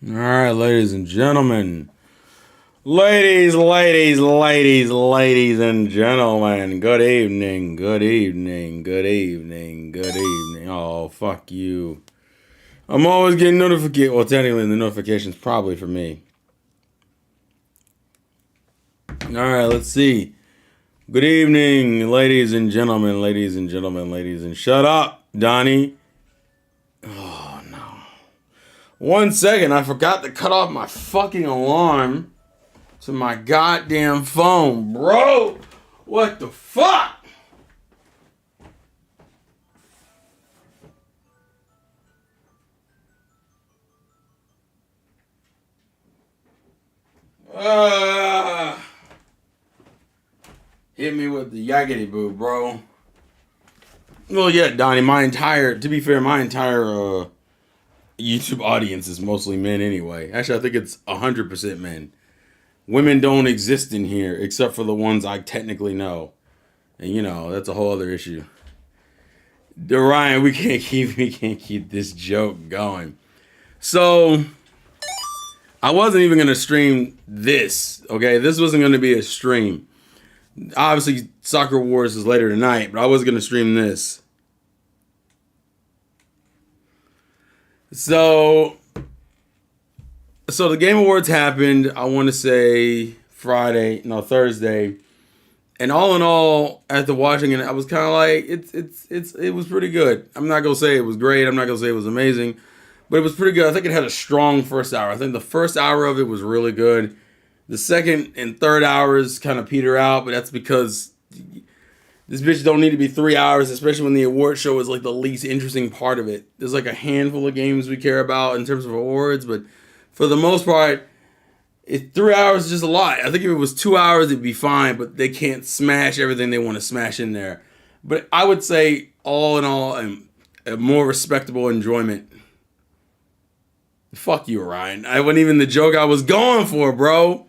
All right, ladies and gentlemen. Ladies and gentlemen. Good evening, good evening, good evening, good evening. Oh, fuck you. I'm always getting notifications. Well, technically, the notification's probably for me. All right, let's see. Good evening, ladies and gentlemen, ladies and gentlemen, ladies and... Shut up, Donnie. Oh, no. 1 second, I forgot to cut off my fucking alarm to my goddamn phone, bro. What the fuck? Hit me with the yakety boo, bro. Well, yeah, Donnie, to be fair, my entire YouTube audience is mostly men anyway. Actually, I think it's 100% men. Women don't exist in here except for the ones I technically know. And you know, that's a whole other issue. Ryan, we can't keep this joke going. So I wasn't even gonna stream this, okay? This wasn't gonna be a stream. Obviously, Soccer Wars is later tonight, but I was gonna stream this. So the Game Awards happened, I want to say Thursday. And all in all, after watching it, I was kind of like, it was pretty good. I'm not gonna say it was great. I'm not gonna say it was amazing, but it was pretty good. I think it had a strong first hour. I think the first hour of it was really good. The second and third hours kind of peter out, but that's because this bitch don't need to be 3 hours, especially when the award show is like the least interesting part of it. There's like a handful of games we care about in terms of awards, but for the most part, 3 hours is just a lot. I think if it was 2 hours, it'd be fine, but they can't smash everything they want to smash in there. But I would say, all in all, a more respectable enjoyment. Fuck you, Ryan. I wasn't even the joke I was going for, bro.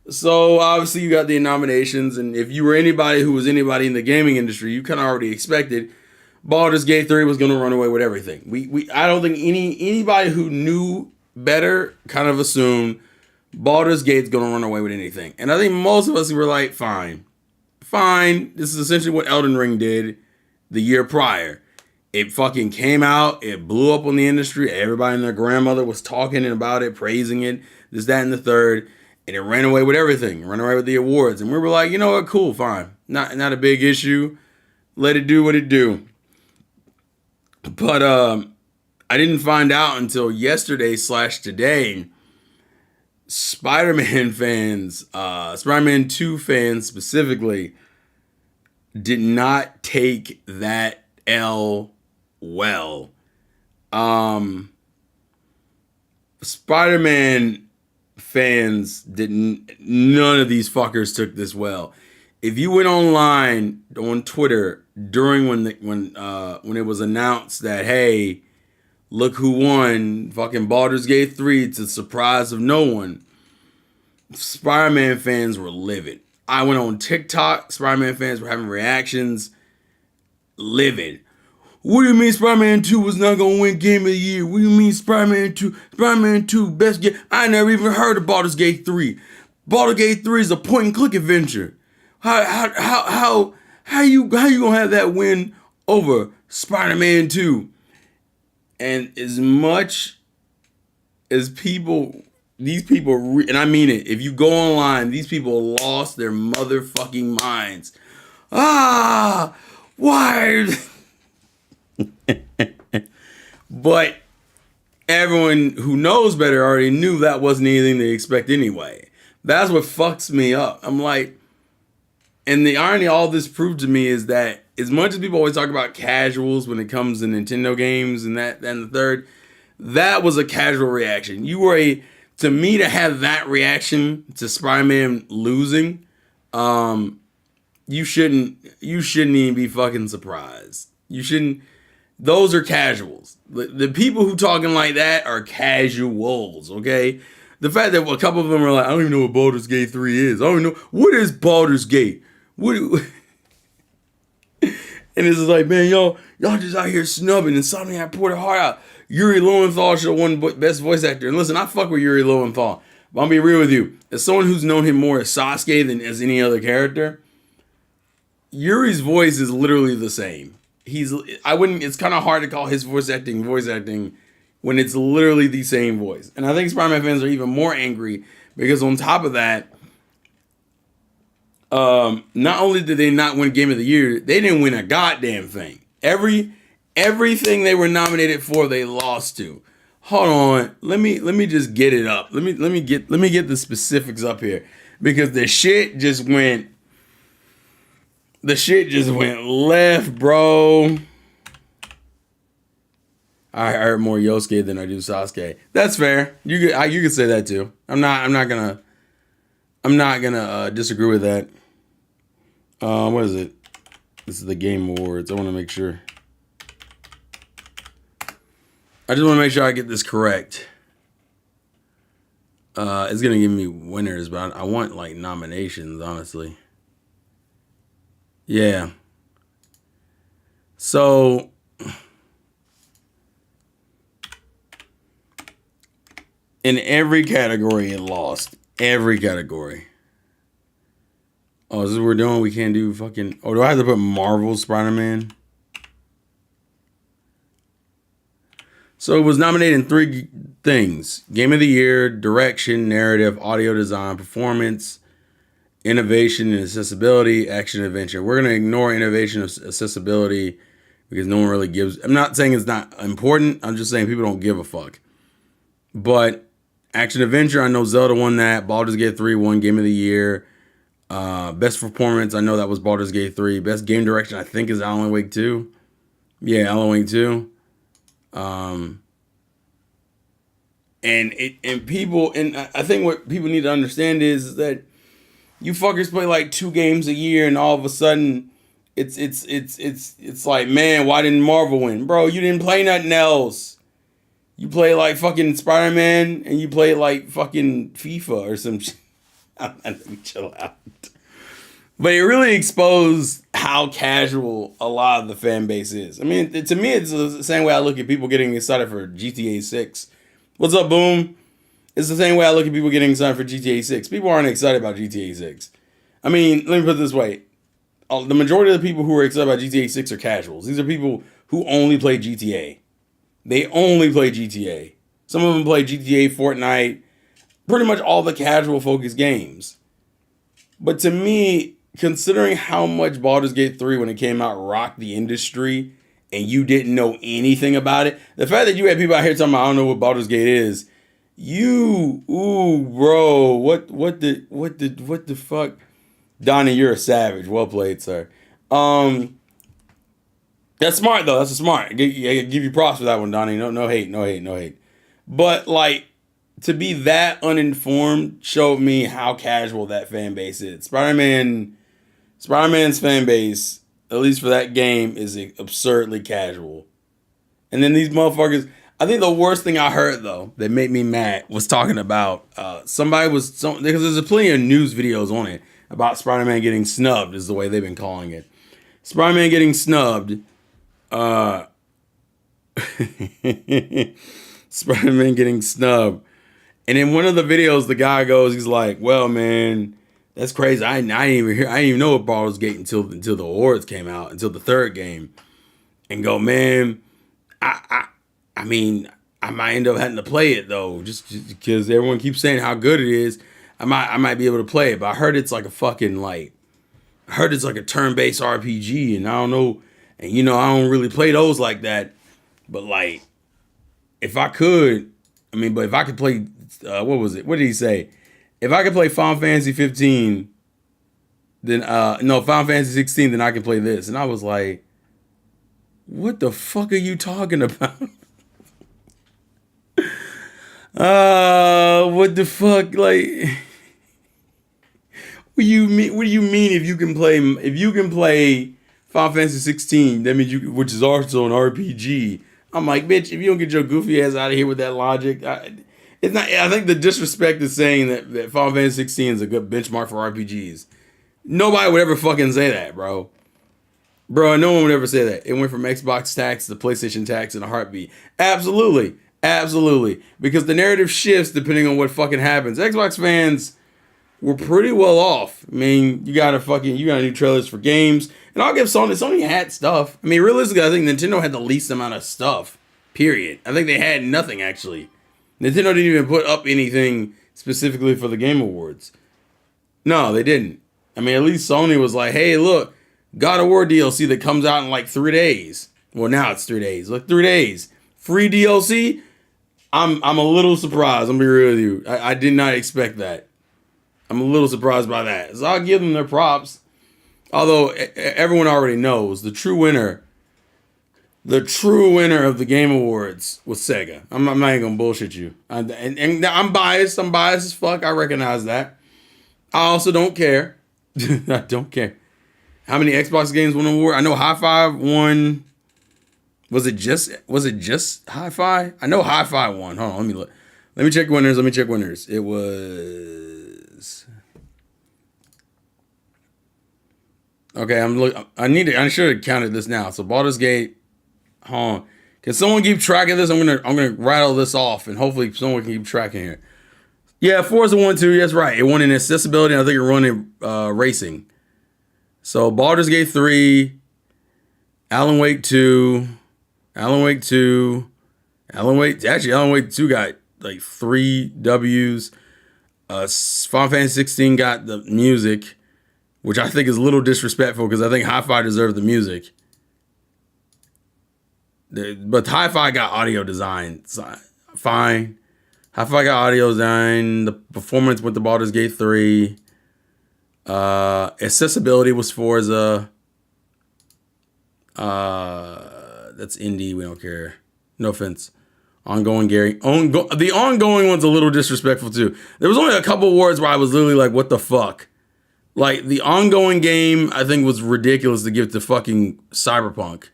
So, obviously, you got the nominations, and if you were anybody who was anybody in the gaming industry, you kind of already expected Baldur's Gate 3 was going to run away with everything. I don't think anybody who knew better kind of assumed Baldur's Gate's gonna run away with anything. And I think most of us were like, fine. This is essentially what Elden Ring did the year prior. It fucking came out, it blew up on the industry, everybody and their grandmother was talking about it, praising it, this, that, and the third, and it ran away with everything, ran away with the awards. And we were like, you know what, cool, fine. Not a big issue. Let it do what it do. But I didn't find out until yesterday/today. Spider-Man fans, Spider-Man 2 fans specifically, did not take that L well. Spider-Man fans none of these fuckers took this well. If you went online on Twitter during when it was announced that, hey, look who won fucking Baldur's Gate 3 to the surprise of no one, Spider-Man fans were livid. I went on TikTok, Spider-Man fans were having reactions, livid. What do you mean Spider-Man 2 was not going to win Game of the Year? What do you mean Spider-Man 2? Spider-Man 2, best game. I never even heard of Baldur's Gate 3. Baldur's Gate 3 is a point-and-click adventure. How you gonna have that win over Spider-Man 2? And as much as these people, and I mean it, if you go online, these people lost their motherfucking minds. Why? But everyone who knows better already knew that wasn't anything they expect anyway. That's what fucks me up. I'm like, and the irony all this proved to me is that as much as people always talk about casuals when it comes to Nintendo games and that and the third, that was a casual reaction. To me to have that reaction to Spider-Man losing, you shouldn't even be fucking surprised. You shouldn't. Those are casuals. The people who talking like that are casuals, okay? The fact that a couple of them are like, I don't even know what Baldur's Gate 3 is. I don't even know. What is Baldur's Gate? And it's like, man, y'all just out here snubbing, and suddenly I poured a heart out. Yuri Lowenthal should have won best voice actor. And listen, I fuck with Yuri Lowenthal, but I'll be real with you. As someone who's known him more as Sasuke than as any other character, Yuri's voice is literally the same. It's kind of hard to call his voice acting when it's literally the same voice. And I think Spider-Man fans are even more angry because on top of that, not only did they not win Game of the Year, they didn't win a goddamn thing. Everything they were nominated for, they lost to. Hold on, let me just get it up. Let me get the specifics up here because the shit just went left, bro. I heard more Yosuke than I do Sasuke. That's fair. You could say that too. I'm not gonna disagree with that. What is it? This is the Game Awards. I want to make sure. I just want to make sure I get this correct. It's gonna give me winners, but I want like nominations, honestly. Yeah. So in every category, it lost. Every category. Oh, is this what we're doing? We can't do fucking... Oh, do I have to put Marvel Spider-Man? So it was nominated in 3 things. Game of the Year, Direction, Narrative, Audio Design, Performance, Innovation and Accessibility, Action Adventure. We're going to ignore Innovation and Accessibility because no one really gives... I'm not saying it's not important. I'm just saying people don't give a fuck. But Action Adventure, I know Zelda won that. Baldur's Gate 3 won Game of the Year. Best Performance, I know that was Baldur's Gate 3. Best Game Direction, I think, is Alan Wake 2. Yeah, Alan Wake 2. And people, and I think what people need to understand is that you fuckers play like 2 games a year, and all of a sudden, it's like, man, why didn't Marvel win, bro? You didn't play nothing else. You play like fucking Spider-Man, and you play like fucking FIFA or some shit. Let me chill out. But it really exposed how casual a lot of the fan base is. I mean, to me, it's the same way I look at people getting excited for GTA 6. What's up, Boom? It's the same way I look at people getting excited for GTA 6. People aren't excited about GTA 6. I mean, let me put it this way. The majority of the people who are excited about GTA 6 are casuals. These are people who only play GTA. They only play GTA. Some of them play GTA, Fortnite, pretty much all the casual focused games. But to me, considering how much Baldur's Gate 3 when it came out rocked the industry and you didn't know anything about it, the fact that you had people out here talking about I don't know what Baldur's Gate is, bro, what the fuck? Donnie, you're a savage. Well played, sir. That's smart though. That's smart. I give you props for that one, Donnie. No hate. But like, to be that uninformed showed me how casual that fan base is. Spider-Man's fan base, at least for that game, is absurdly casual. And then these motherfuckers, I think the worst thing I heard though that made me mad was talking about because there's plenty of news videos on it about Spider-Man getting snubbed, is the way they've been calling it. Spider-Man getting snubbed. Spider-Man getting snubbed. And in one of the videos, the guy goes, he's like, well, man, that's crazy. I didn't even know what Baldur's Gate until the awards came out, until the 3rd game. And go, man, I mean, I might end up having to play it though, just because everyone keeps saying how good it is. I might be able to play it, but I heard it's like a fucking a turn-based RPG, and I don't know, and I don't really play those like that. But like, if I could play, what was it? What did he say? If I could play Final Fantasy 15, then Final Fantasy 16, then I can play this. And I was like, what the fuck are you talking about? What the fuck? Like, what do you mean if you can play Final Fantasy 16, that means which is also an RPG. I'm like, bitch, if you don't get your goofy ass out of here with that logic, it's not. I think the disrespect is saying that Final Fantasy 16 is a good benchmark for RPGs. Nobody would ever fucking say that, bro. Bro, no one would ever say that. It went from Xbox tax to PlayStation tax in a heartbeat. Absolutely. Absolutely. Because the narrative shifts depending on what fucking happens. Xbox fans were pretty well off. I mean, you got new trailers for games. And I'll give Sony had stuff. I mean, realistically, I think Nintendo had the least amount of stuff. Period. I think they had nothing actually. Nintendo didn't even put up anything specifically for the Game Awards. No, they didn't. I mean, at least Sony was like, hey, look, God of War DLC that comes out in like 3 days. Well, now it's 3 days. Look, 3 days. Free DLC? I'm a little surprised. I'm gonna be real with you. I did not expect that. I'm a little surprised by that. So I'll give them their props. Although everyone already knows the true winner of the Game Awards was Sega. I'm not even gonna bullshit you. And I'm biased. I'm biased as fuck. I recognize that. I also don't care. I don't care. How many Xbox games won an award? I know High Five won. Was it just High Five? I know High Five won. Hold on, let me look. Let me check winners. It was. Okay, I should have counted this now. So Baldur's Gate. Hold on. Can someone keep track of this? I'm gonna rattle this off, and hopefully someone can keep tracking here. Yeah, Forza 1, 2. That's right. It won in accessibility. And I think it won in racing. So Baldur's Gate 3, Alan Wake 2, Alan Wake 2 got like 3 W's. Final Fantasy 16 got the music, which I think is a little disrespectful because I think Hi-Fi deserved the music. But Hi-Fi got audio design. Fine. Hi-Fi got audio design. The performance went to Baldur's Gate 3. Accessibility was Forza. That's indie. We don't care. No offense. Ongoing Gary. The ongoing one's a little disrespectful too. There was only a couple awards where I was literally like, what the fuck? Like the ongoing game, I think was ridiculous to give to fucking Cyberpunk.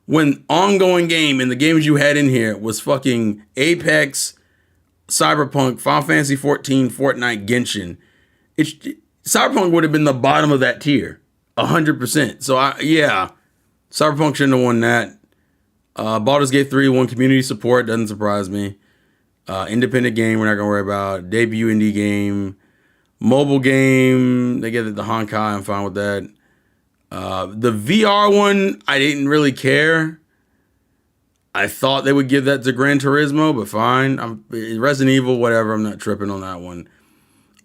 When ongoing game and the games you had in here was fucking Apex, Cyberpunk, Final Fantasy 14, Fortnite, Genshin. Cyberpunk would have been the bottom of that tier, 100%. So Cyberpunk shouldn't have won that. Baldur's Gate 3 won community support, doesn't surprise me. Independent game, we're not gonna worry about. Debut indie game, mobile game, they get it to Honkai. I'm fine with that. The VR one, I didn't really care. I thought they would give that to Gran Turismo, but fine. Resident Evil, whatever. I'm not tripping on that one.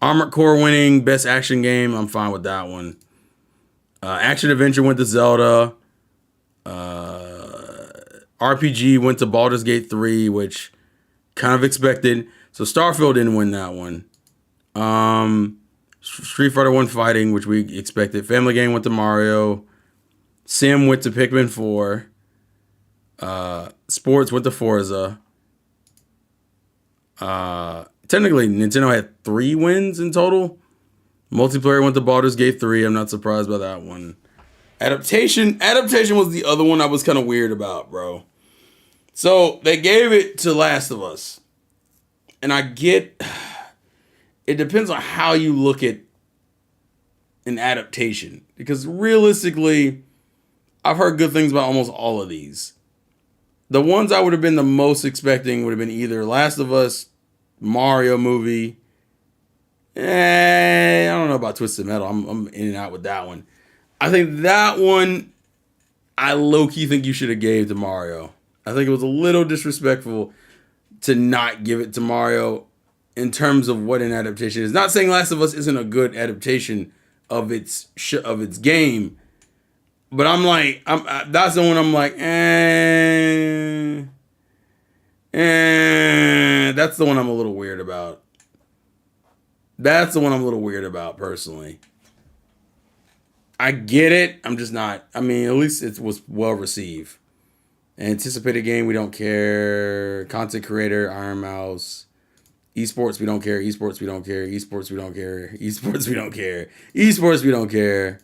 Armored Core winning best action game. I'm fine with that one. Action adventure went to Zelda. RPG went to Baldur's Gate 3, which kind of expected. So Starfield didn't win that one. Street Fighter 1 Fighting, which we expected. Family Game went to Mario. Sim went to Pikmin 4. Sports went to Forza. Technically, Nintendo had 3 wins in total. Multiplayer went to Baldur's Gate 3. I'm not surprised by that one. Adaptation was the other one I was kind of weird about, bro. So they gave it to Last of Us. And I get, it depends on how you look at an adaptation. Because realistically, I've heard good things about almost all of these. The ones I would have been the most expecting would have been either Last of Us, Mario movie. I don't know about Twisted Metal. I'm in and out with that one. I think that one, I low-key think you should have gave to Mario. I think it was a little disrespectful to not give it to Mario in terms of what an adaptation is. Not saying Last of Us isn't a good adaptation of its game, but I'm like, that's the one I'm like, that's the one I'm a little weird about. That's the one I'm a little weird about, personally. I get it. I'm just not. I mean, at least it was well received. Anticipated game, we don't care. Content creator, Iron Mouse. Esports, we don't care. Esports, we don't care. Esports, we don't care. Esports, we don't care. Esports, we don't care.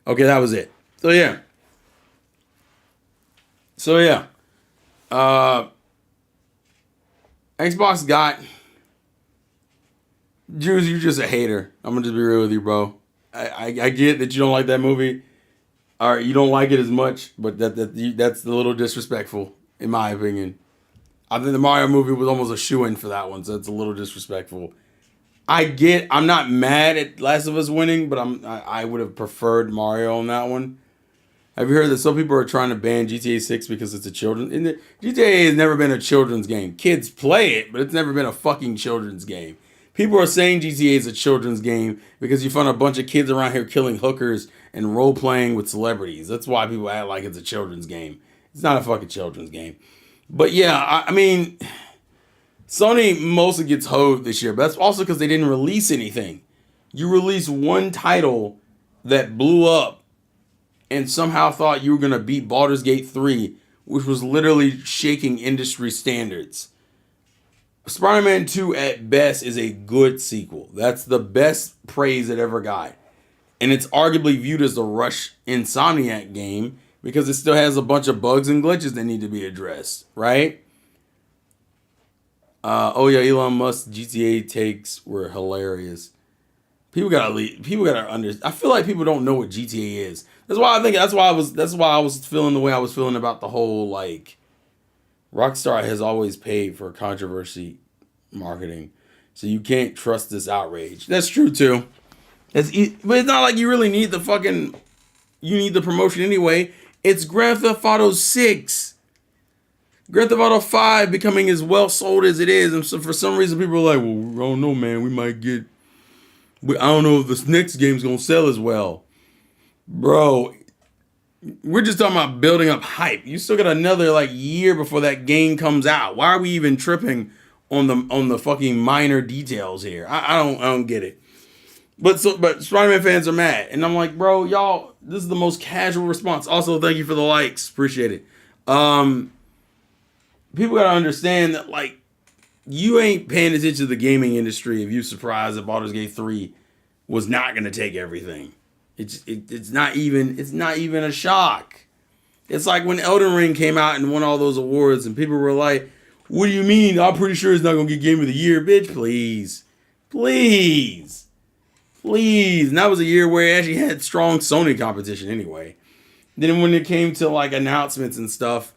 Okay, that was it. So yeah. Xbox got. Juice, you're just a hater. I'm gonna just be real with you, bro. I get that you don't like that movie. All right, you don't like it as much, but that's a little disrespectful, in my opinion. I think the Mario movie was almost a shoe-in for that one, so it's a little disrespectful. I'm not mad at Last of Us winning, but I would have preferred Mario on that one. Have you heard that some people are trying to ban GTA 6 because it's a children? GTA has never been a children's game. Kids play it, but it's never been a fucking children's game. People are saying GTA is a children's game because you find a bunch of kids around here killing hookers and role playing with celebrities. That's why people act like it's a children's game. It's not a fucking children's game. But yeah, I mean, Sony mostly gets hoed this year, but that's also because they didn't release anything. You released one title that blew up and somehow thought you were going to beat Baldur's Gate 3, which was literally shaking industry standards. Spider-Man 2 at best is a good sequel. That's the best praise it ever got. And it's arguably viewed as the Rush Insomniac game because it still has a bunch of bugs and glitches that need to be addressed, right? Oh yeah, Elon Musk GTA takes were hilarious. People gotta understand. I feel like people don't know what GTA is. That's why I was feeling the way I was feeling about the whole like Rockstar has always paid for controversy marketing. So you can't trust this outrage. That's true too. But it's not like you really need you need the promotion anyway. It's Grand Theft Auto 6. Grand Theft Auto 5 becoming as well sold as it is. And so for some reason people are like, well, I don't know, man. I don't know if this next game's going to sell as well. Bro, we're just talking about building up hype. You still got another like year before that game comes out. Why are we even tripping on the fucking minor details here? I don't get it. But Spider-Man fans are mad. And I'm like, bro, y'all, this is the most casual response. Also, thank you for the likes. Appreciate it. People gotta understand that like you ain't paying attention to the gaming industry if you surprised that Baldur's Gate 3 was not gonna take everything. It's not even a shock. It's like when Elden Ring came out and won all those awards and people were like, what do you mean? I'm pretty sure it's not gonna get Game of the Year, bitch. Please. And that was a year where it actually had strong Sony competition anyway. Then when it came to like announcements and stuff,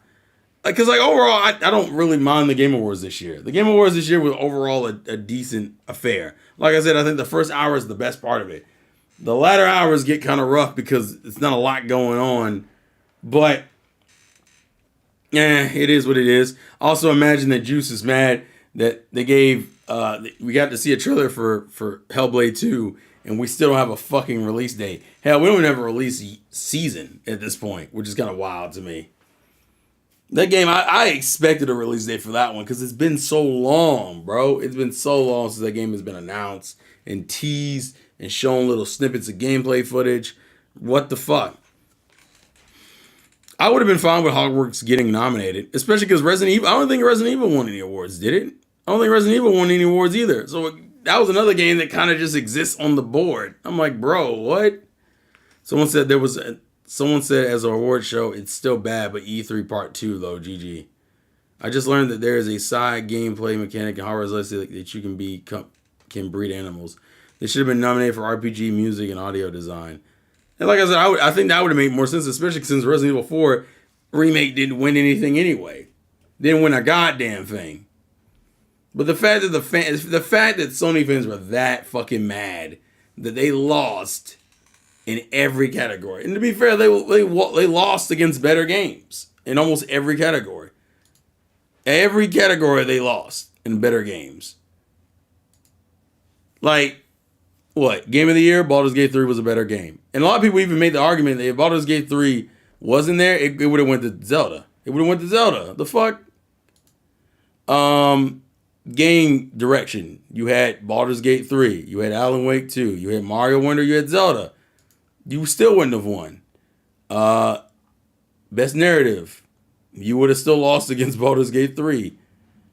because like overall, I don't really mind the Game Awards this year. The Game Awards this year was overall a decent affair. Like I said, I think the first hour is the best part of it. The latter hours get kind of rough because it's not a lot going on. But, it is what it is. Also, imagine that Juice is mad that they gave, we got to see a trailer for Hellblade 2, and we still don't have a fucking release date. Hell, we don't even have a release season at this point, which is kind of wild to me. That game, I expected a release date for that one because it's been so long, bro. It's been so long since that game has been announced and teased and shown little snippets of gameplay footage. What the fuck? I would have been fine with Hogwarts getting nominated, especially because Resident Evil, I don't think Resident Evil won any awards, did it? I don't think Resident Evil won any awards either. So that was another game that kind of just exists on the board. I'm like, bro, what? Someone said as an award show, it's still bad, but E3 Part 2, though, GG. I just learned that there is a side gameplay mechanic in Hogwarts Legacy that you can breed animals. They should have been nominated for RPG, music, and audio design. And like I said, I think that would have made more sense, especially since Resident Evil 4 Remake didn't win anything anyway. Didn't win a goddamn thing. But the fact that Sony fans were that fucking mad that they lost in every category. And to be fair, they lost against better games in almost every category. Every category they lost in better games. Like, what? Game of the Year? Baldur's Gate 3 was a better game. And a lot of people even made the argument that if Baldur's Gate 3 wasn't there, it would have went to Zelda. The fuck? Game direction. You had Baldur's Gate 3. You had Alan Wake 2. You had Mario Wonder. You had Zelda. You still wouldn't have won. Best narrative. You would have still lost against Baldur's Gate 3.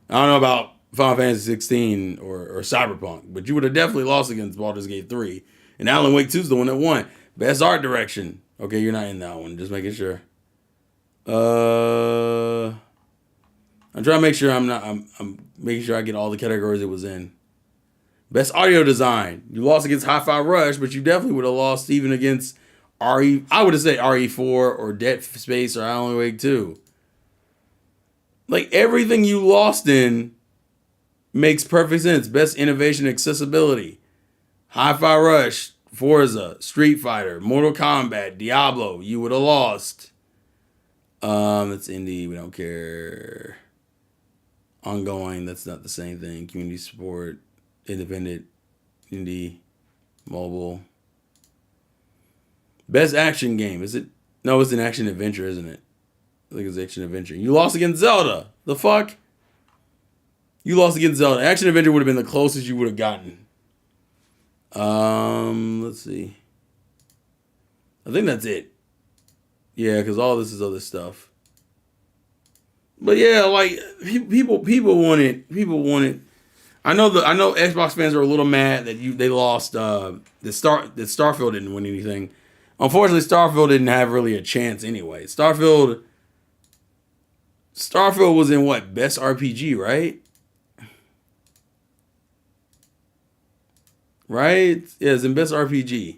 I don't know about Final Fantasy 16 or Cyberpunk, but you would have definitely lost against Baldur's Gate 3. And Alan Wake 2 is the one that won. Best art direction. Okay, you're not in that one. Just making sure. I'm trying to make sure I'm making sure I get all the categories it was in. Best audio design. You lost against Hi-Fi Rush, but you definitely would have lost even against I would have said RE4 or Dead Space or Alan Wake 2. Like everything you lost in makes perfect sense. Best innovation, accessibility, Hi-Fi Rush, Forza, Street Fighter, Mortal Kombat, Diablo. You would have lost. It's indie. We don't care. Ongoing. That's not the same thing. Community support, independent, indie, mobile. Best action game. Is it? No, it's an action adventure, isn't it? I think it's action adventure. You lost against Zelda. The fuck? You lost against Zelda. Action adventure would have been the closest you would have gotten. Let's see. I think that's it. Yeah, because all this is other stuff. But yeah, like people want it. People want it. I know Xbox fans are a little mad that they lost that Starfield didn't win anything. Unfortunately, Starfield didn't have really a chance anyway. Starfield was in what? Best RPG, right? Right? Yeah, it's in Best RPG.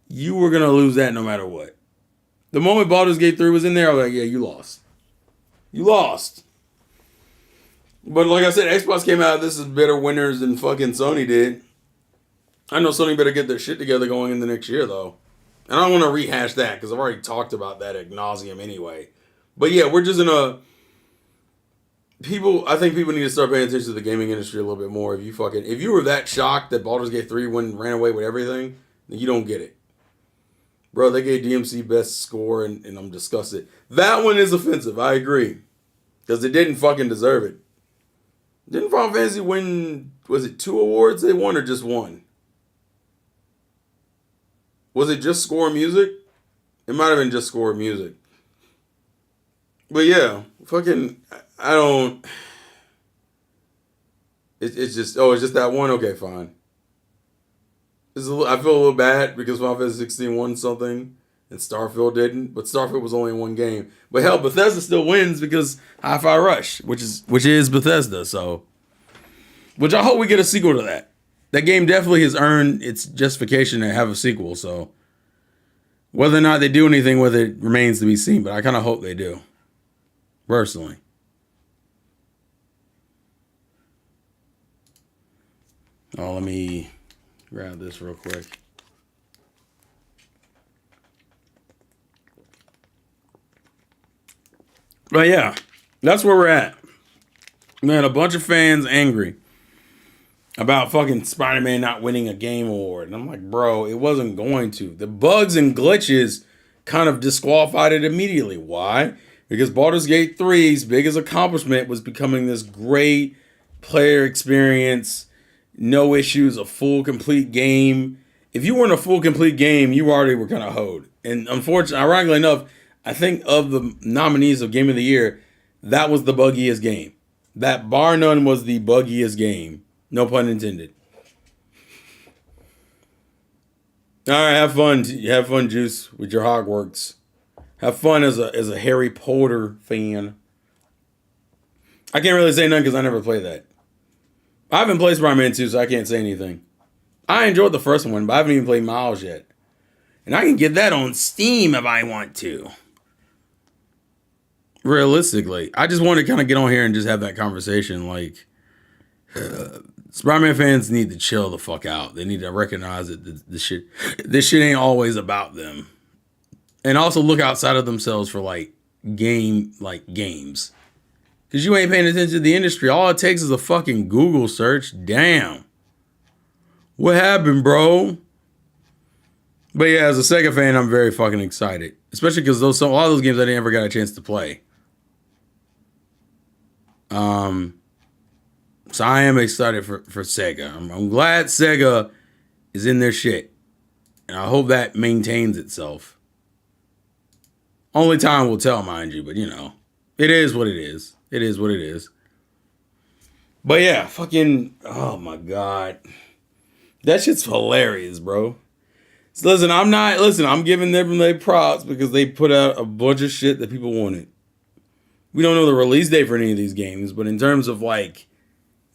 You were going to lose that no matter what. The moment Baldur's Gate 3 was in there, I was like, yeah, you lost. You lost. But like I said, Xbox came out, this is better winners than fucking Sony did. I know Sony better get their shit together going in the next year, though. And I don't want to rehash that, because I've already talked about that ad nauseum anyway. But yeah, we're just in a... I think people need to start paying attention to the gaming industry a little bit more. If you were that shocked that Baldur's Gate 3 ran away with everything, then you don't get it. Bro, they gave DMC best score, and I'm disgusted. That one is offensive, I agree. Because it didn't fucking deserve it. Didn't Final Fantasy win, was it 2 awards they won or just 1? Was it just score music? It might have been just score music. But yeah, fucking, I don't, it's just that one? Okay, fine. I feel a little bad because Final Fantasy 16 won something and Starfield didn't, but Starfield was only in one game. But hell, Bethesda still wins because Hi-Fi Rush, which is Bethesda, so, which I hope we get a sequel to that. That game definitely has earned its justification to have a sequel, so whether or not they do anything with it remains to be seen, but I kind of hope they do. Personally. Oh, let me grab this real quick. But yeah, that's where we're at. Man, a bunch of fans angry about fucking Spiderman not winning a game award. And I'm like, bro, it wasn't going to. The bugs and glitches kind of disqualified it immediately. Why? Because Baldur's Gate 3's biggest accomplishment was becoming this great player experience, no issues, a full, complete game. If you weren't a full, complete game, you already were kind of hoed. And unfortunately, ironically enough, I think of the nominees of Game of the Year, that was the buggiest game. That, bar none, was the buggiest game. No pun intended. All right, have fun. Have fun, Juice, with your Hogwarts. Have fun as a Harry Potter fan. I can't really say nothing because I never played that. I haven't played Spider-Man 2, so I can't say anything. I enjoyed the first one, but I haven't even played Miles yet. And I can get that on Steam if I want to. Realistically. I just want to kind of get on here and just have that conversation. Like, Spider-Man fans need to chill the fuck out. They need to recognize that this shit ain't always about them. And also look outside of themselves for games. Because you ain't paying attention to the industry. All it takes is a fucking Google search. Damn. What happened, bro? But yeah, as a Sega fan, I'm very fucking excited. Especially because a lot of those games I never got a chance to play. So I am excited for Sega. I'm glad Sega is in their shit. And I hope that maintains itself. Only time will tell, mind you, but it is what it is. It is what it is. But yeah, fucking, oh my God. That shit's hilarious, bro. So I'm giving them their props because they put out a bunch of shit that people wanted. We don't know the release date for any of these games, but in terms of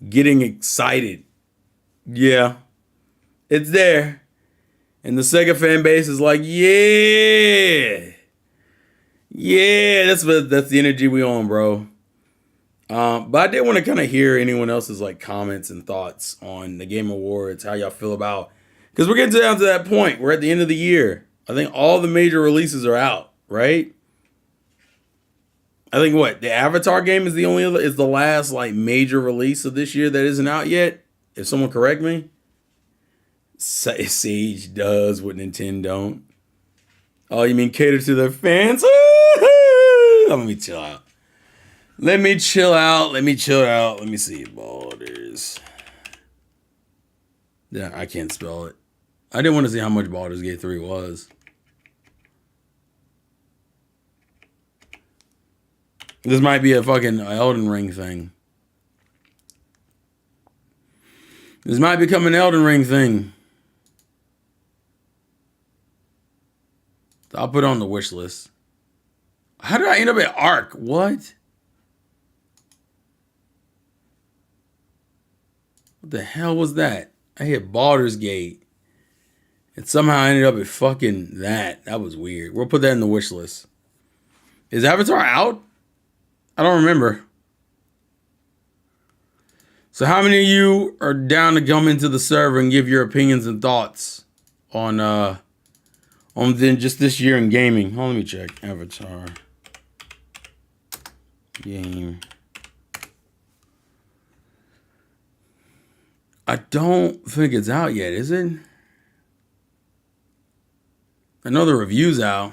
getting excited, yeah, it's there. And the Sega fan base is like, yeah. Yeah, that's the energy we on, bro. But I did want to kind of hear anyone else's like comments and thoughts on the Game Awards, how y'all feel about, because we're getting down to that point. We're at the end of the year. I think all the major releases are out, right? I think what the Avatar game is the last like major release of this year that isn't out yet. If someone correct me, Sage does what Nintendo don't. Oh, you mean cater to their fans? Let me chill out. Let me chill out. Let me chill out. Let me see. Baldur's. Yeah, I can't spell it. I didn't want to see how much Baldur's Gate 3 was. This might be a fucking Elden Ring thing. This might become an Elden Ring thing. I'll put it on the wish list. How did I end up at Ark? What? What the hell was that? I hit Baldur's Gate. And somehow I ended up at fucking that. That was weird. We'll put that in the wish list. Is Avatar out? I don't remember. So how many of you are down to come into the server and give your opinions and thoughts on then just this year in gaming? Hold on, let me check. Avatar. Game. I don't think it's out yet, is it? I know the review's out.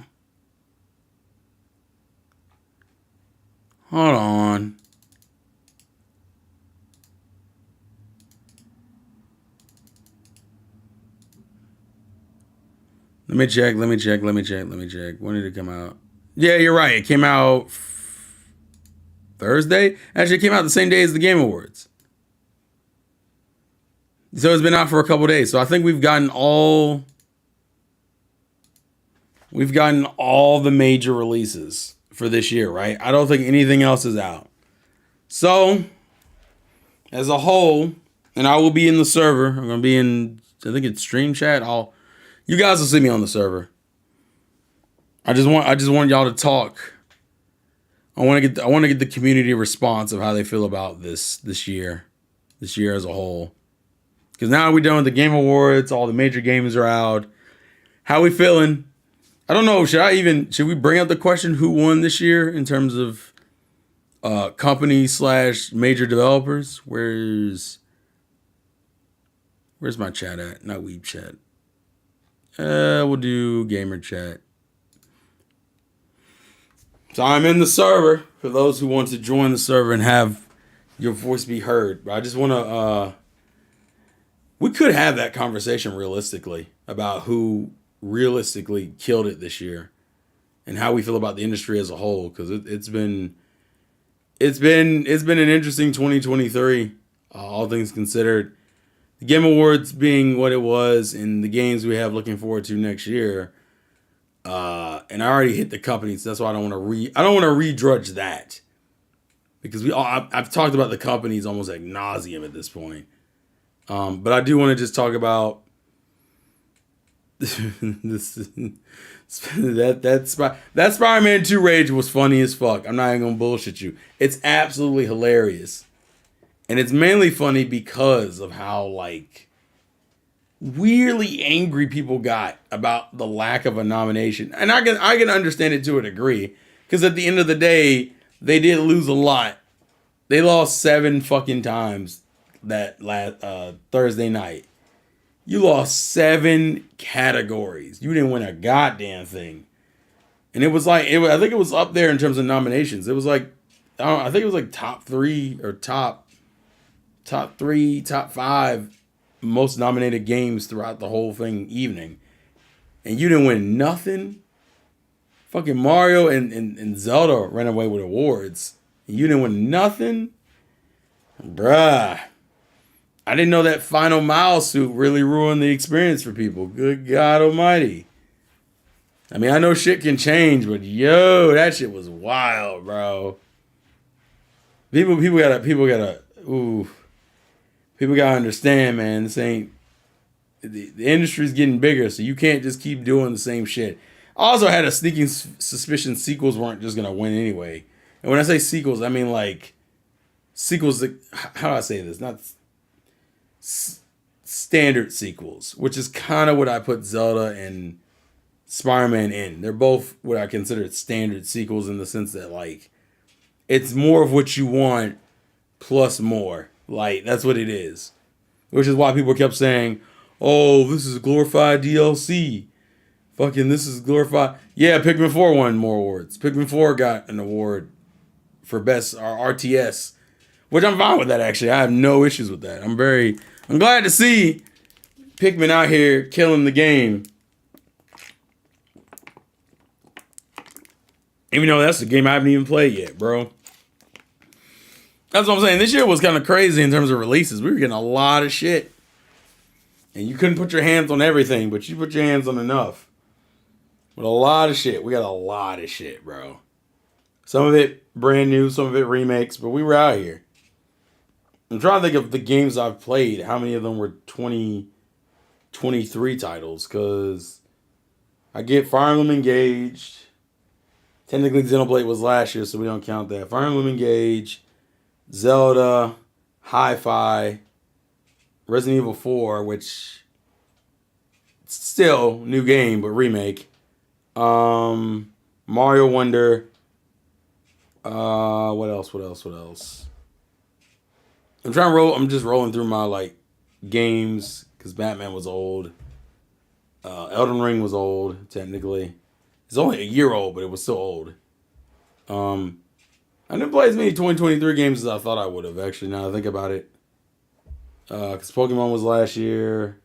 Hold on. Let me check. When did it come out? Yeah, you're right. It came out Thursday. Actually, it came out the same day as the Game Awards. So it's been out for a couple days. So I think we've gotten all the major releases for this year, right? I don't think anything else is out. So, as a whole, and I will be in the server. I'm gonna be in, I think it's stream chat. You guys will see me on the server. I just want y'all to talk. I want to get the community response of how they feel about this year as a whole. Because now we're done with the Game Awards. All the major games are out. How we feeling? I don't know. Should we bring up the question who won this year in terms of company / major developers? Where's my chat at? Not Weeb chat. We'll do gamer chat. So I'm in the server for those who want to join the server and have your voice be heard. But I just want to. We could have that conversation realistically about who realistically killed it this year and how we feel about the industry as a whole, because it's been an interesting 2023, all things considered. The Game Awards being what it was, and the games we have looking forward to next year. And I already hit the companies, so that's why I don't want to redrudge that, because I've talked about the companies almost ad nauseum at this point. But I do want to just talk about that Spider-Man 2 rage was funny as fuck. I'm not even gonna bullshit you. It's absolutely hilarious. And it's mainly funny because of how like weirdly angry people got about the lack of a nomination. And I can understand it to a degree, because at the end of the day, they did lose a lot. They lost 7 fucking times that last Thursday night. You lost 7 categories. You didn't win a goddamn thing. And it was like, I think it was up there in terms of nominations. It was like, I think it was like top 3 or top 5 most nominated games throughout the whole thing evening. And you didn't win nothing. Fucking Mario and Zelda ran away with awards. And you didn't win nothing. Bruh. I didn't know that Final Mile suit really ruined the experience for people. Good God almighty. I mean, I know shit can change, but yo, that shit was wild, bro. People gotta understand, man. This ain't the industry's getting bigger, so you can't just keep doing the same shit. I also had a sneaking suspicion sequels weren't just gonna win anyway. And when I say sequels, I mean like sequels that, how do I say this? Not standard sequels, which is kind of what I put Zelda and Spider-Man in. They're both what I consider standard sequels in the sense that like it's more of what you want plus more. Like that's what it is. Which is why people kept saying, "Oh, this is glorified DLC. Fucking this is glorified." Yeah, Pikmin 4 won more awards. Pikmin 4 got an award for best RTS, which I'm fine with that actually. I have no issues with that. I'm glad to see Pikmin out here killing the game. Even though that's the game I haven't even played yet, bro. That's what I'm saying. This year was kind of crazy in terms of releases. We were getting a lot of shit. And you couldn't put your hands on everything, but you put your hands on enough. With a lot of shit. We got a lot of shit, bro. Some of it brand new, some of it remakes, but we were out here. I'm trying to think of the games I've played. How many of them were 2023 titles? Because I get Fire Emblem Engaged. Technically, Xenoblade was last year, so we don't count that. Fire Emblem Engage, Zelda, Hi-Fi, Resident Evil 4, which still new game but remake. Mario Wonder. What else? I'm trying to roll. I'm just rolling through my like games because Batman was old. Elden Ring was old technically. It's only a year old, but it was still old. I didn't play as many 2023 games as I thought I would have, actually, now that I think about it. Because Pokemon was last year.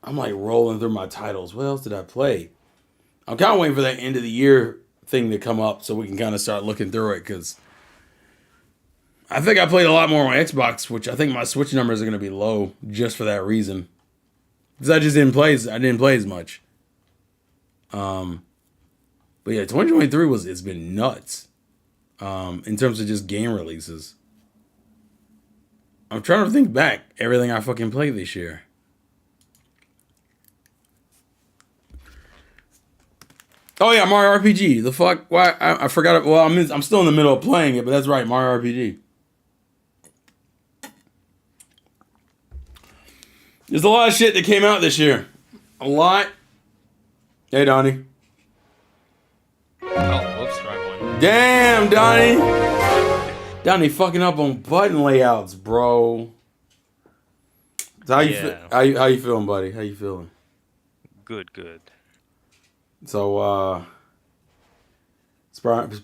I'm like rolling through my titles. What else did I play? I'm kind of waiting for that end of the year thing to come up so we can kind of start looking through it, because I think I played a lot more on my Xbox, which I think my Switch numbers are going to be low just for that reason. Because I just didn't play as much. But yeah, 2023 it's been nuts. In terms of just game releases. I'm trying to think back everything I fucking played this year. Oh yeah, Mario RPG. The fuck? Why? I forgot it. Well, I'm still in the middle of playing it, but that's right, Mario RPG. There's a lot of shit that came out this year. A lot. Hey, Donnie. Oh, whoops, wrong one. Damn, Donnie. Donnie fucking up on button layouts, bro. So how you feeling, buddy? How you feeling? Good. So,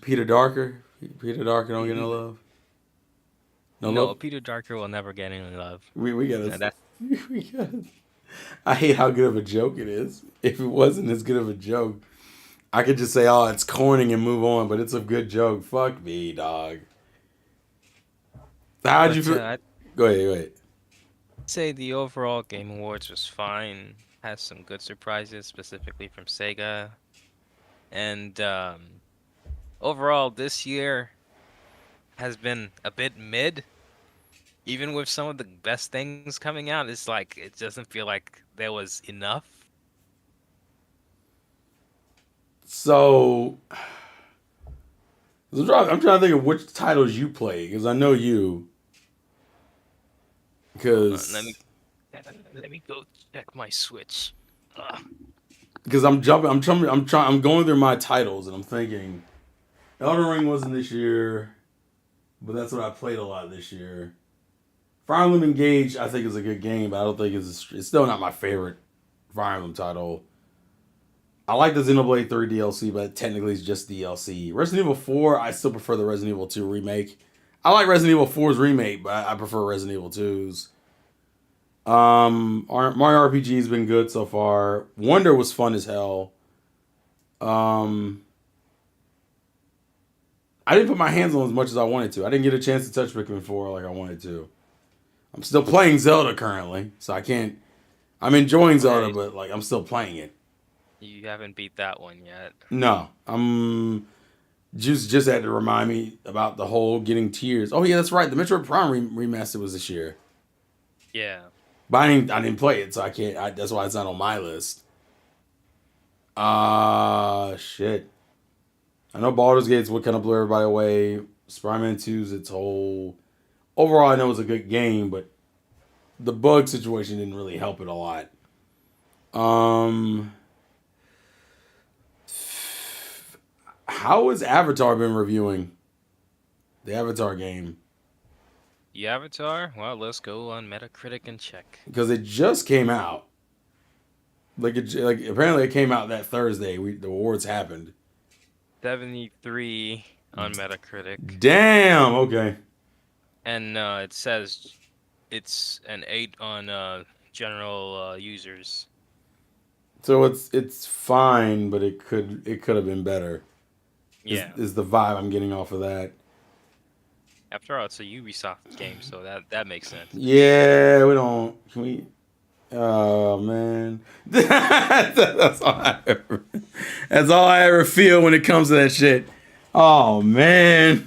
Peter Darker? Peter Darker don't get no love? No, love? Peter Darker will never get any love. We gotta... Yeah, that's... we gotta... I hate how good of a joke it is. If it wasn't as good of a joke, I could just say, oh, it's corny and move on, but it's a good joke. Fuck me, dog. How'd you feel? Go ahead. I'd say the overall Game Awards was fine. Has some good surprises, specifically from Sega. And overall, this year has been a bit mid. Even with some of the best things coming out, it's like it doesn't feel like there was enough. So, I'm trying to think of which titles you play, because I know you. Because let me go check my Switch. Because I'm going through my titles and I'm thinking, Elden Ring wasn't this year, but that's what I played a lot this year. Fire Emblem Engage, I think is a good game, but I don't think it's still not my favorite Fire Emblem title. I like the Xenoblade 3 DLC, but technically it's just DLC. Resident Evil 4, I still prefer the Resident Evil 2 remake. I like Resident Evil 4's remake, but I prefer Resident Evil 2's. Mario RPG has been good so far. Wonder was fun as hell. I didn't put my hands on as much as I wanted to. I didn't get a chance to touch Pikmin 4 like I wanted to. I'm still playing Zelda currently, so I can't... I'm enjoying Zelda, but like I'm still playing it. You haven't beat that one yet. No. I'm... just had to remind me about the whole getting tears. Oh yeah, that's right. The Metroid Prime remaster was this year. Yeah. But I didn't play it, so I can't. That's why it's not on my list. Shit. I know Baldur's Gate's what kind of blew everybody away. Spider-Man 2's its whole. Overall, I know it's a good game, but the bug situation didn't really help it a lot. Um, how has Avatar been reviewing the Avatar game? The Avatar? Well, let's go on Metacritic and check. Because it just came out. Like apparently it came out that Thursday. The awards happened. 73 on Metacritic. Damn. Okay. And it says it's an 8 on general users. So it's fine, but it could have been better. Yeah. Is the vibe I'm getting off of that? After all, it's a Ubisoft game, so that makes sense. Yeah, we don't. Can we? Oh man, that's all I ever. That's all I ever feel when it comes to that shit. Oh man,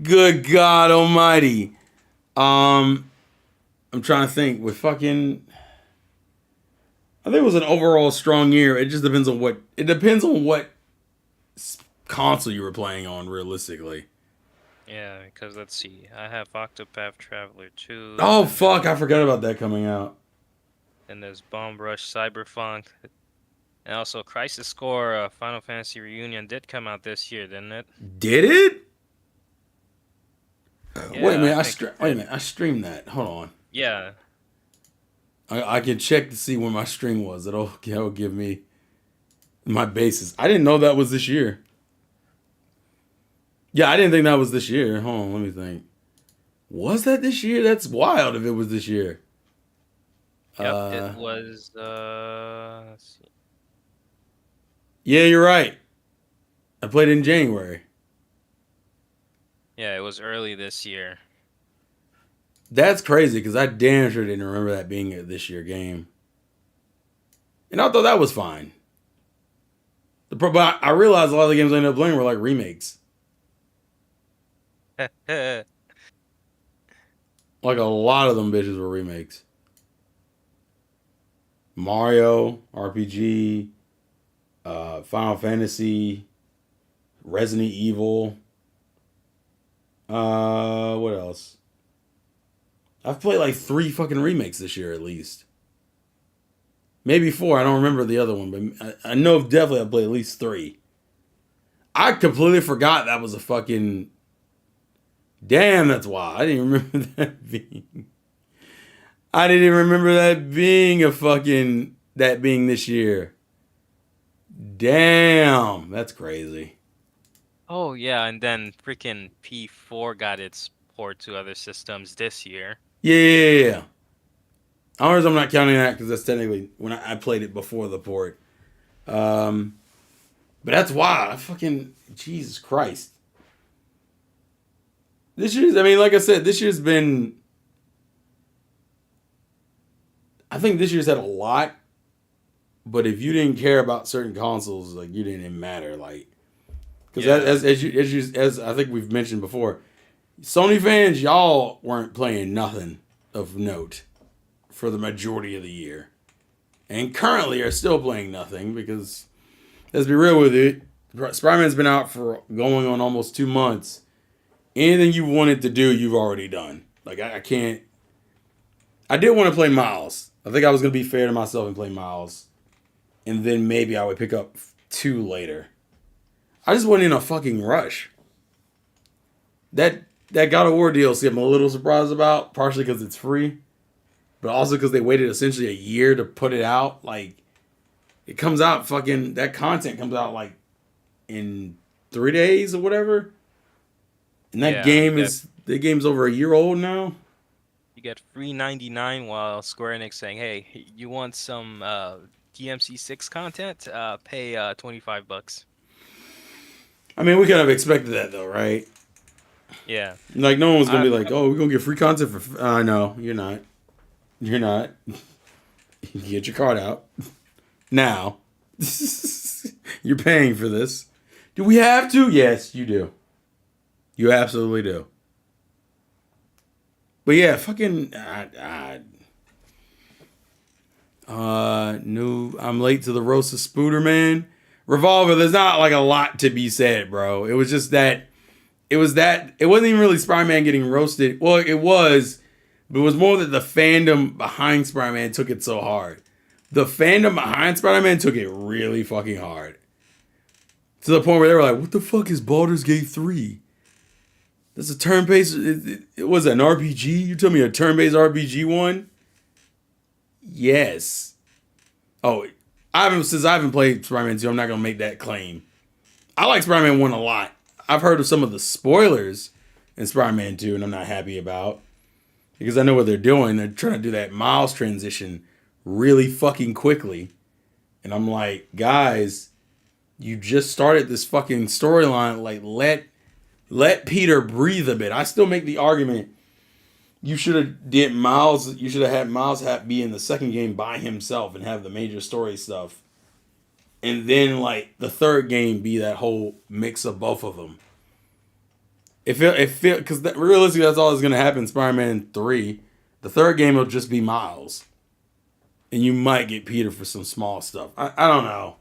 good God Almighty. I'm trying to think. With fucking, I think it was an overall strong year. It just depends on what. It depends on what console you were playing on, realistically. Yeah, because let's see. I have Octopath Traveler 2. Oh fuck! I forgot about that coming out. And there's Bomb Rush Cyberpunk. And also Crisis Core Final Fantasy Reunion did come out this year, didn't it? Did it? Yeah, Wait a minute! wait a minute! I streamed that. Hold on. Yeah. I can check to see when my stream was. That'll give me my basis. I didn't know that was this year. Yeah, I didn't think that was this year. Hold on, let me think. Was that this year? That's wild if it was this year. Yep, it was let's see. Yeah, you're right. I played it in January. Yeah, it was early this year. That's crazy because I damn sure didn't remember that being a this year game. And I thought that was fine. But I realized a lot of the games I ended up playing were like remakes. Like a lot of them bitches were remakes. Mario, RPG, Final Fantasy, Resident Evil. What else? I've played like 3 fucking remakes this year at least. Maybe 4. I don't remember the other one, but I know definitely I played at least 3. I completely forgot that was a fucking. Damn, that's wild. I didn't remember that being. I didn't even remember that being a fucking. That being this year. Damn, that's crazy. Oh yeah, and then freaking P4 got its port to other systems this year. Yeah. Ours, I'm not counting that because that's technically when I played it before the port. But that's wild. I fucking Jesus Christ. This year's, I mean, like I said, this year's been. I think this year's had a lot, but if you didn't care about certain consoles, like you didn't even matter, like because as I think we've mentioned before, Sony fans, y'all weren't playing nothing of note for the majority of the year, and currently are still playing nothing because let's be real with it, Spider-Man's been out for going on almost 2 months. Anything you wanted to do, you've already done. Like I can't. I did want to play Miles. I think I was gonna be fair to myself and play Miles, and then maybe I would pick up 2 later. I just wasn't in a fucking rush. That God of War DLC, I'm a little surprised about, partially because it's free, but also because they waited essentially a year to put it out. Like, it comes out fucking that content comes out like in 3 days or whatever. And that the game's over a year old now. You get free 99 while Square Enix saying, "Hey, you want some DMC6 content? Pay $25." I mean, we kind of expected that though, right? Yeah. Like no one was gonna be like, "Oh, we're gonna get free content for." No, you're not. You're not. You get your card out now. You're paying for this. Do we have to? Yes, you do. You absolutely do. But yeah, fucking. New. I'm late to the roast of Spiderman. Revolver. There's not like a lot to be said, bro. It was just that. It was that. It wasn't even really Spider-Man getting roasted. Well, it was, but it was more that the fandom behind Spider-Man took it so hard. The fandom behind Spider-Man took it really fucking hard. To the point where they were like, "What the fuck is Baldur's Gate 3? That's a turn-based. It was an RPG. You tell me a turn-based RPG one? Yes. Oh, since I haven't played Spider-Man 2, I'm not gonna make that claim. I like Spider-Man 1 a lot. I've heard of some of the spoilers in Spider-Man 2, and I'm not happy about because I know what they're doing. They're trying to do that Miles transition really fucking quickly, and I'm like, guys, you just started this fucking storyline. Like, let Peter breathe a bit. I still make the argument you should have did Miles. You should have had Miles be in the second game by himself and have the major story stuff, and then like the third game be that whole mix of both of them. It feel because realistically that's all that's gonna happen. In Spider-Man 3, the third game will just be Miles, and you might get Peter for some small stuff. I don't know.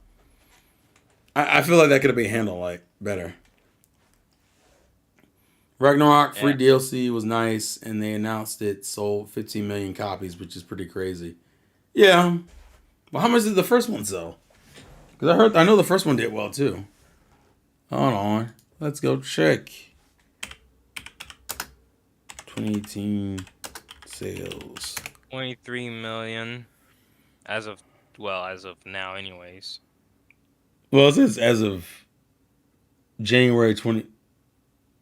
I feel like that could have been handled like better. Ragnarok free DLC was nice, and they announced it sold 15 million copies, which is pretty crazy. Yeah, well, how much did the first one sell? Because I know the first one did well too. Hold on, let's go check. 2018 sales. 23 million, as of now, anyways. Well, it says as of January 20.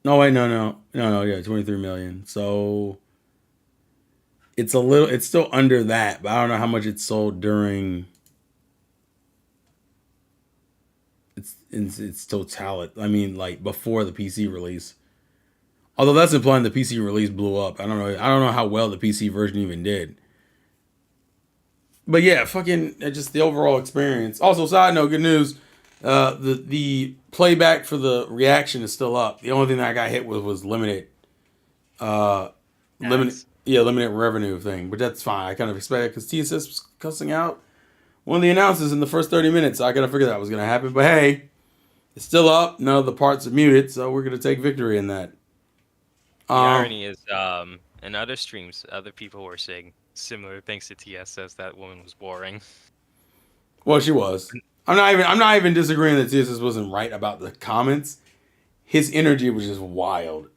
No, wait, no. Yeah, 23 million. So it's still under that, but I don't know how much it sold during its totality. I mean, like before the PC release. Although that's implying the PC release blew up. I don't know how well the PC version even did. But yeah, fucking just the overall experience. Also, side note, good news. The playback for the reaction is still up. The only thing that I got hit with was limited revenue thing, but that's fine. I kind of expect it because TSS was cussing out one of the announcers in the first 30 minutes. So I kind of figured that was going to happen. But hey, it's still up. None of the parts are muted, so we're going to take victory in that. The irony is, in other streams, other people were saying similar things to TSS. That woman was boring. Well, she was. I'm not even disagreeing that TSS wasn't right about the comments. His energy was just wild.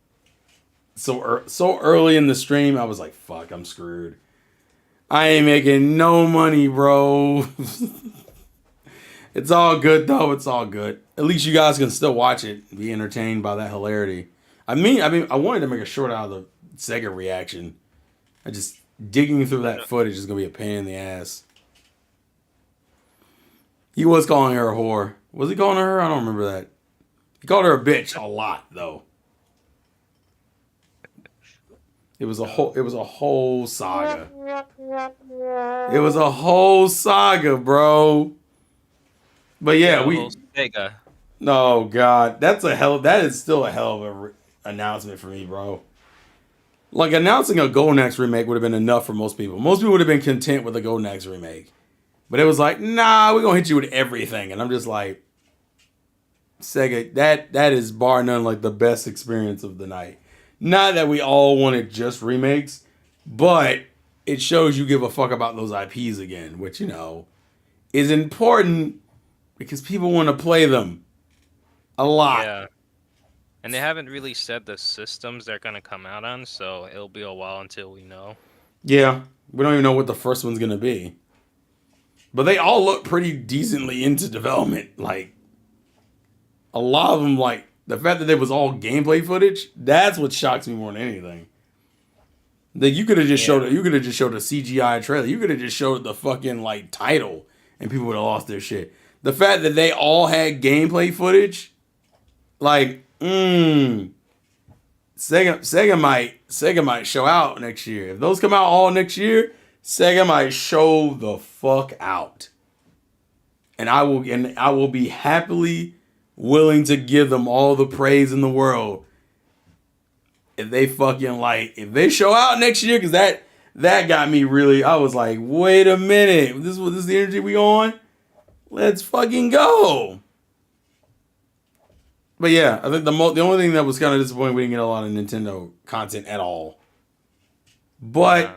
So early in the stream, I was like, "Fuck, I'm screwed. I ain't making no money, bro." It's all good though. It's all good. At least you guys can still watch it and be entertained by that hilarity. I mean, I wanted to make a short out of the Sega reaction. I just digging through that footage is gonna be a pain in the ass. He was calling her a whore. Was he calling her? I don't remember that. He called her a bitch a lot though. It was a whole saga. It was a whole saga, bro. But yeah, Sega. Oh god, that is still a hell of a announcement for me, bro. Like announcing a Golden Axe remake would have been enough for most people. Most people would have been content with a Golden Axe remake. But it was like, nah, we're gonna hit you with everything. And I'm just like, Sega, that is bar none like the best experience of the night. Not that we all wanted just remakes, but it shows you give a fuck about those IPs again, which, is important because people want to play them a lot. Yeah. And they haven't really said the systems they're going to come out on, so it'll be a while until we know. Yeah, we don't even know what the first one's going to be. But they all look pretty decently into development. Like, a lot of them, like, the fact that there was all gameplay footage, that's what shocks me more than anything. Like, you could have just showed a CGI trailer. You could have just showed the fucking, like, title, and people would have lost their shit. The fact that they all had gameplay footage, like, Sega might show out next year. If those come out all next year, Sega might show the fuck out. And I will be happily willing to give them all the praise in the world if they show out next year, because that got me really. I was like, wait a minute, this is the energy we on? Let's fucking go. But yeah, I think the only thing that was kind of disappointing, we didn't get a lot of Nintendo content at all. But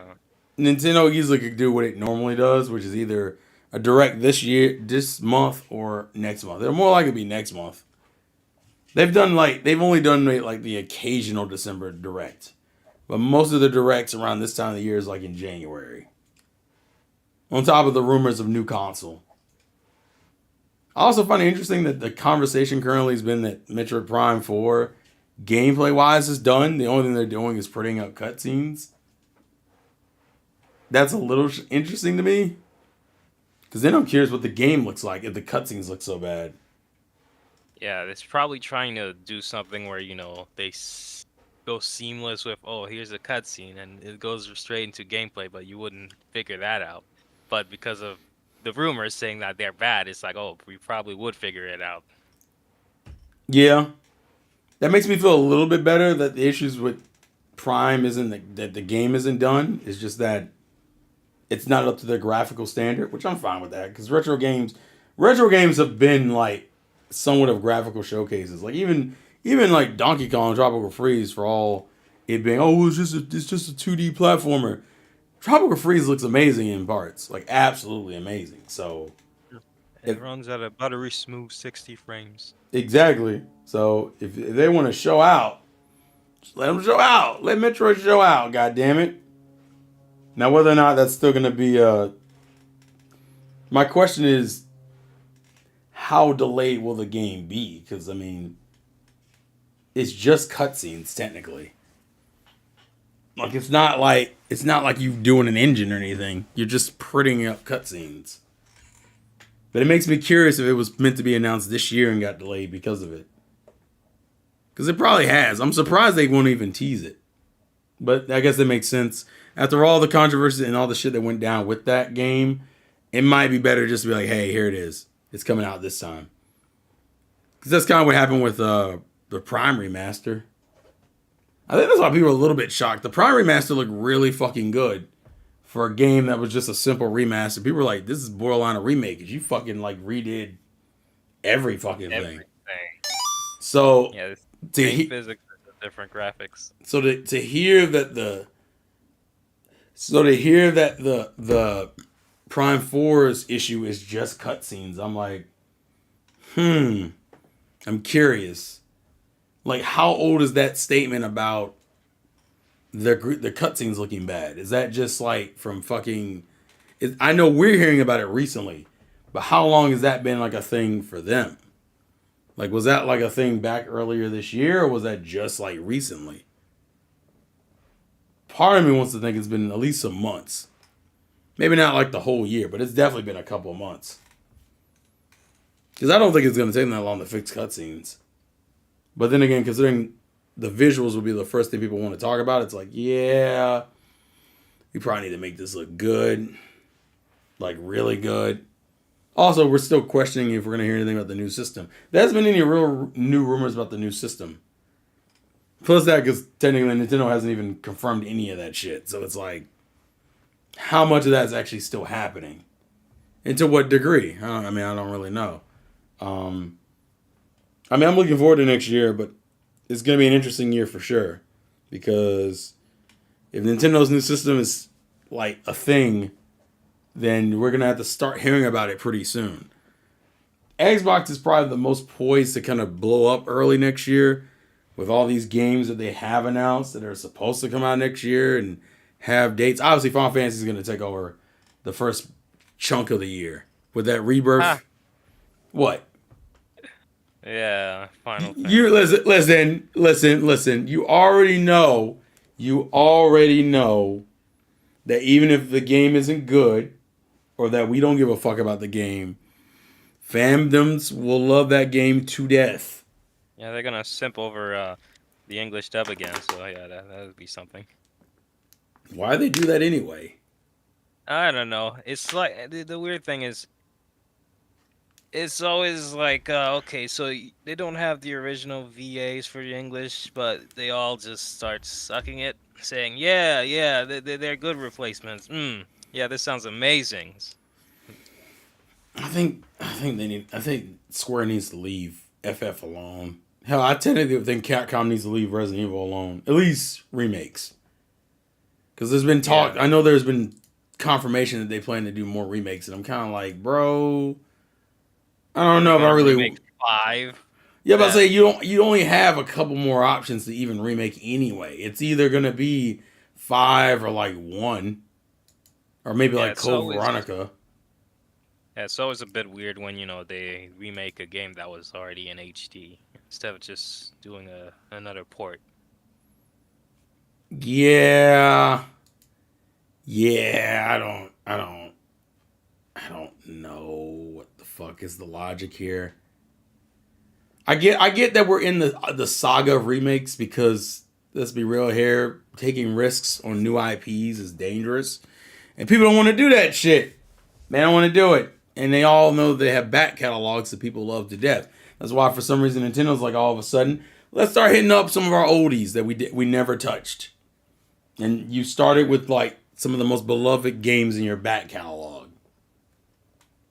No. Nintendo easily could do what it normally does, which is either a direct this month, or next month. They're more likely to be next month. They've only done like the occasional December direct, but most of the directs around this time of the year is like in January. On top of the rumors of new console. I also find it interesting that the conversation currently has been that Metroid Prime 4, gameplay wise, is done. The only thing they're doing is putting out cutscenes. That's a little interesting to me. Because then I'm curious what the game looks like if the cutscenes look so bad. Yeah, it's probably trying to do something where, they go seamless with, oh, here's a cutscene, and it goes straight into gameplay, but you wouldn't figure that out. But because of the rumors saying that they're bad, it's like, oh, we probably would figure it out. Yeah. That makes me feel a little bit better that the issues with Prime that the game isn't done. It's just that it's not up to their graphical standard, which I'm fine with that because retro games have been like somewhat of graphical showcases. Like even like Donkey Kong Tropical Freeze, for all it being it's just a 2D platformer. Tropical Freeze looks amazing in parts, like absolutely amazing. So It if runs at a buttery smooth 60 frames. exactly, so if they want to show out, just let them show out. Let Metroid show out. God damn it. Now whether or not that's still going to be my question is, how delayed will the game be? Because I mean, it's just cutscenes technically. Like it's not like you doing an engine or anything. You're just printing up cutscenes. But it makes me curious if it was meant to be announced this year and got delayed because of it. Because it probably has. I'm surprised they won't even tease it. But I guess that makes sense. After all the controversy and all the shit that went down with that game, it might be better just to be like, hey, here it is. It's coming out this time. Because that's kind of what happened with the Prime remaster. I think that's why people are a little bit shocked. The Prime remaster looked really fucking good for a game that was just a simple remaster. People were like, this is borderline a remake. Because you fucking like redid every fucking thing. Everything. So Yeah, the to same he, physics, different graphics. so to hear that the Prime 4's issue is just cutscenes, I'm like, I'm curious. Like, how old is that statement about the cutscenes looking bad? Is that just like from fucking? I know we're hearing about it recently, but how long has that been like a thing for them? Like, was that like a thing back earlier this year, or was that just like recently? Part of me wants to think it's been at least some months. Maybe not like the whole year, but it's definitely been a couple of months. Because I don't think it's going to take them that long to fix cutscenes. But then again, considering the visuals will be the first thing people want to talk about, it's like, yeah, we probably need to make this look good. Like, really good. Also, we're still questioning if we're going to hear anything about the new system. There hasn't been any real new rumors about the new system. Plus that, because technically Nintendo hasn't even confirmed any of that shit. So it's like, how much of that is actually still happening? And to what degree? I don't really know. I'm looking forward to next year, but it's going to be an interesting year for sure. Because if Nintendo's new system is like a thing, then we're going to have to start hearing about it pretty soon. Xbox is probably the most poised to kind of blow up early next year with all these games that they have announced that are supposed to come out next year and have dates. Obviously, Final Fantasy is going to take over the first chunk of the year with that Ah, rebirth. What? yeah, Final You Fantasy. listen. You already know that even if the game isn't good or that we don't give a fuck about the game, fandoms will love that game to death. Yeah, they're gonna simp over the English dub again, so yeah, that would be something. Why they do that anyway? I don't know. It's like the weird thing is it's always like, okay, so they don't have the original VAs for the English, but they all just start sucking it, saying, "Yeah, yeah, they're good replacements." Yeah, this sounds amazing. I think Square needs to leave FF alone. Hell, I tend to think Capcom needs to leave Resident Evil alone. At least remakes. Because there's been talk. Yeah, I know there's been confirmation that they plan to do more remakes, and I'm kind of like, bro, I don't they're know if I gonna really. remake five. Yeah, but I That say you only have a couple more options to even remake anyway. It's either gonna be five or like one, or maybe yeah, like Code Veronica. it's always a bit weird when they remake a game that was already in HD instead of just doing another port. Yeah, yeah. I don't know what the fuck is the logic here. I get that we're in the saga of remakes because let's be real here, taking risks on new IPs is dangerous, and people don't want to do that shit. They don't want to do it, and they all know they have back catalogs that people love to death. That's why for some reason Nintendo's like all of a sudden let's start hitting up some of our oldies that we never touched, and you started with like some of the most beloved games in your back catalog.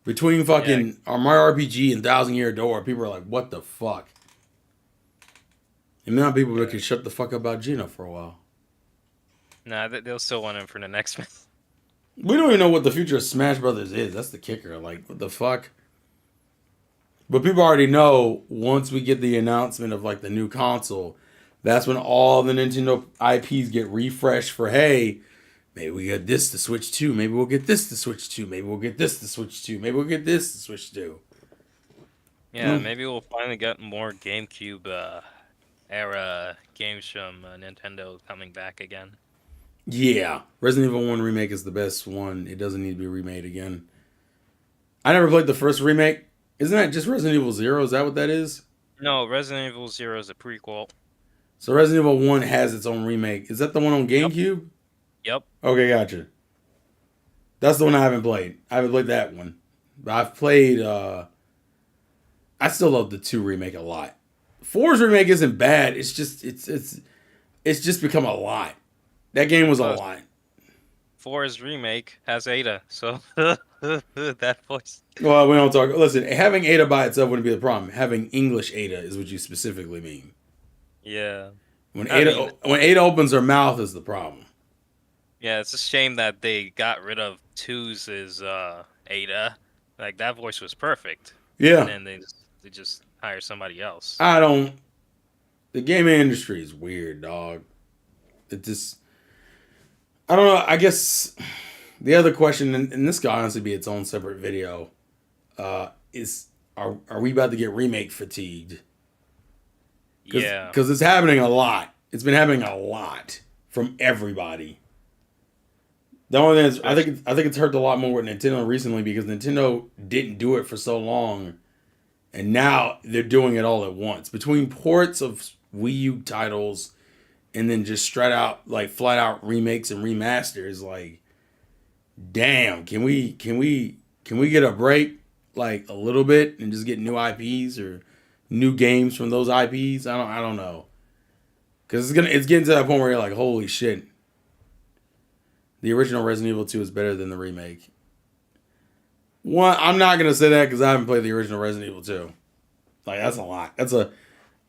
Between Yeah, fucking Mario RPG and Thousand Year Door, people are like, what the fuck? And now people that yeah. can shut the fuck up about Gina for a while. Nah, they'll still want him for the next one. We don't even know what the future of Smash Brothers is. That's the kicker. Like, what the fuck? But people already know once we get the announcement of like the new console, that's when all the Nintendo IPs get refreshed for hey, maybe we get this to Switch 2, maybe we'll get this to Switch 2, maybe we'll get this to Switch 2, maybe we'll get this to Switch 2. Yeah, maybe we'll finally get more GameCube era games from Nintendo coming back again. Yeah, Resident Evil 1 Remake is the best one. It doesn't need to be remade again. I never played the first remake. Isn't that just Resident Evil 0? Is that what that is? No, Resident Evil Zero is a prequel. So Resident Evil 1 has its own remake. Is that the one on Yep, GameCube? yep. Okay, gotcha. That's the one I haven't played. I haven't played that one. But I've played I still love the 2 remake a lot. 4's remake isn't bad. It's just become a lot. That game was a Plus, lot. 4's remake has Ada, so that voice. Well, we don't talk. Listen, having Ada by itself wouldn't be the problem. Having English Ada is what you specifically mean. Yeah, When I mean, Ada opens her mouth is the problem. yeah, it's a shame that they got rid of Two's Ada. Like that voice was perfect, and Yeah, then they just hire somebody else. I don't. The gaming industry is weird, dog. It just. I don't know. I guess the other question, and this could honestly be its own separate video, is are we about to get remake fatigued? Yeah, Because it's happening a lot. It's been happening a lot from everybody. The only thing is, especially. I think it's hurt a lot more with Nintendo recently because Nintendo didn't do it for so long, and now they're doing it all at once. Between ports of Wii U titles and then just straight out like flat out remakes and remasters, like, damn, can we get a break like a little bit and just get new IPs or new games from those IPs? I don't know because it's getting to that point where you're like, holy shit. The original Resident Evil 2 is better than the remake. One, I'm not gonna say that because I haven't played the original Resident Evil 2. Like that's a lot.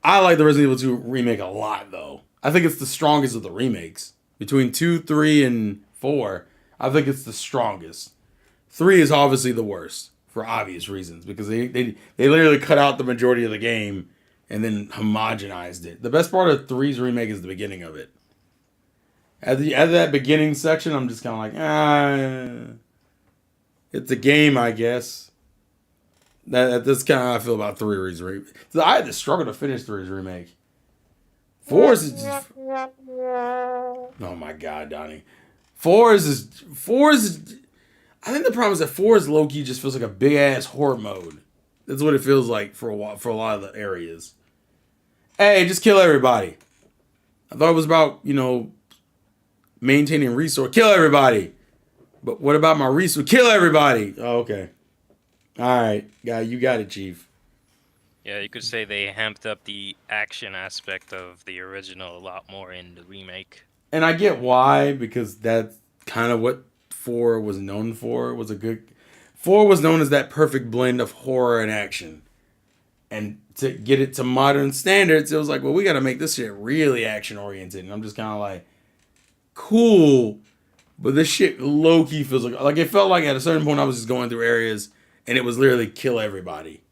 I like the Resident Evil 2 remake a lot though. I think it's the strongest of the remakes. Between 2, 3, and 4, I think it's the strongest. 3 is obviously the worst for obvious reasons because they literally cut out the majority of the game and then homogenized it. The best part of 3's remake is the beginning of it. At that beginning section, I'm just kind of like, it's a game, I guess. That's kind of how I feel about 3's remake. So I had to struggle to finish 3's remake. 4's is just, oh my god, Donnie. 4's. I think the problem is that 4's low key just feels like a big ass horror mode. That's what it feels like for a while, for a lot of the areas. Hey, just kill everybody. I thought it was about maintaining resource. Kill everybody. But what about my resource? Kill everybody. Oh, okay. All right, yeah, you got it, Chief. Yeah, you could say they amped up the action aspect of the original a lot more in the remake. And I get why, because that's kind of what four was known for. Was a good four was known as that perfect blend of horror and action. And to get it to modern standards, it was like, well, we got to make this shit really action oriented. And I'm just kind of like, cool, but this shit low key feels like it felt like at a certain point I was just going through areas and it was literally kill everybody.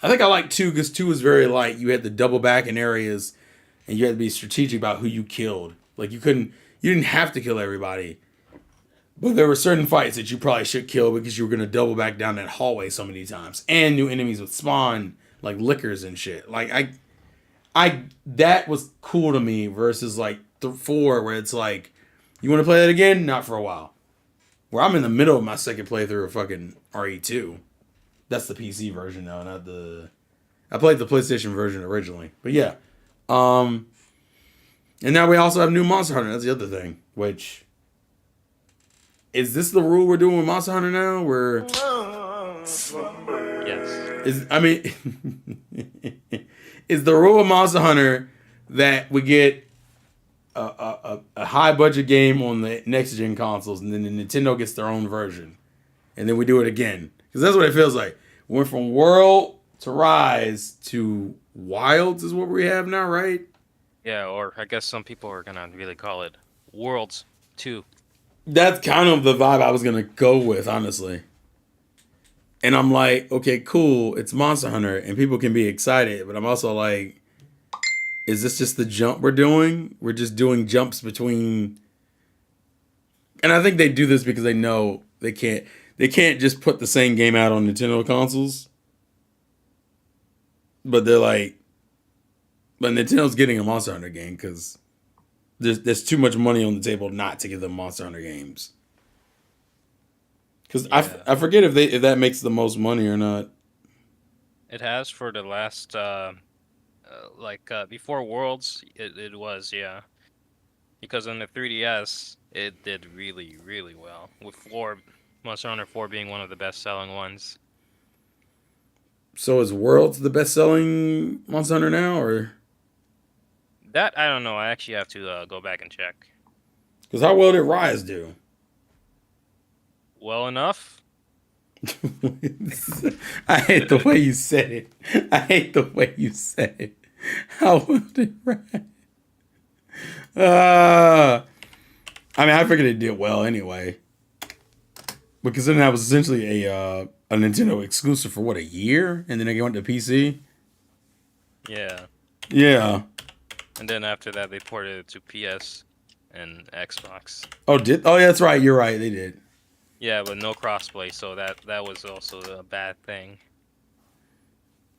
I think I like two because two was very light. You had to double back in areas and you had to be strategic about who you killed. Like you didn't have to kill everybody, but there were certain fights that you probably should kill because you were gonna double back down that hallway so many times, and new enemies would spawn like lickers and shit. Like I that was cool to me versus like four where it's like, you want to play that again? Not for a while. Where I'm in the middle of my second playthrough of fucking RE2. That's the PC version now, not the. I played the PlayStation version originally, but yeah. Um, and now we also have new Monster Hunter. That's the other thing. Which is this the rule we're doing with Monster Hunter now? Where Yes. is I mean, is the rule of Monster Hunter that we get a high budget game on the next gen consoles, and then the Nintendo gets their own version, and then we do it again because that's what it feels like. We went from World to Rise to Wilds is what we have now, right? Yeah, or I guess some people are gonna really call it Worlds 2. That's kind of the vibe I was gonna go with, honestly. And I'm like, okay, cool, it's Monster Hunter, and people can be excited, but I'm also like, is this just the jump we're doing? We're just doing jumps between. And I think they do this because they know they can't just put the same game out on Nintendo consoles. But they're like, but Nintendo's getting a Monster Hunter game because there's too much money on the table not to give them Monster Hunter games. Because Yeah. I forget if that makes the most money or not. It has for the last before Worlds it was, yeah. Because on the 3DS it did really, really well. With Monster Hunter 4 being one of the best selling ones. So is Worlds the best selling Monster Hunter now, or That I don't know. I actually have to go back and check. because how well did Rise do? Well enough. I hate the way you said it. I hate the way you said it. How well did Rise? I mean, I figured it did well anyway, because then that was essentially a Nintendo exclusive for what, a year, and then they went to PC. Yeah. Yeah. And then after that they ported it to PS and Xbox. Oh yeah, that's right. You're right. They did. Yeah, but no crossplay, so that was also a bad thing.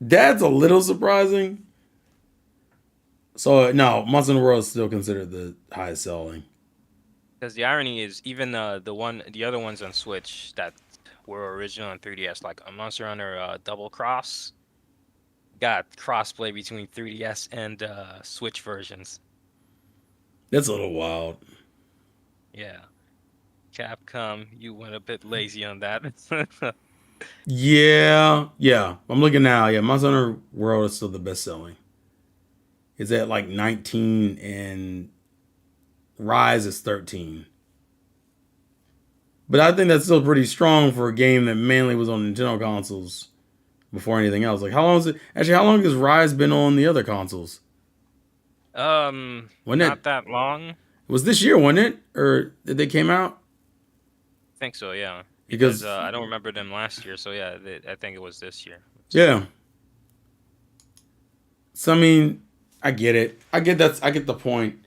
That's a little surprising. So no, Monster Hunter World is still considered the highest selling. Because the irony is, even the other ones on Switch that were original on 3DS, like a Monster Hunter Double Cross, got crossplay between 3DS and Switch versions. That's a little wild. Yeah, Capcom, you went a bit lazy on that. Yeah, yeah. I'm looking now. Yeah, Monster Hunter World is still the best selling. It's at like 19 and Rise is 13. But I think that's still pretty strong for a game that mainly was on Nintendo consoles before anything else. Like, how long is it? Actually, how long has Rise been on the other consoles? Wasn't it? Not that long. It was this year, wasn't it? Or did they came out? I think so, yeah. Because Because I don't remember them last year, so yeah, I think it was this year. yeah. So I mean, I get it. I get the point.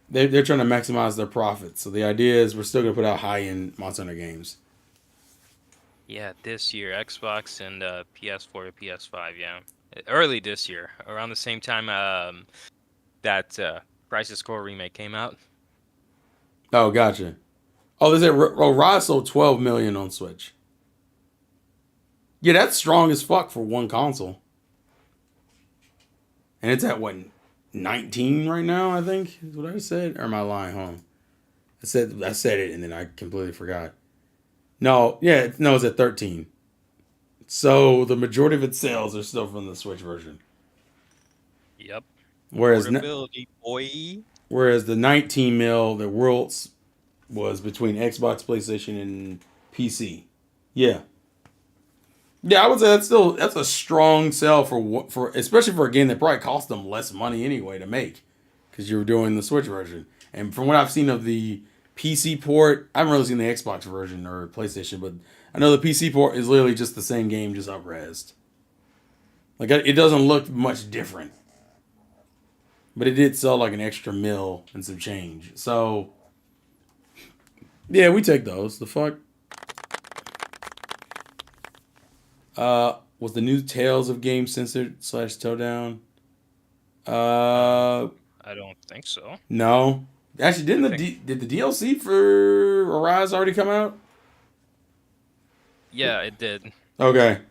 They're trying to maximize their profits. So the idea is we're still gonna put out high end Monster Hunter games. Yeah, this year, Xbox and PS4 to PS5, yeah. Early this year, around the same time that Crisis Core remake came out. Oh, gotcha. Oh, there's a Rise sold 12 million on Switch. Yeah, that's strong as fuck for one console. And it's at what, 19 right now, I think is what I said. Or am I lying? Hold on. I said it and then I completely forgot. No, yeah, no, it's at 13. So the majority of its sales are still from the Switch version. Yep. Whereas Portability, boy. whereas the 19 mil, the Worlds was between Xbox, PlayStation, and PC. Yeah, yeah, I would say that's a strong sell for especially for a game that probably cost them less money anyway to make because you were doing the Switch version. And from what I've seen of the PC port, I haven't really seen the Xbox version or PlayStation, but I know the PC port is literally just the same game, just up-resed. Like it doesn't look much different, but it did sell like an extra mil and some change. So yeah, we take those. The fuck. Was the new Tales of Game censored slash toe down? Um, Uh, I don't think so. no. Actually, I think, did the DLC for Arise already come out? yeah, it did. Okay.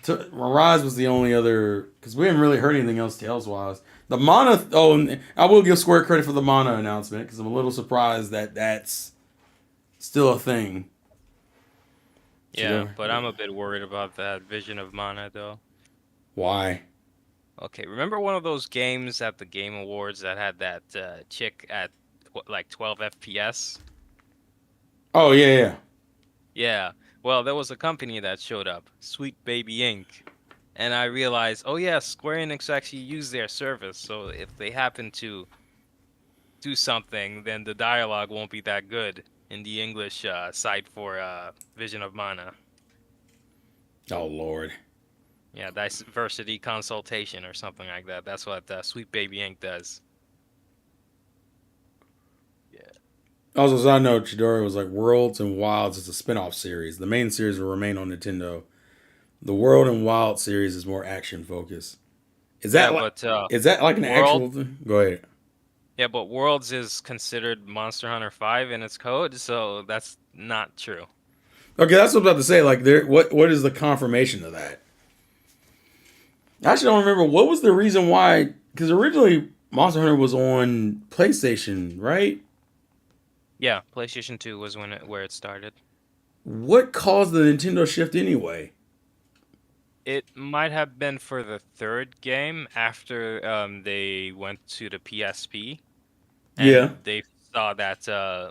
Arise was the only other because we haven't really heard anything else Tales wise. The Mana. Oh, and I will give Square credit for the Mana announcement because I'm a little surprised that that's still a thing. Yeah, but I'm a bit worried about that Vision of Mana though. Why? Okay, remember one of those games at the Game Awards that had that chick at like 12 FPS? Oh yeah, yeah. Yeah. Well, there was a company that showed up, Sweet Baby Inc. And I realized, oh yeah, Square Enix actually used their service, so if they happen to do something, then the dialogue won't be that good in the English side for Vision of Mana. Oh Lord. Yeah, diversity consultation or something like that. That's what Sweet Baby Inc. does. Yeah. Also, as I know, Chidori was like Worlds and Wilds is a spin-off series. The main series will remain on Nintendo. The World and Wild series is more action focused. Is Yeah, that like but is that like an World, actual thing? Go ahead. yeah, but Worlds is considered Monster Hunter 5 in its code, so that's not true. Okay, that's what I'm about to say. Like, there, what is the confirmation of that? I actually don't remember what was the reason why. Because originally Monster Hunter was on PlayStation, right? Yeah, PlayStation 2 was where it started. What caused the Nintendo shift anyway? It might have been for the third game after they went to the PSP Yeah, and they saw that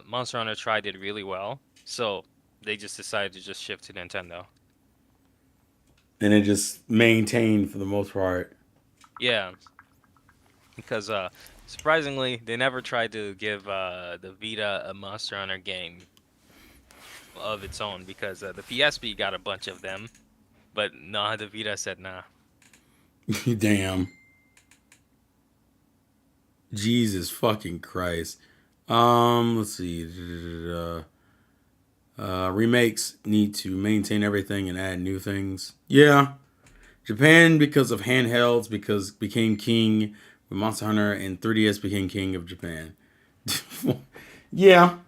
Monster Hunter Tri did really well, so they just decided to just shift to Nintendo. and it just maintained for the most part. Yeah, because surprisingly, they never tried to give the Vita a Monster Hunter game of its own because the PSP got a bunch of them, but nah, the Vita said nah. Damn, Jesus fucking Christ. Let's see. Remakes need to maintain everything and add new things. Yeah, Japan because of handhelds because became king with Monster Hunter and 3DS became king of Japan. Yeah,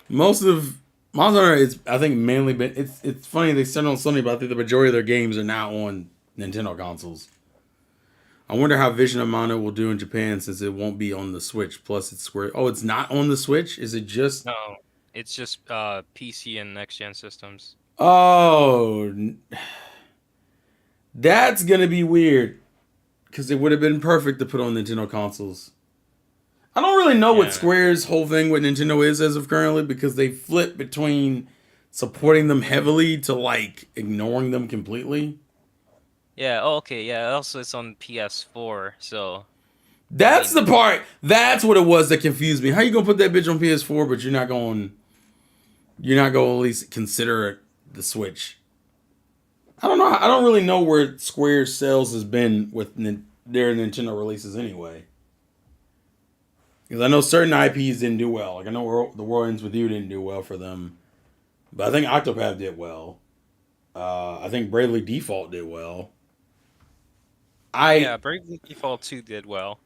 most of Monster Hunter is I think mainly been it's funny they started on Sony, but I think the majority of their games are now on Nintendo consoles. I wonder how Vision of Mana will do in Japan since it won't be on the Switch. Plus, it's Square. Oh, it's not on the Switch. Is it just? No, it's just PC and next gen systems. Oh, that's gonna be weird because it would have been perfect to put on Nintendo consoles. I don't really know what Yeah. Square's whole thing with Nintendo is as of currently because they flip between supporting them heavily to like ignoring them completely. Yeah, oh, okay, yeah, also it's on PS4, so I That's the mean, part. That's what it was that confused me. How you gonna put that bitch on PS4, but you're not going to at least consider the Switch? I don't know. I don't really know where Square's sales has been with their Nintendo releases anyway. Because I know certain IPs didn't do well. Like I know The World Ends With You didn't do well for them, but I think Octopath did well. I think Bravely Default did well. I yeah, Bravely Default 2 did well.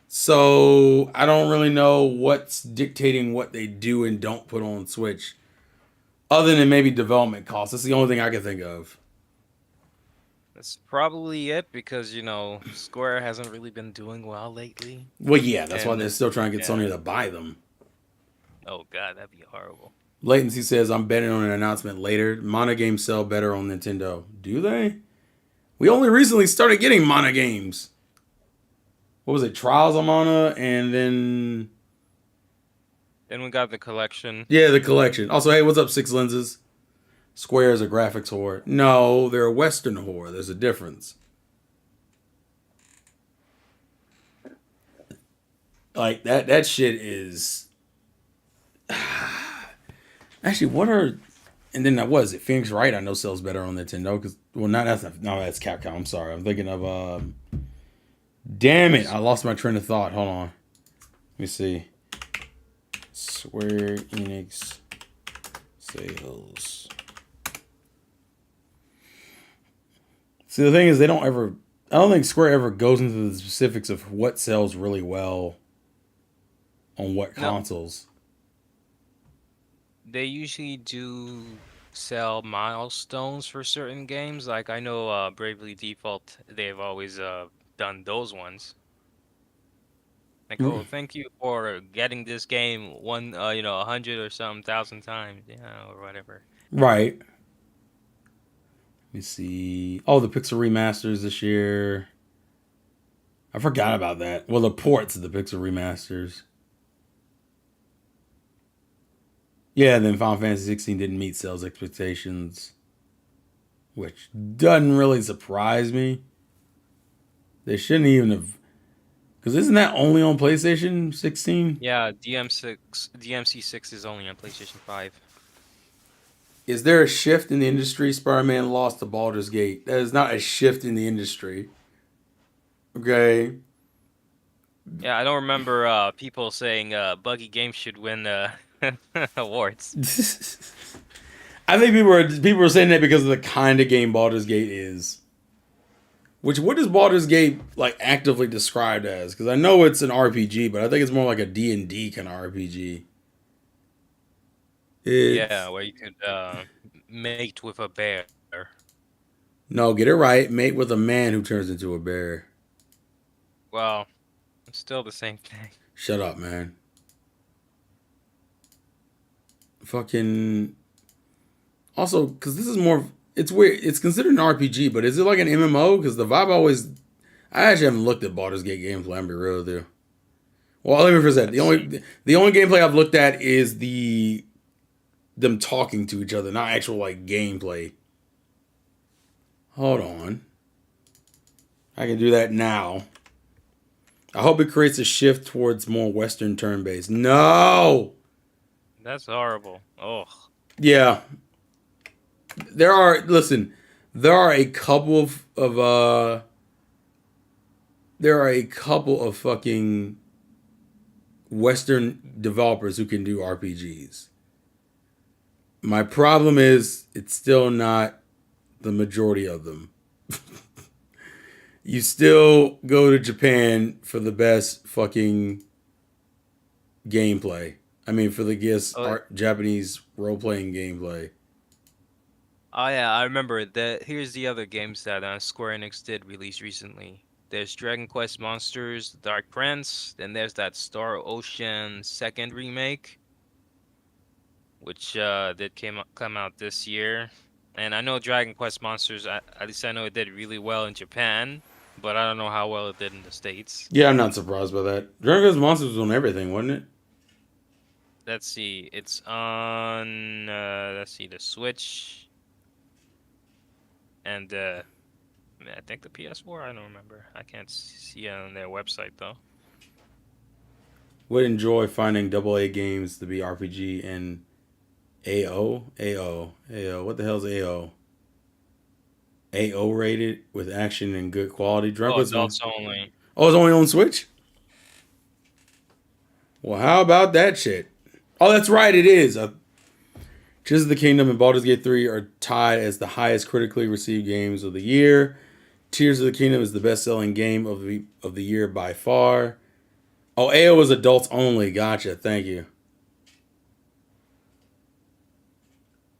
So I don't really know what's dictating what they do and don't put on Switch, other than maybe development costs. That's the only thing I can think of. That's probably it because, Square hasn't really been doing well lately. Well, yeah, that's why And they're still trying to get yeah, Sony to buy them. oh God, that'd be horrible. Latency says I'm betting on an announcement later. Mana games sell better on Nintendo. Do they? We only recently started getting Mana games. What was it? Trials of Mana, and then Then we got the collection. yeah, the collection. Also, hey, what's up, Six Lenses? Square is a graphics whore. No, they're a Western whore. There's a difference. Like that shit is actually what are and then that was it. Phoenix Wright I know sells better on Nintendo because well not that's no that's Capcom. I'm sorry. I'm thinking of damn it. I lost my train of thought. Hold on. Let me see. Square Enix sales. See the thing is they don't ever I don't think Square ever goes into the specifics of what sells really well on what No, consoles. they usually do sell milestones for certain games. Like I know Bravely Default, they've always done those ones. Like, oh, thank you for getting this game 100 or some thousand times, yeah, or whatever. Right. Let me see. Oh, the Pixel remasters this year. I forgot about that. Well, the ports of the Pixel remasters. Yeah, then Final Fantasy 16 didn't meet sales expectations, which doesn't really surprise me. They shouldn't even have, because isn't that only on PlayStation 16? Yeah, DMC6 is only on PlayStation 5. Is there a shift in the industry? Spider-Man lost to Baldur's Gate. That is not a shift in the industry. Okay. Yeah, I don't remember people saying buggy games should win awards. I think people are saying that because of the kind of game Baldur's Gate is. Which what is Baldur's Gate like actively described as? Because I know it's an RPG, but I think it's more like a D&D kind of RPG. Yeah, It's where you could mate with a bear. no, get it right. Mate with a man who turns into a bear. Well, it's still the same thing. Shut up, man. Fucking. Also, because this is more. It's weird. It's considered an RPG, but is it like an MMO? Because the vibe always. I actually haven't looked at Baldur's Gate gameplay. I'm be real with you. Well, let me present. Let's see. The only gameplay I've looked at is the them talking to each other, not actual like gameplay. Hold on. I can do that now. I hope it creates a shift towards more Western turn based. No! That's horrible. Oh, Yeah. Listen, there are a couple of there are a couple of fucking Western developers who can do RPGs. My problem is it's still not the majority of them. You still go to Japan for the best fucking gameplay. I mean, for the oh, Japanese role playing gameplay. oh yeah, I remember that. Here's the other games that Square Enix did release recently. There's Dragon Quest Monsters, Dark Prince, then there's that Star Ocean second remake, which did come out this year. And I know Dragon Quest Monsters, at least I know it did really well in Japan, but I don't know how well it did in the States. Yeah, I'm not surprised by that. Dragon Quest Monsters was on everything, wasn't it? Let's see, it's on, let's see, the Switch and I think the PS4. I don't remember. I can't see it on their website though. Would enjoy finding AA games to be RPG and AO? AO. What the hell's AO? AO rated with action and good quality. Dragon Oh, Quest Mon- adults only. Oh, it's only on Switch? Well, how about that shit? Oh, that's right, it is. Tears of the Kingdom and Baldur's Gate 3 are tied as the highest critically received games of the year. Tears of the Kingdom is the best-selling game of the year by far. Oh, AO is adults only. Gotcha. Thank you.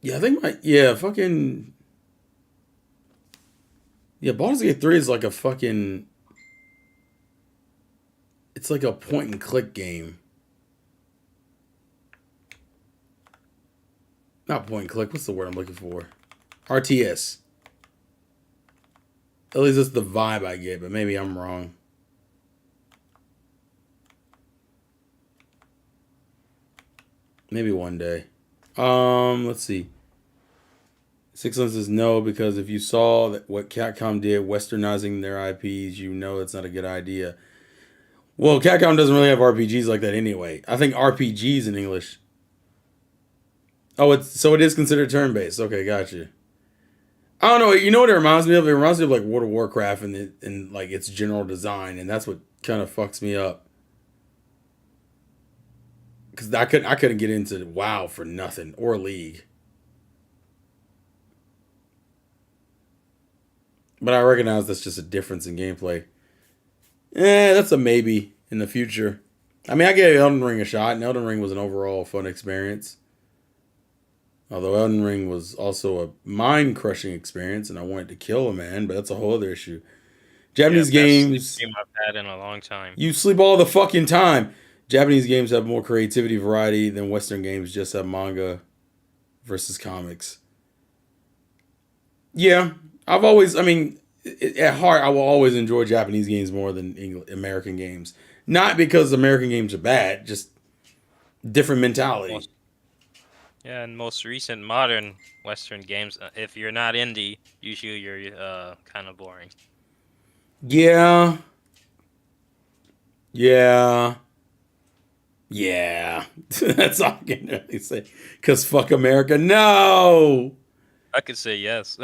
Yeah, I think fucking Baldur's Gate 3 is like a fucking it's like a point and click game. Not point and click. What's the word I'm looking for? RTS. At least that's the vibe I get, but maybe I'm wrong. Maybe one day. Let's see. Sixland says no because if you saw that what Capcom did, westernizing their IPs, you know it's not a good idea. Well, Capcom doesn't really have RPGs like that anyway. I think RPGs in English. Oh, it is considered turn based. Okay, gotcha. I don't know. You know what it reminds me of? It reminds me of like World of Warcraft and like its general design, and that's what kind of fucks me up. Because I couldn't get into WoW for nothing or League. But I recognize that's just a difference in gameplay. That's a maybe in the future. I mean, I gave Elden Ring a shot, and Elden Ring was an overall fun experience. Although Elden Ring was also a mind-crushing experience, and I wanted to kill a man, but that's a whole other issue. Japanese games, Game I've had in a long time. you sleep all the fucking time. Japanese games have more creativity variety than Western games just have manga versus comics. Yeah, I mean, at heart, I will always enjoy Japanese games more than American games. Not because American games are bad, just different mentality. Yeah, and most recent modern Western games, if you're not indie, usually you're kind of boring. Yeah. Yeah. Yeah. That's all I can really say. Because fuck America. No! I could say yes.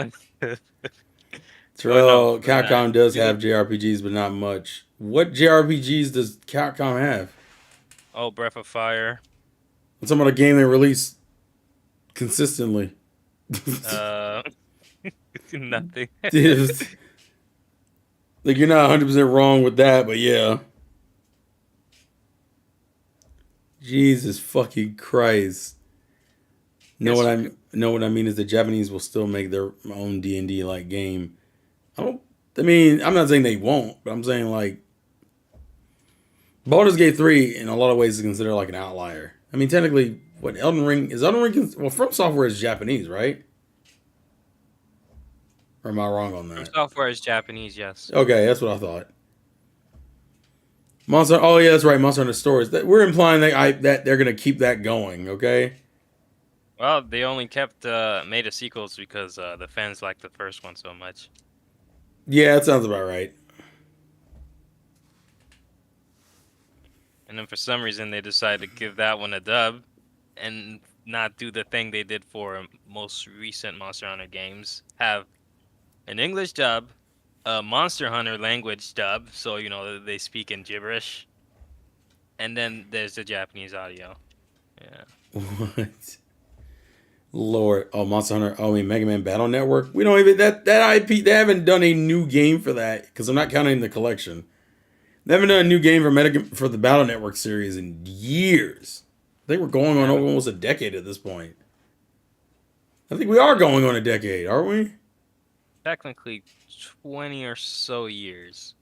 True. Oh, no, Capcom does have JRPGs, but not much. What JRPGs does Capcom have? Oh, Breath of Fire. What's some of the game they release consistently? Nothing. Like, you're not 100% wrong with that, but yeah. Jesus fucking Christ. Know what I mean is the Japanese will still make their own D&D like game. I'm not saying they won't, but I'm saying like Baldur's Gate 3 in a lot of ways is considered like an outlier. I mean, technically, Elden Ring, well, From Software is Japanese, right? Or am I wrong on that? From Software is Japanese, yes. Okay, that's what I thought. Oh yeah, that's right. Monster Hunter Stories. We're implying that they're gonna keep that going. Okay. Well, they only made a sequels because the fans liked the first one so much. Yeah, that sounds about right. And then for some reason they decided to give that one a dub and not do the thing they did for most recent Monster Hunter games. Have an English dub, a Monster Hunter language dub, so you know they speak in gibberish. And then there's the Japanese audio. Yeah. What? Lord. Oh, Monster Hunter. Oh, I mean, Mega Man Battle Network. We don't even that IP. They haven't done a new game for that because I'm not counting the collection. They haven't done a new game for the Battle Network series in years. I think we're going on almost a decade at this point. I think we are going on a decade, aren't we? Technically 20 or so years.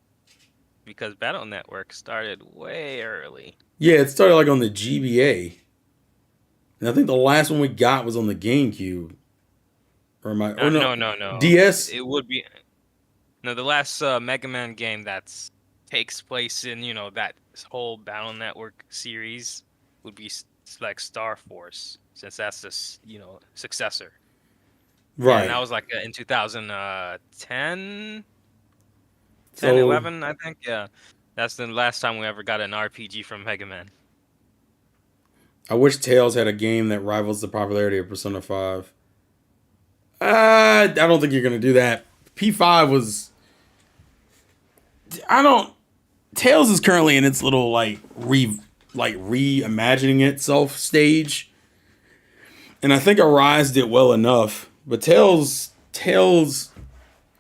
Because Battle Network started way early. Yeah, it started like on the GBA. And I think the last one we got was on the GameCube. No. DS? It would be the last Mega Man game that takes place in, that whole Battle Network series would be like Star Force, since that's the, successor. Right. And that was like in 2010, 11, I think. Yeah. That's the last time we ever got an RPG from Mega Man. I wish Tails had a game that rivals the popularity of Persona 5. I don't think you're going to do that. P5 was... Tails is currently in its little, reimagining itself stage. And I think Arise did well enough. But Tails... I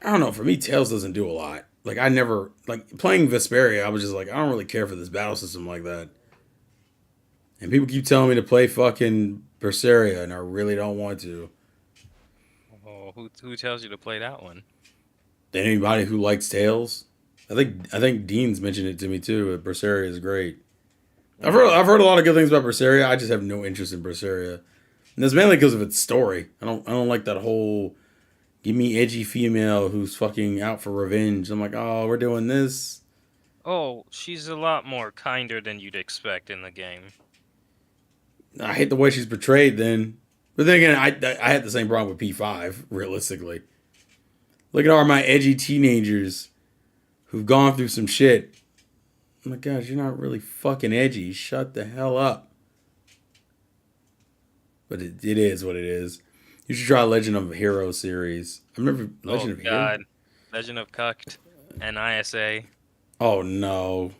don't know. For me, Tails doesn't do a lot. Like, I never... Like, playing Vesperia, I was just like, I don't really care for this battle system like that. And people keep telling me to play fucking Berseria, and I really don't want to. Oh, who tells you to play that one? Anybody who likes Tales. I think Dean's mentioned it to me too. Berseria is great. I've heard a lot of good things about Berseria. I just have no interest in Berseria. And that's mainly because of its story. I don't like that whole give me edgy female who's fucking out for revenge. I'm like, oh, we're doing this. Oh, she's a lot more kinder than you'd expect in the game. I hate the way she's portrayed. Then, but then again, I had the same problem with P5. Realistically, look at all my edgy teenagers who've gone through some shit. Oh my gosh, you're not really fucking edgy. Shut the hell up. But it is what it is. You should try Legend of Hero series. I remember Oh Legend of Hero. God, Legend of Cucked and ISA. Oh no.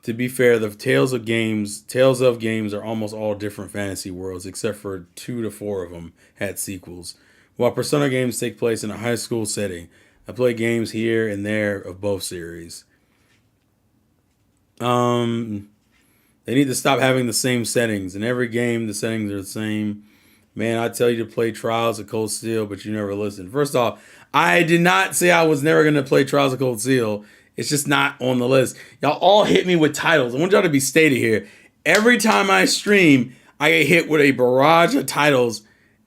To be fair, the Tales of games are almost all different fantasy worlds, except for 2 to 4 of them had sequels. While Persona games take place in a high school setting, I play games here and there of both series. Um, they need to stop having the same settings. In every game, the settings are the same. Man, I tell you to play Trials of Cold Steel, but you never listen. First off, I did not say I was never going to play Trials of Cold Steel. It's just not on the list. Y'all all hit me with titles. I want y'all to be stated here. Every time I stream, I get hit with a barrage of titles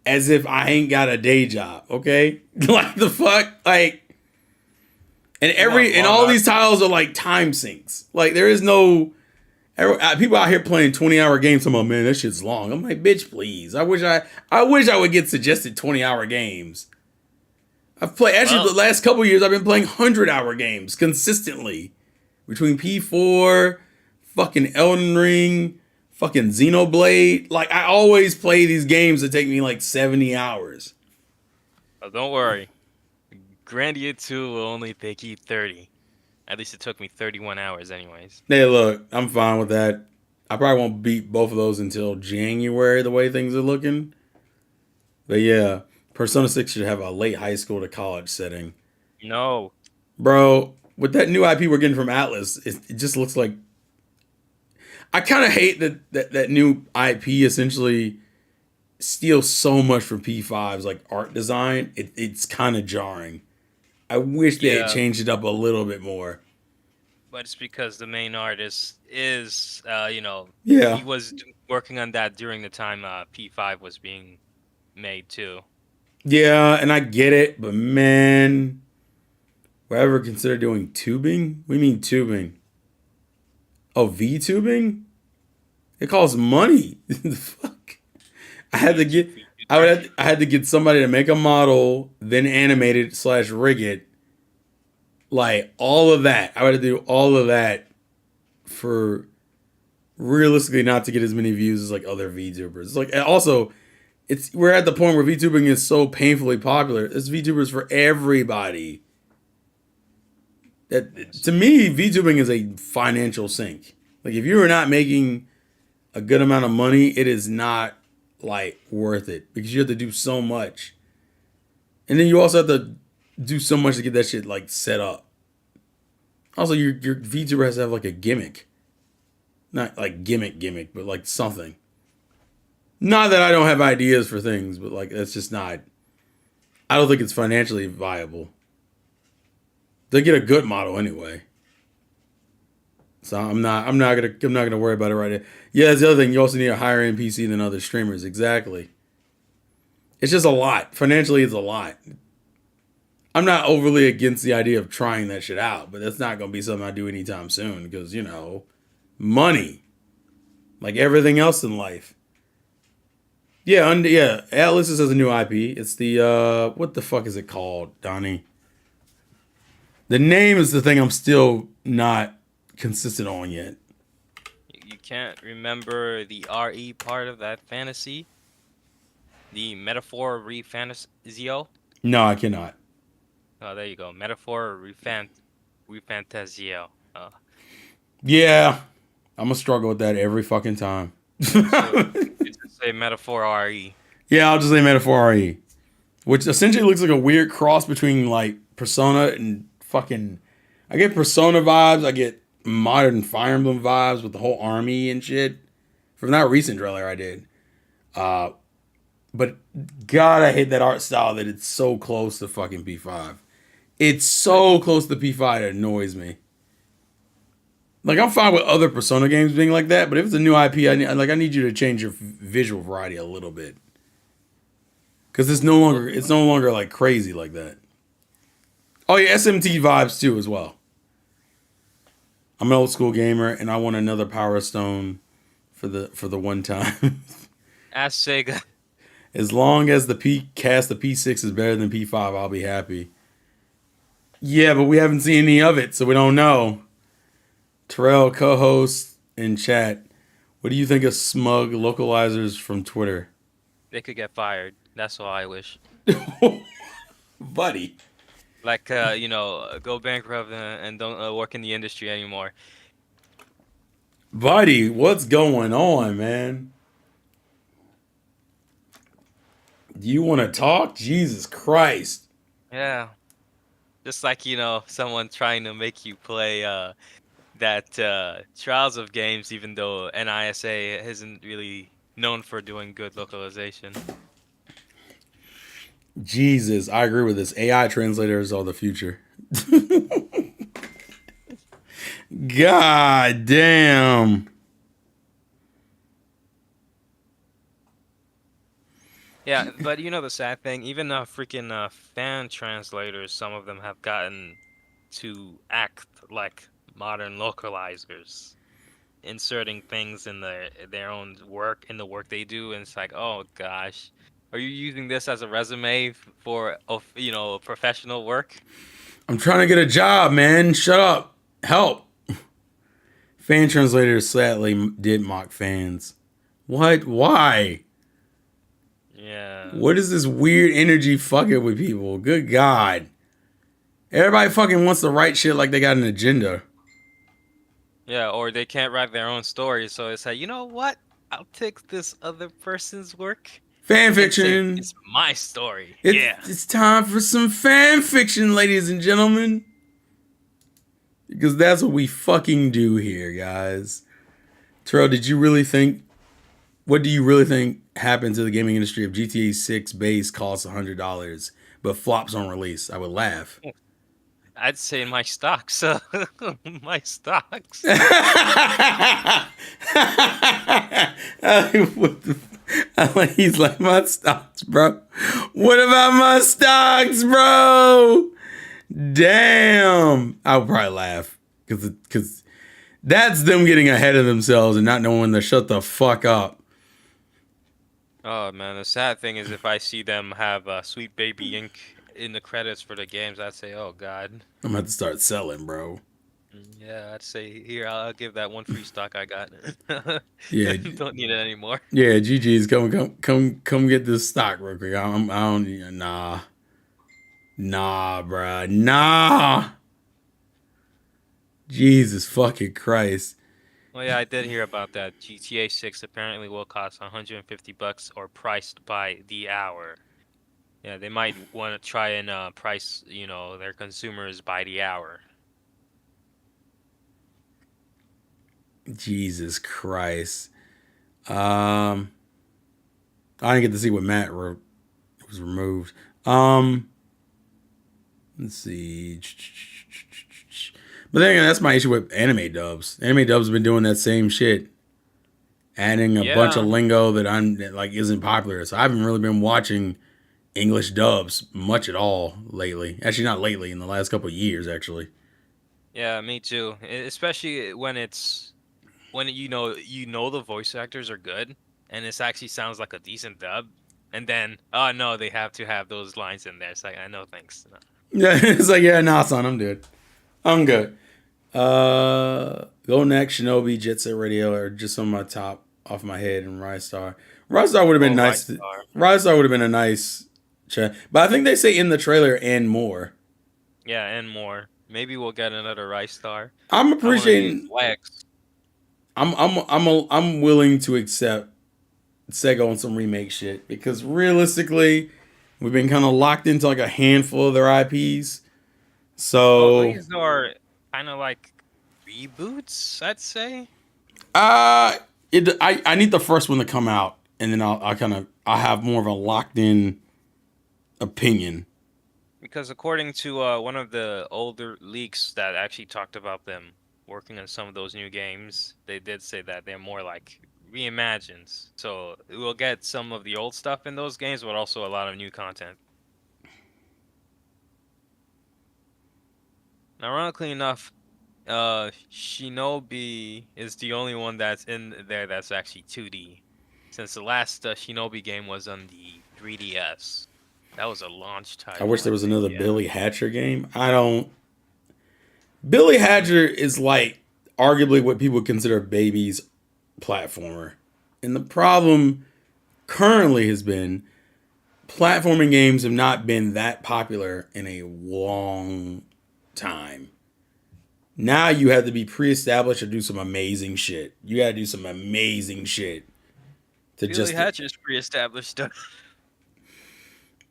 as if I ain't got a day job, okay? Like the fuck? Like, and all these titles are like time sinks. Like, there is no... People out here playing 20-hour games. I'm like, man, that shit's long. I'm like, bitch, please. I wish I would get suggested 20-hour games. The last couple of years, I've been playing 100-hour games consistently. Between P4, fucking Elden Ring, fucking Xenoblade. Like, I always play these games that take me like 70 hours. Oh, don't worry. Grandia 2 will only take you 30. At least it took me 31 hours anyways. Hey, look, I'm fine with that. I probably won't beat both of those until January, the way things are looking. But yeah, Persona 6 should have a late high school to college setting. No. Bro, with that new IP we're getting from Atlas, it just looks like... I kind of hate that new IP essentially steals so much from P5's like art design. It's kind of jarring. I wish they had changed it up a little bit more. But it's because the main artist is, Yeah. he was working on that during the time P5 was being made too. Yeah, and I get it, but man, would I ever consider doing tubing? What do you mean tubing? Oh, VTubing? It costs money. The fuck? I had to get I had to get somebody to make a model, then animate it / rig it. Like all of that. I would have to do all of that for realistically not to get as many views as like other VTubers. It's like also we're at the point where VTubing is so painfully popular. It's VTubers for everybody. That to me, VTubing is a financial sink. Like if you are not making a good amount of money, it is not like worth it because you have to do so much, and then you also have to do so much to get that shit like set up. Also, your VTuber has to have like a gimmick, not like gimmick, but like something. Not that I don't have ideas for things, but like that's just not. I don't think it's financially viable. They get a good model anyway. So I'm not gonna worry about it right now. Yeah, that's the other thing. You also need a higher end PC than other streamers. Exactly. It's just a lot. Financially, it's a lot. I'm not overly against the idea of trying that shit out, but that's not gonna be something I do anytime soon because money, like everything else in life. Yeah, Atlas has a new IP. It's the what the fuck is it called, Donnie? The name is the thing I'm still not consistent on yet. You can't remember the RE part of that fantasy? The metaphor refantasio? No, I cannot. Oh, there you go. Metaphor refantasio. Yeah, I'm gonna struggle with that every fucking time. So you just say metaphor RE. Yeah, I'll just say Metaphor RE, which essentially looks like a weird cross between like Persona and fucking. I get Persona vibes. I get modern Fire Emblem vibes with the whole army and shit from that recent trailer I did. But God, I hate that art style that it's so close to fucking P5. It's so close to P5 it annoys me. Like I'm fine with other Persona games being like that, but if it's a new IP, I need you to change your visual variety a little bit because it's no longer like crazy like that. Oh yeah, SMT vibes too as well. I'm an old school gamer and I want another Power Stone for the one time. Ask Sega. As long as the P6 is better than P5, I'll be happy. Yeah, but we haven't seen any of it, so we don't know. Terrell, co-host in chat, what do you think of smug localizers from Twitter? They could get fired. That's all I wish. Buddy. Like, go bankrupt and don't work in the industry anymore. Buddy, what's going on, man? Do you want to talk? Jesus Christ. Yeah. Just like, someone trying to make you play that Trials of games, even though NISA isn't really known for doing good localization. Jesus, I agree with this. AI translators are the future. God damn. Yeah, but the sad thing, even freaking fan translators, some of them have gotten to act like modern localizers, inserting things in their own work in the work they do, and it's like, oh gosh, are you using this as a resume for professional work? I'm trying to get a job, man. Shut up. Help. Fan translators sadly did mock fans. What? Why? Yeah. What is this weird energy fucking with people? Good God. Everybody fucking wants to write shit like they got an agenda. Yeah, or they can't write their own story, so it's like, you know what? I'll take this other person's work Fan and say fiction. it's my story. It's, Yeah. it's time for some fan fiction, ladies and gentlemen. Because that's what we fucking do here, guys. Terrell, what do you really think happened to the gaming industry if GTA 6 base costs $100 but flops on release? I would laugh. I'd say my stocks. My stocks. He's like, my stocks, bro. What about my stocks, bro? Damn. I would probably laugh because that's them getting ahead of themselves and not knowing when to shut the fuck up. Oh man, the sad thing is if I see them have Sweet Baby Ink in the credits for the games, I'd say, oh God. I'm gonna have to start selling, bro. Yeah, I'd say here, I'll give that one free stock I got. Yeah, Don't need it anymore. yeah. GG's come get this stock real quick. I don't. Nah, bruh. Nah. Jesus fucking Christ. Well, yeah, I did hear about that. GTA 6 apparently will cost $150 or priced by the hour. Yeah, they might want to try and price, their consumers by the hour. Jesus Christ. I didn't get to see what Matt wrote. It was removed. Let's see. But then again, that's my issue with anime dubs. Anime dubs have been doing that same shit, adding a bunch of Yeah, lingo that like isn't popular. So I haven't really been watching English dubs much at all lately. Actually, not lately. In the last couple of years, actually. yeah, me too. Especially when you know the voice actors are good and this actually sounds like a decent dub, and then oh no, they have to have those lines in there. It's like, I know, thanks. No. Yeah, it's like, yeah, nah, son, I'm good. I'm good. Go Next, Shinobi, Jet Set Radio are just on my top off my head, and Rise Star. Rise Star would have been Oh, nice. Star. Rise Star would have been a nice chat, but I think they say in the trailer and more. Yeah, and more. Maybe we'll get another Rice Star. I'm I want to see appreciating. Flex. I'm willing to accept Sega on some remake shit because realistically, we've been kind of locked into like a handful of their IPs. Well, So, these are kind of like reboots, I'd say. uh, I need the first one to come out, and then I'll have more of a locked in opinion. Because according to one of the older leaks that actually talked about them, working on some of those new games, they did say that they're more like reimagines. So we'll get some of the old stuff in those games, but also a lot of new content. Ironically enough, Shinobi is the only one that's in there that's actually 2D. Since the last Shinobi game was on the 3DS. That was a launch I title, wish there I was think. another Yeah. Billy Hatcher game. I don't. Billy Hatcher is like arguably what people would consider baby's platformer. And the problem currently has been platforming games have not been that popular in a long time. Now you have to be pre-established to do some amazing shit. You got to do some amazing shit to Billy just Hatcher's pre-established.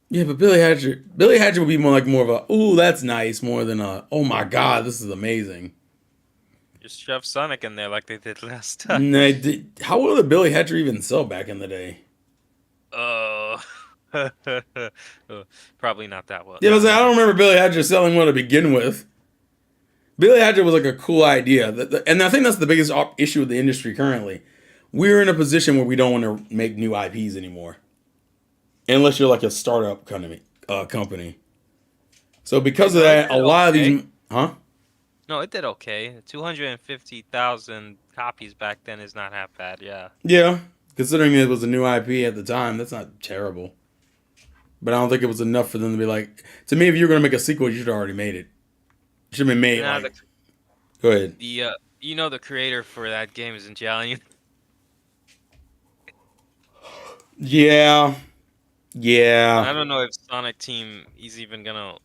yeah. But Billy Hatcher would be more of a ooh that's nice more than a oh my god this is amazing. Just shove Sonic in there like they did last time. How well did Billy Hatcher even sell back in the day? Oh. Uh, Probably not that well. Yeah, Not I not don't that. remember Billy Hatcher selling well to begin with. Billy Hatcher was like a cool idea, and I think that's the biggest issue with the industry currently. We're in a position where we don't want to make new IPs anymore, unless you're like a startup company. So because of No, it that, a did lot of okay. these, huh? No, it did okay. 250,000 copies back then is not half bad. Yeah. Yeah, considering it was a new IP at the time, that's not terrible. But I don't think it was enough for them to be like. To me, if you're gonna make a sequel, you should have already made it. It should have been made Now like. Go ahead. the creator for that game is in jail. Yeah, And yeah. I don't know if Sonic Team is even gonna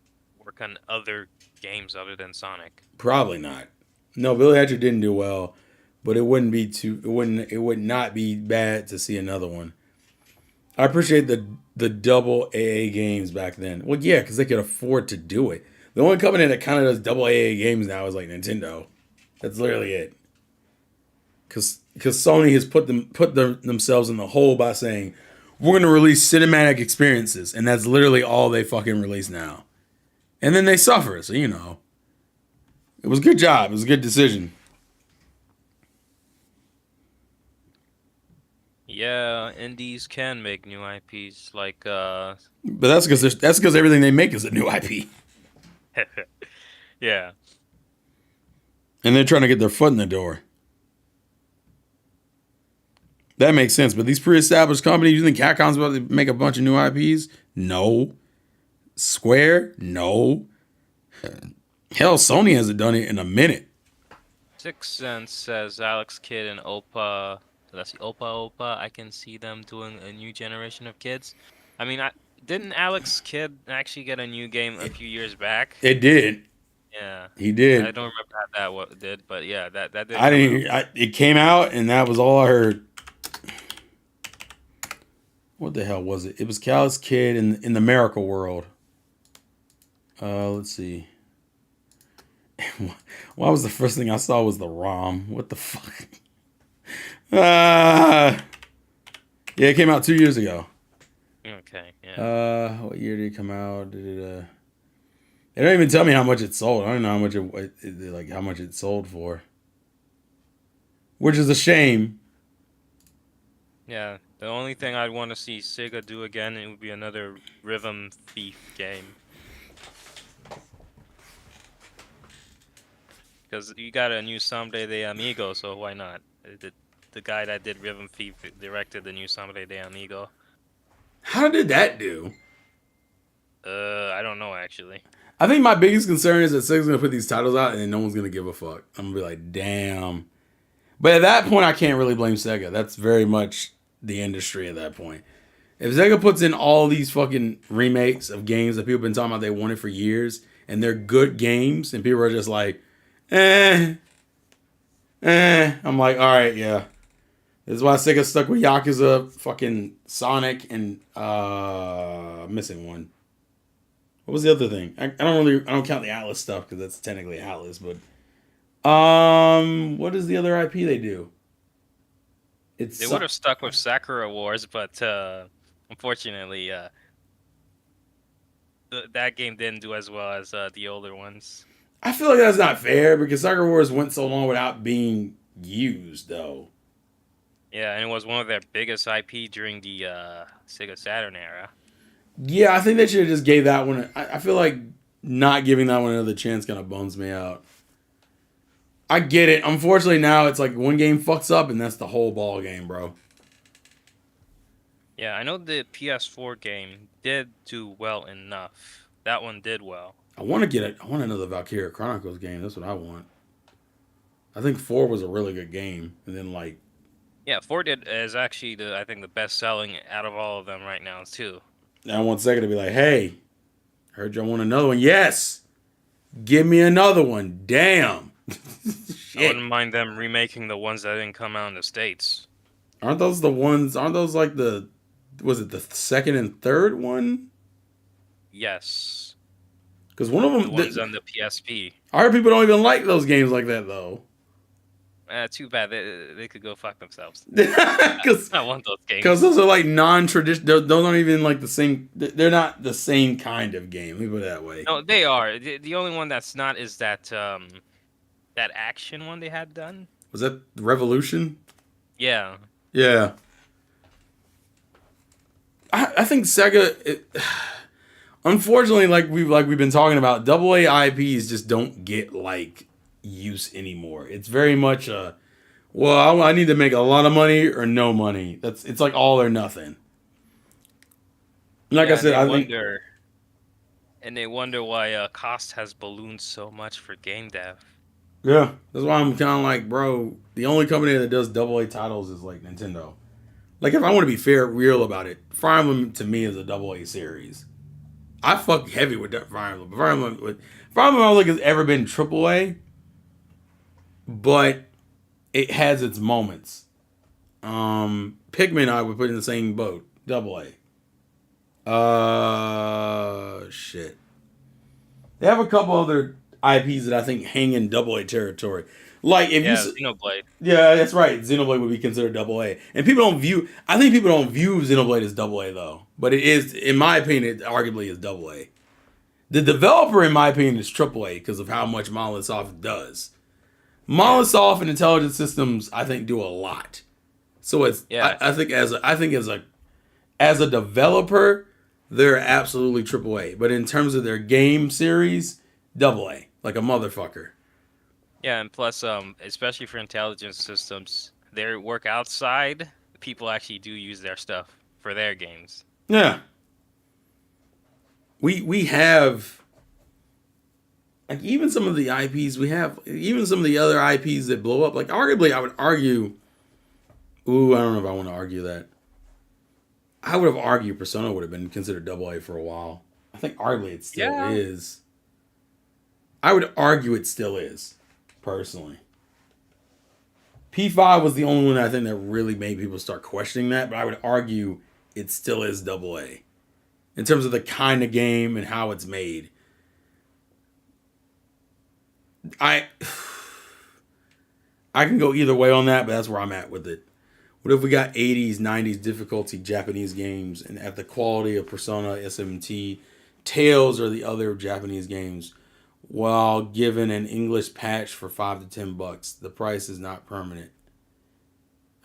work on other games other than Sonic. Probably not. No, Billy Hatcher didn't do well, but it wouldn't be too. It wouldn't. It would not be bad to see another one. I appreciate the double AA games back then. Well, yeah, because they could afford to do it. The only company that kind of does double AA games now is like Nintendo. That's literally it. Because Sony has themselves in the hole by saying we're going to release cinematic experiences, and that's literally all they fucking release now. And then they suffer. So it was a good job. It was a good decision. Yeah, indies can make new IPs like But that's because everything they make is a new IP, yeah. and they're trying to get their foot in the door. That makes sense. But these pre-established companies, you think Capcom's about to make a bunch of new IPs? No. Square? No. Hell, Sony hasn't done it in a minute. Sixth Sense says Alex Kidd and Opa. Let's see, Opa. I can see them doing a new generation of kids. I mean, didn't Alex Kidd actually get a new game a few years back? It did. Yeah, He I did. don't remember how that what did, but yeah, that did I come out. didn't. It came out, and that was all I heard. What the hell was it? It was Cal's Kid in the Miracle World. Let's see. Why was the first thing I saw was the ROM? What the fuck? Yeah, it came out 2 years ago. Okay, yeah. What year did it come out? They don't even tell me how much it sold. I don't know how much like how much it sold for, which is a shame. Yeah, the only thing I'd want to see Sega do again, it would be another Rhythm Thief game. Because you got a new Someday de Amigo, so why not? The guy that did Rhythm Thief directed the new Someday de Amigo. How did that do? I don't know actually. I think my biggest concern is that Sega's gonna put these titles out and then no one's gonna give a fuck. I'm gonna be like, damn. But at that point, I can't really blame Sega. That's very much the industry at that point. If Sega puts in all these fucking remakes of games that people have been talking about they wanted for years, and they're good games, and people are just like, eh, I'm like, all right, yeah. This is why Sega stuck with Yakuza, fucking Sonic, and missing one. What was the other thing? I don't count the Atlas stuff because that's technically Atlas, but what is the other IP they do? They would have stuck with Sakura Wars, but unfortunately, that game didn't do as well as the older ones. I feel like that's not fair because Soccer Wars went so long without being used, though. Yeah, and it was one of their biggest IP during the Sega Saturn era. Yeah, I think they should have just gave that one. I feel like not giving that one another chance kind of bums me out. I get it. Unfortunately, now it's like one game fucks up and that's the whole ball game, bro. Yeah, I know the PS4 game did do well enough. That one did well. I want to get it. I want another Valkyria Chronicles game. That's what I want. I think 4 was a really good game, and then like Yeah, 4 did is actually the I think the best selling out of all of them right now too. I want Sega to be like, hey, heard y'all want another one. Yes, give me another one. Damn. I Shit. wouldn't mind them remaking the ones that didn't come out in the States. Aren't those the ones? Aren't those like the? Was it the second and third one? Yes, Because one of the ones them, on the PSP. I heard people don't even like those games like that though. Too bad they could go fuck themselves. Because I want those because games. those are like non-traditional. Those aren't even like the same. They're not the same kind of game. Let me put it that way. No, they are. The only one that's not is that action one they had done. Was that Revolution? Yeah. Yeah. I think Sega. Unfortunately, like we've been talking about, double A IPs just don't get like use anymore. It's very much a well, I need to make a lot of money or no money. It's like all or nothing. Like I Yeah, said, I think and they wonder why cost has ballooned so much for game dev. yeah, that's why I'm kind of like, bro. The only company that does double A titles is like Nintendo. Like if I want to be fair, real about it, Fire Emblem to me is a double A series. I fuck heavy with Fire Emblem. Fire Emblem I don't think has ever been triple A, but it has its moments. Pikmin I would put in the same boat, double A. Shit. They have a couple other IPs that I think hang in double A territory. Like if you, Yeah, Xenoblade. yeah, that's right. Xenoblade would be considered double A, and people don't view. I think people don't view Xenoblade as double A though, but it is, in my opinion, it arguably is double A. The developer, in my opinion, is triple A because of how much Monolith Soft does. Yeah. Monolith Soft and Intelligent Systems, I think, do a lot. So it's, Yeah. I think as a developer, they're absolutely triple A. But in terms of their game series, double A, like a motherfucker. Yeah, and plus, especially for intelligence systems, their work outside, people actually do use their stuff for their games. Yeah, we have like even some of the IPs we have, even some of the other IPs that blow up. Like arguably, I would argue. Ooh, I don't know if I want to argue that. I would have argued Persona would have been considered double A for a while. I think arguably it still Yeah. is. I would argue it still is, personally. P5 was the only one I think that really made people start questioning that, but I would argue it still is double A in terms of the kind of game and how it's made. I I can go either way on that, but that's where I'm at with it. What if we got 80s, 90s difficulty Japanese games and at the quality of Persona, SMT, Tales, or the other Japanese games, while given an English patch for $5 to $10? The price is not permanent.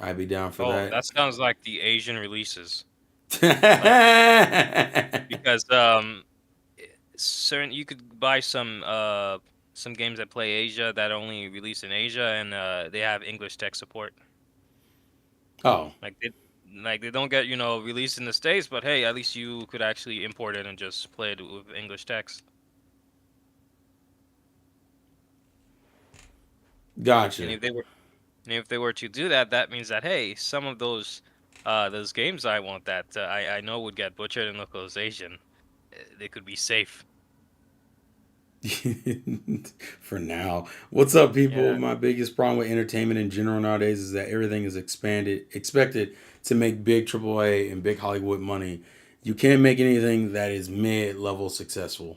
I'd be down for Oh, that. that sounds like the Asian releases. Like Gotcha. because certain you could buy some games that play Asia that only release in Asia and they have English tech support. Oh, Like they don't get, released in the States, but hey, at least you could actually import it and just play it with English text. And gotcha. if they were to do that, that means that hey, some of those games I want that I know would get butchered in localization, they could be safe. For now. What's up, people? Yeah. My biggest problem with entertainment in general nowadays is that everything is expected to make big AAA and big Hollywood money. You can't make anything that is mid-level successful,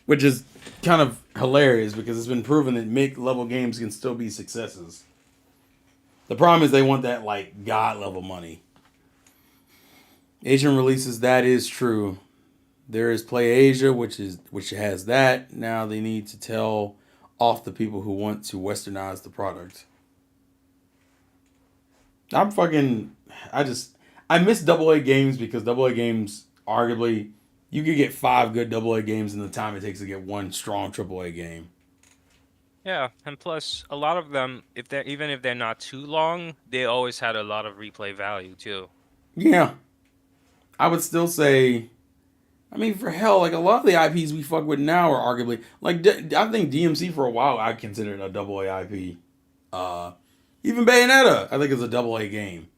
which is kind of hilarious because it's been proven that mid-level games can still be successes. The problem is they want that like god level money. Asian releases, that is true. There is Play Asia, which has that. Now they need to tell off the people who want to westernize the product. I'm fucking. I just. I miss AA games because AA games, arguably, you could get 5 good AA games in the time it takes to get one strong AAA game. Yeah, and plus a lot of them, if they're even if they're not too long, they always had a lot of replay value too. Yeah, I would still say. I mean, for hell, like a lot of the IPs we fuck with now are arguably like I think DMC for a while I considered a AA IP. Uh, Even Bayonetta, I think is a AA game.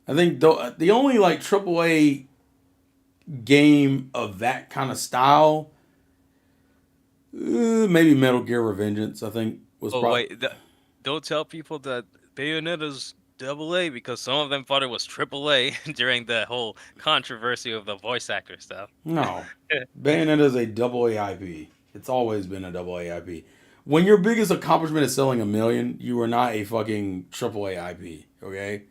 I think the only like AAA game of that kind of style, maybe Metal Gear Revengeance. I think was Oh probably wait, don't tell people that Bayonetta's double A because some of them thought it was triple A during the whole controversy of the voice actor stuff. no. Bayonetta is a AA IP. It's always been a AA IP. When your biggest accomplishment is selling 1 million, you are not a fucking AAA IP. Okay,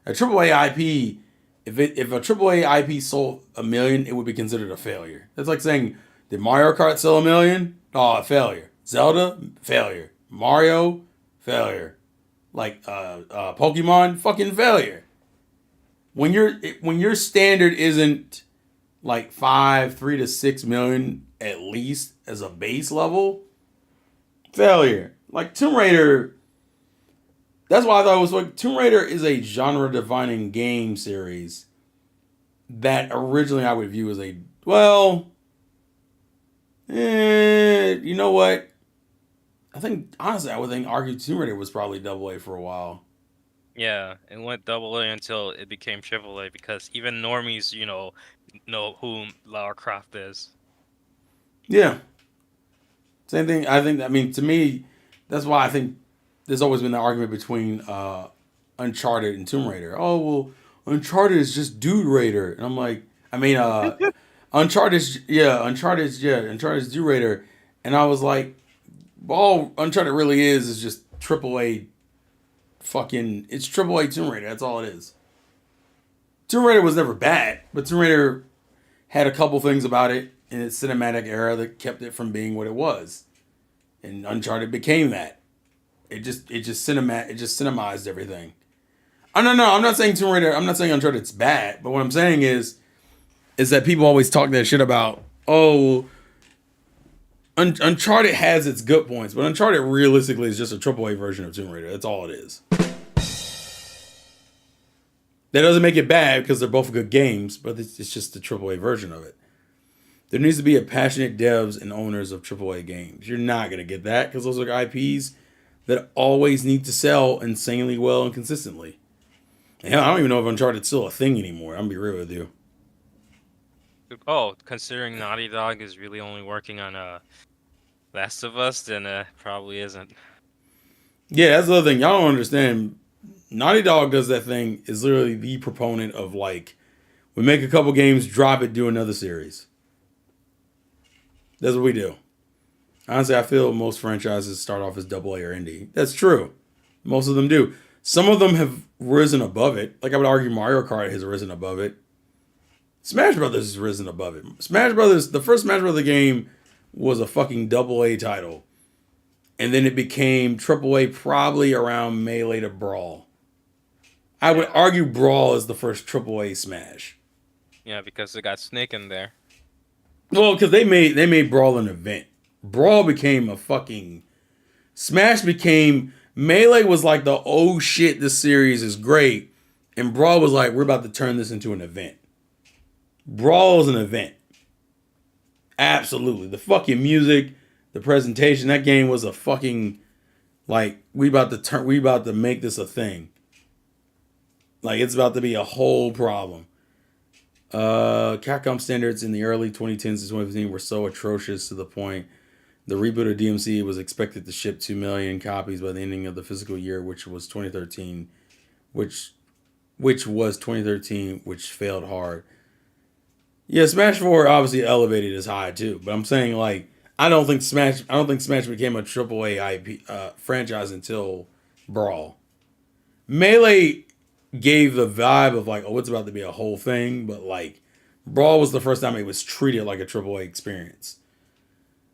a AAA IP. If a AAA IP sold 1 million, it would be considered a failure. That's like saying, did Mario Kart sell 1 million? Oh, a failure. Zelda, failure. Mario, failure. Like Pokemon, fucking failure. When your standard isn't like 3 to 6 million at least as a base level, failure. Like Tomb Raider. That's why I thought it was like Tomb Raider is a genre defining game series that originally I would view as a well, you know what? I think honestly I would think argue Tomb Raider was probably AA for a while. Yeah, it went double A until it became triple A because even normies, know who Lara Croft is. Yeah, same thing. I think. I mean, to me, that's why I think there's always been the argument between Uncharted and Tomb Raider. Oh well, Uncharted is just Dude Raider, and I'm like, I mean, Uncharted is Dude Raider, and I was like, all Uncharted really is just AAA fucking. It's AAA Tomb Raider. That's all it is. Tomb Raider was never bad, but Tomb Raider had a couple things about it in its cinematic era that kept it from being what it was, and Uncharted became that. It just cinemized everything. Oh no, no, I'm not saying Tomb Raider. I'm not saying Uncharted's bad, but what I'm saying is that people always talk that shit about. Oh, Uncharted has its good points, but Uncharted realistically is just a AAA version of Tomb Raider. That's all it is. That doesn't make it bad because they're both good games, but it's just the AAA version of it. There needs to be a passionate devs and owners of AAA games. You're not gonna get that because those are IPs that always need to sell insanely well and consistently. Hell, I don't even know if Uncharted's still a thing anymore. I'm gonna be real with you. Oh, considering Naughty Dog is really only working on Last of Us, then probably isn't. Yeah, that's the other thing. Y'all don't understand. Naughty Dog does that thing, is literally the proponent of like, we make a couple games, drop it, do another series. That's what we do. Honestly, I feel most franchises start off as AA or indie. That's true. Most of them do. Some of them have risen above it. Like I would argue Mario Kart has risen above it. Smash Brothers has risen above it. Smash Brothers, the first Smash Brothers game was a fucking AA title. And then it became AAA probably around Melee to Brawl. I would Yeah. argue Brawl is the first AAA Smash. Yeah, because they got Snake in there. Well, because they made Brawl an event. Brawl became a fucking Smash became Melee was like the oh shit, this series is great. And Brawl was like, we're about to turn this into an event. Brawl is an event. Absolutely. The fucking music, the presentation, that game was a fucking like we about to make this a thing. Like it's about to be a whole problem. Capcom standards in the early 2010s to 2015 were so atrocious to the point the reboot of DMC was expected to ship 2 million copies by the ending of the fiscal year, which was 2013, which was 2013, which failed hard. Yeah, Smash 4 obviously elevated as high too, but I'm saying like I don't think Smash became a AAA IP franchise until Brawl. Melee gave the vibe of like, oh, it's about to be a whole thing, but like Brawl was the first time it was treated like a AAA experience.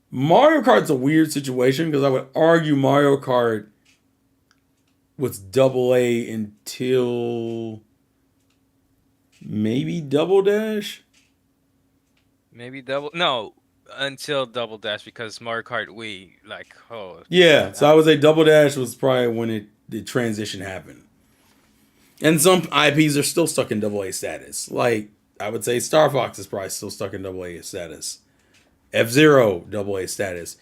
Mario Kart's a weird situation because I would argue Mario Kart was double A until maybe Double Dash. Maybe double. No, until Double Dash because Mario Kart Wii, like, oh, Yeah, uh, so I would say Double Dash was probably when the transition happened. And some IPs are still stuck in double A status. Like I would say Star Fox is probably still stuck in double A status. F-Zero double A status.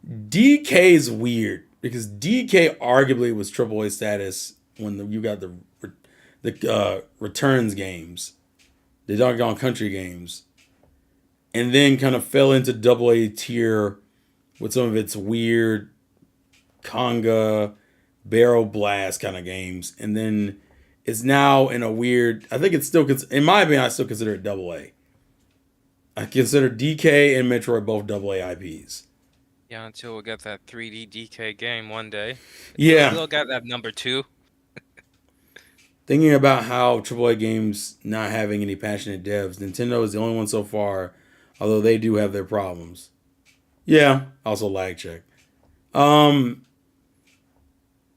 DK is weird because DK arguably was triple A status when you got the returns games, the Donkey Kong Country games, and then kind of fell into double A tier with some of its weird conga barrel blast kind of games, and then it's now in a weird. I think it's still, in my opinion, I still consider it double A. I consider DK and Metroid both double A IPs. yeah, until we get that 3D DK game one day. Yeah, We'll get that number two. thinking about how AAA games not having any passionate devs, Nintendo is the only one so far, although they do have their problems. Yeah, also lag check. Um,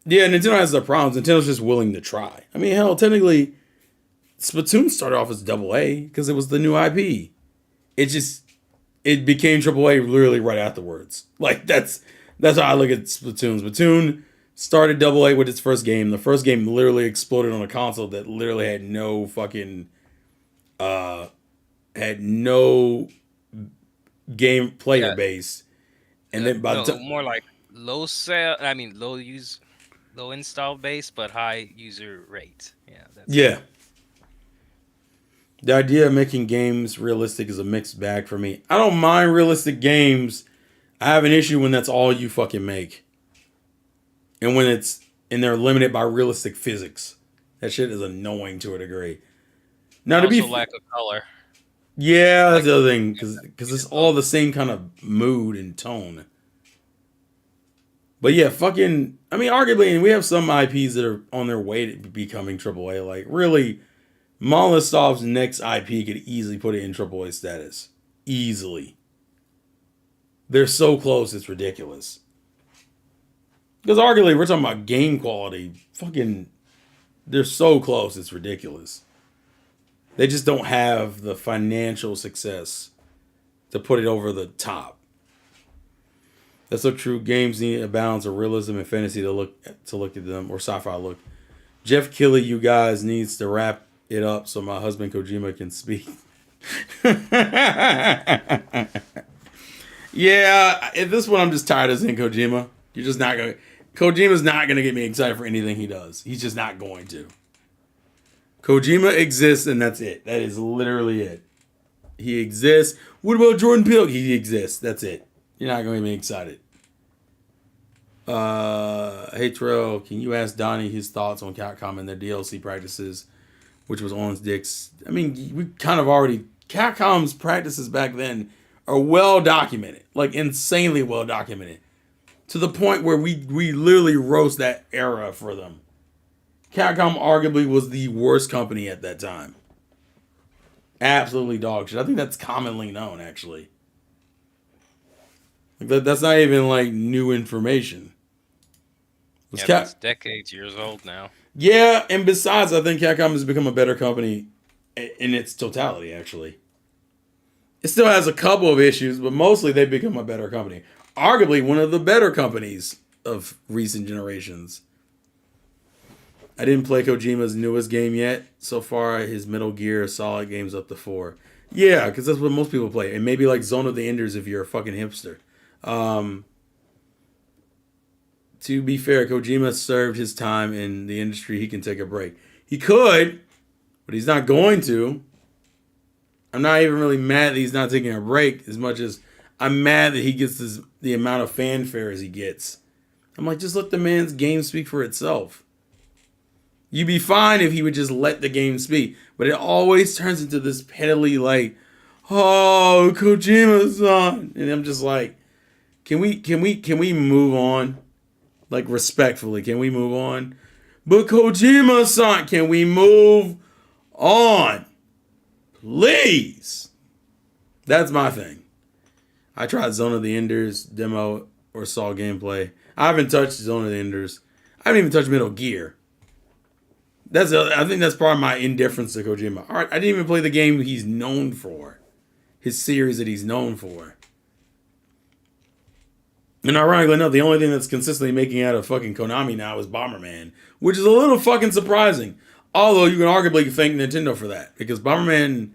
yeah, Nintendo has their problems. Nintendo's just willing to try. I mean, hell, technically, Splatoon started off as double A because it was the new IP. It just it became triple A literally right afterwards. Like that's how I look at Splatoon. Splatoon started double A with its first game. The first game literally exploded on a console that literally had no fucking had no game player Yeah, base. And then by the no, time more like low sale. I mean, low install base, but high user rate. Yeah, that's it. yeah, the idea of making games realistic is a mixed bag for me. I don't mind realistic games. I have an issue when that's all you fucking make. And when they're limited by realistic physics. That shit is annoying to a degree. Now to Also, be lack of color. yeah, that's Like, the other thing yeah, because it's it's all low. the same kind of mood and tone. But yeah, fucking I mean arguably and we have some IPs that are on their way to becoming AAA. Like really Molotow's next IP could easily put it in AAA status. Easily. They're so close, it's ridiculous. Because arguably, we're talking about game quality. Fucking, they're so close, it's ridiculous. They just don't have the financial success to put it over the top. That's so true. Games need a balance of realism and fantasy to look at them, or sci-fi look. Jeff Kelly, you guys needs to wrap it up so my husband Kojima can speak. Yeah, at this point, I'm just tired of saying Kojima. You're just not going. Kojima's not going to get me excited for anything he does. He's just not going to. Kojima exists, and that's it. That is literally it. He exists. What about Jordan Peele? He exists. That's it. You're not going to get me excited. Hey Terrell, can you ask Donnie his thoughts on Capcom and their DLC practices, which was on dicks? I mean, we kind of already Capcom's practices back then are well documented, like insanely well documented, to the point where we literally roast that era for them. Capcom arguably was the worst company at that time. Absolutely dog shit. I think that's commonly known, actually. Like that's not even like new information. Yeah, that's decades years old now. Yeah, and besides, I think Capcom has become a better company in its totality, actually. It still has a couple of issues, but mostly they've become a better company. Arguably one of the better companies of recent generations. I didn't play Kojima's newest game yet. So far, his Metal Gear Solid game's up to 4. Yeah, because that's what most people play. And maybe like Zone of the Enders if you're a fucking hipster. To be fair, Kojima served his time in the industry. He can take a break. He could, but he's not going to. I'm not even really mad that he's not taking a break as much as I'm mad that he gets the amount of fanfare as he gets. I'm like, just let the man's game speak for itself. You'd be fine if he would just let the game speak. But it always turns into this pettily like, oh, Kojima's on. And I'm just like, can we move on? Like respectfully, can we move on? But Kojima-san, can we move on? Please. That's my thing. I tried Zone of the Enders demo or saw gameplay. I haven't touched Zone of the Enders. I haven't even touched Metal Gear. I think that's part of my indifference to Kojima. All right, I didn't even play the game he's known for, his series that he's known for. And ironically enough, the only thing that's consistently making out of fucking Konami now is Bomberman, which is a little fucking surprising. Although you can arguably thank Nintendo for that, because Bomberman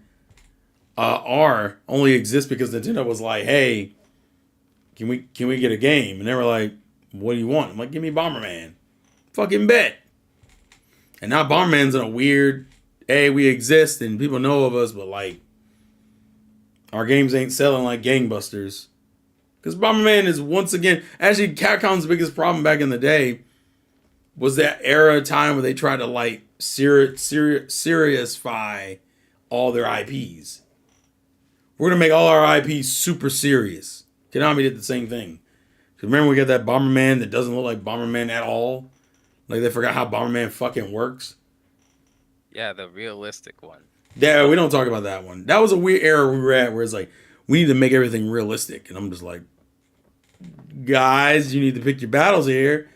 R only exists because Nintendo was like, "Hey, can we get a game?" And they were like, "What do you want?" I'm like, "Give me Bomberman." Fucking bet. And now Bomberman's in a weird, hey, we exist and people know of us, but like, our games ain't selling like gangbusters. Because Bomberman is once again, actually, Capcom's biggest problem back in the day was that era of time where they tried to like seriousify all their IPs. We're gonna make all our IPs super serious. Konami did the same thing. Remember we got that Bomberman that doesn't look like Bomberman at all? Like they forgot how Bomberman fucking works? Yeah, the realistic one. Yeah, we don't talk about that one. That was a weird era we were at where it's like, we need to make everything realistic. And I'm just like, guys, you need to pick your battles here.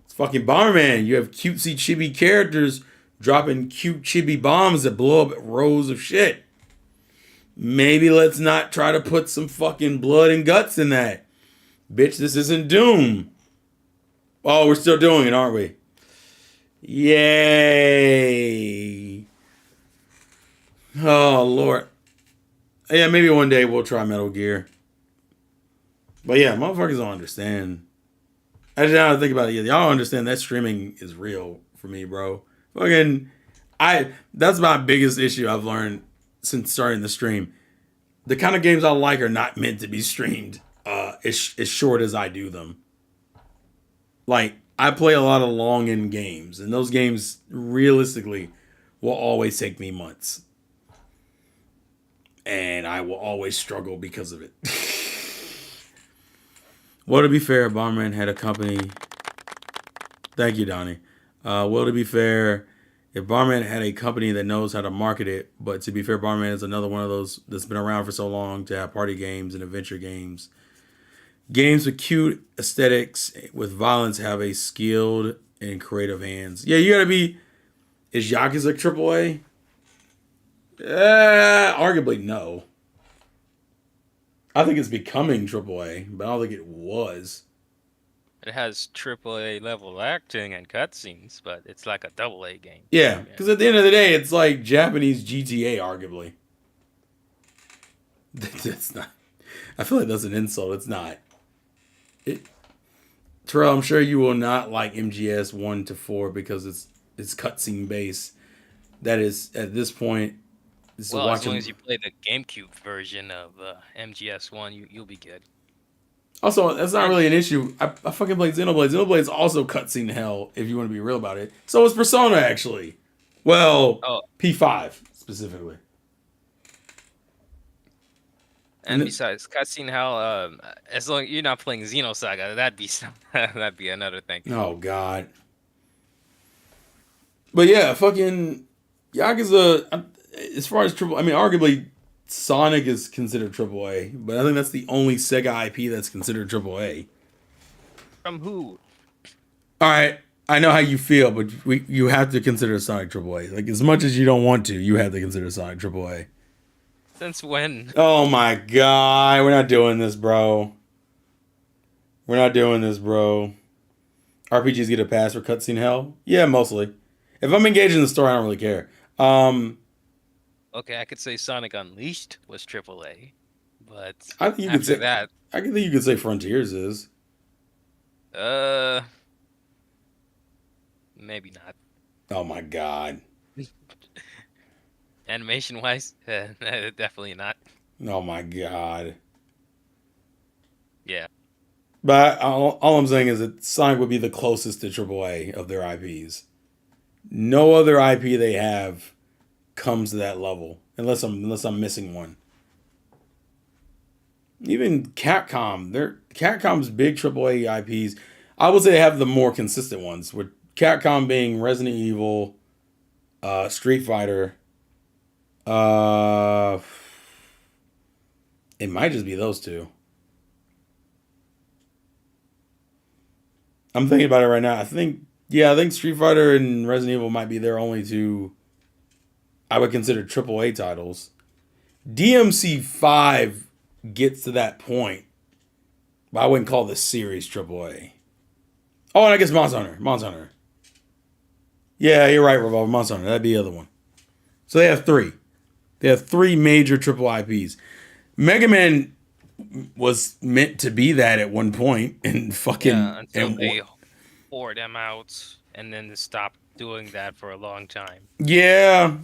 It's fucking Bomberman. You have cutesy chibi characters dropping cute chibi bombs that blow up rows of shit. Maybe let's not try to put some fucking blood and guts in that. Bitch, this isn't Doom. Oh, we're still doing it, aren't we? Yay. Oh, Lord. Yeah, maybe one day we'll try Metal Gear. But yeah, motherfuckers don't understand. I just now think about it. Y'all understand that streaming is real for me, bro. Fucking, that's my biggest issue I've learned since starting the stream. The kind of games I like are not meant to be streamed as short as I do them. Like, I play a lot of long end games, and those games realistically will always take me months. And I will always struggle because of it. Well, to be fair, Bomberman had a company. Thank you, Donnie. Well, to be fair, if Bomberman had a company that knows how to market it, but to be fair, Bomberman is another one of those that's been around for so long to have party games and adventure games. Games with cute aesthetics with violence have a skilled and creative hands. Yeah, you gotta be. Is Yakuza AAA? Arguably no. I think it's becoming AAA, but I don't think it was. It has AAA level acting and cutscenes, but it's like a AA game. Yeah, because at the end of the day, it's like Japanese GTA, arguably. That's not. I feel like that's an insult. It's not. Terrell, I'm sure you will not like MGS 1 to 4 because it's cutscene based. That is at this point. Well, as long as you play the GameCube version of MGS1, you'll be good. Also, that's not really an issue. I fucking played Xenoblade. Xenoblade's also cutscene hell, if you want to be real about it. So is Persona, actually. Well, P5 specifically. And besides cutscene hell, as long as you're not playing Xenosaga, that'd be another thing. Oh God. But yeah, fucking Yakuza. As far as triple, I mean, arguably Sonic is considered AAA, but I think that's the only Sega IP that's considered AAA. From who? All right, I know how you feel, but you have to consider Sonic AAA. Like, as much as you don't want to, you have to consider Sonic AAA. Since when? Oh my God, we're not doing this, bro. We're not doing this, bro. RPGs get a pass for cutscene hell? Yeah, mostly. If I'm engaged in the story, I don't really care. Okay, I could say Sonic Unleashed was AAA, but I think you could say that. I think you could say Frontiers is. Maybe not. Oh my God. Animation wise, definitely not. Oh my God. Yeah. But all I'm saying is that Sonic would be the closest to AAA of their IPs. No other IP they have comes to that level, unless I'm missing one. Even Capcom's big AAA IPs, I would say they have the more consistent ones, with Capcom being Resident Evil, Street Fighter, Uh, it might just be those two. I'm thinking about it right now. I think Street Fighter and Resident Evil might be their only two I would consider AAA titles. DMC5 gets to that point, but I wouldn't call this series AAA. Oh, and I guess Monster Hunter. Monster Hunter. Yeah, you're right, Revolver. Monster Hunter. That'd be the other one. So they have three. They have three major triple IPs. Mega Man was meant to be that at one point, and Yeah, fucking until they wore them out and then they stopped doing that for a long time. yeah,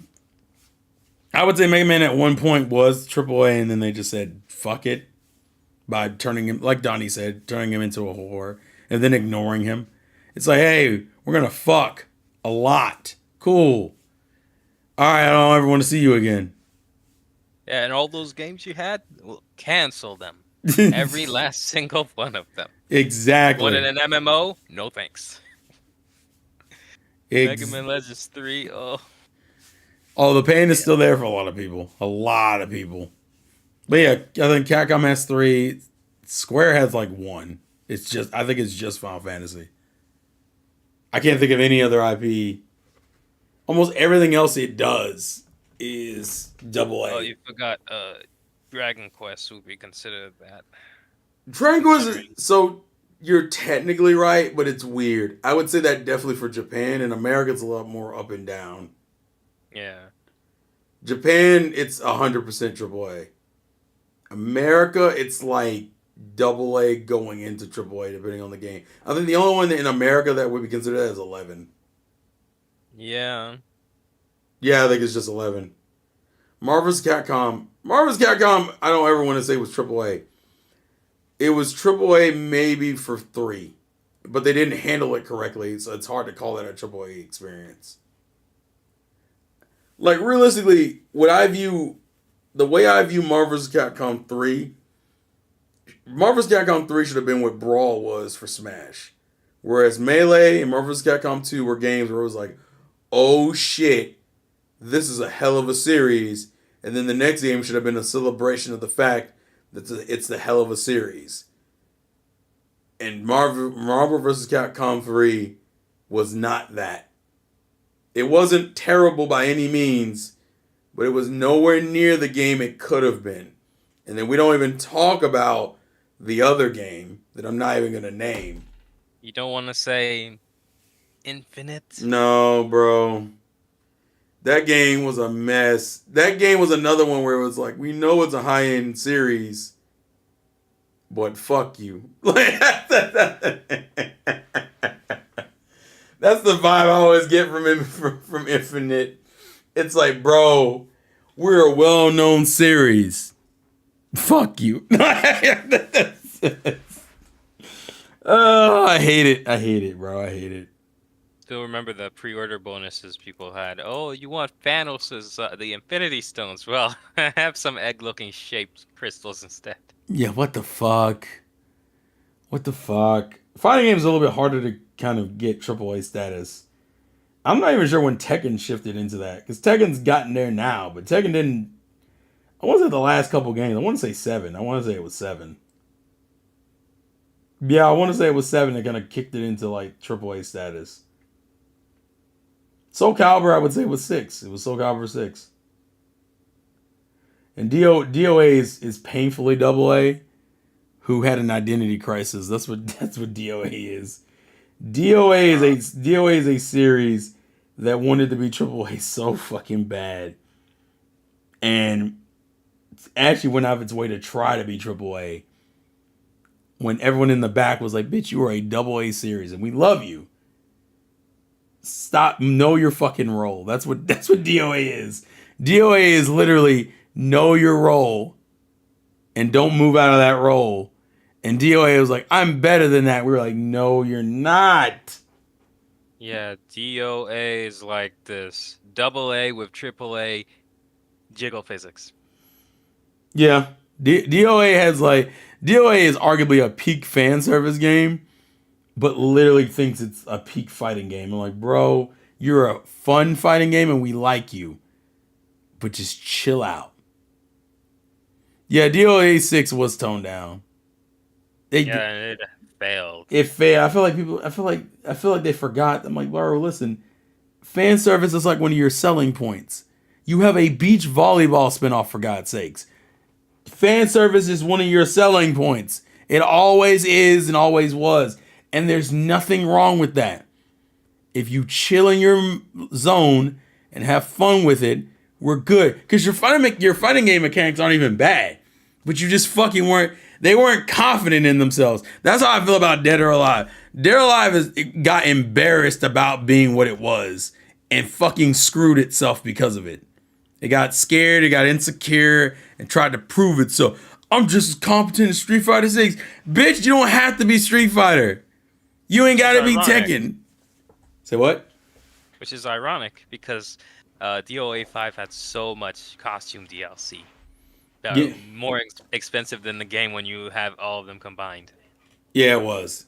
I would say Mega Man at one point was AAA, and then they just said fuck it by turning him, like Donnie said, turning him into a whore, and then ignoring him. It's like, hey, we're gonna fuck a lot. Cool. All right, I don't ever want to see you again. Yeah, and all those games you had, well, cancel them. Every last single one of them. Wanted Exactly. an MMO? No thanks. Mega Ex- Man Legends 3, oh, oh, the pain is yeah. still there for a lot of people. A lot of people. But yeah, I think Capcom has three. Square has like one. I think it's just Final Fantasy. I can't think of any other IP. Almost everything else it does is double Oh, A. you forgot Dragon Quest would be considered that. Dragon Quest. Considering, So you're technically right, but it's weird. I would say that definitely for Japan. In America, it's a lot more up and down. yeah. Japan, it's 100% triple A. America, it's like double A going into triple A, depending on the game. I think the only one in America that would be considered as 11. Yeah. Yeah, I think it's just 11. Marvel's Capcom. Marvel's Capcom, I don't ever want to say was triple A. It was triple A maybe for 3, but they didn't handle it correctly, so it's hard to call that a triple A experience. Like realistically, the way I view Marvel's Capcom 3, Marvel's Capcom 3 should have been what Brawl was for Smash. Whereas Melee and Marvel's Capcom 2 were games where it was like, oh shit, this is a hell of a series. And then the next game should have been a celebration of the fact that it's the hell of a series. And Marvel vs. Capcom 3 was not that. It wasn't terrible by any means, but it was nowhere near the game it could have been. And then we don't even talk about the other game that I'm not even going to name. You don't want to say Infinite? No, bro. That game was a mess. That game was another one where it was like, we know it's a high end series, but fuck you. That's the vibe I always get from Infinite. It's like, bro, we're a well known series. Fuck you. Oh, I hate it. I hate it, bro. I hate it. Still remember the pre-order bonuses people had. Oh, you want Thanos' the Infinity Stones? Well, have some egg-looking shaped crystals instead. Yeah, what the fuck? What the fuck? Fighting games are a little bit harder to kind of get AAA status. I'm not even sure when Tekken shifted into that, because Tekken's gotten there now, but Tekken didn't. I want to say the last couple games. I want to say 7. I want to say it was 7. Yeah, I want to say it was 7 that kind of kicked it into like AAA status. Soul Calibur, I would say was 6. It was Soul Calibur 6. And DOA is painfully double A, who had an identity crisis. That's what DOA is. DOA is a series that wanted to be AAA so fucking bad, and actually went out of its way to try to be AAA. When everyone in the back was like, "Bitch, you are a double A series, and we love you. Stop, know your fucking role." That's what DOA is. DOA is literally know your role, and don't move out of that role. And DOA was like, "I'm better than that." We were like, "No, you're not." Yeah, DOA is like this double A with triple A jiggle physics. Yeah, DOA has like DOA is arguably a peak fan service game, but literally thinks it's a peak fighting game. I'm like, bro, you're a fun fighting game, and we like you, but just chill out. Yeah, DOA 6 was toned down. Yeah, and it failed. It failed. I feel like they forgot. I'm like, bro, listen, fan service is like one of your selling points. You have a beach volleyball spinoff, for God's sakes. Fan service is one of your selling points. It always is and always was. And there's nothing wrong with that. If you chill in your zone and have fun with it, we're good. Because your fighting game mechanics aren't even bad. But you just fucking they weren't confident in themselves. That's how I feel about Dead or Alive. Dead or Alive got embarrassed about being what it was and fucking screwed itself because of it. It got scared, it got insecure, and tried to prove it. So I'm just as competent as Street Fighter 6. Bitch, you don't have to be Street Fighter. You ain't gotta be Tekken. Say what? Which is ironic because DOA 5 had so much costume DLC. Yeah. More expensive than the game when you have all of them combined. Yeah, it was.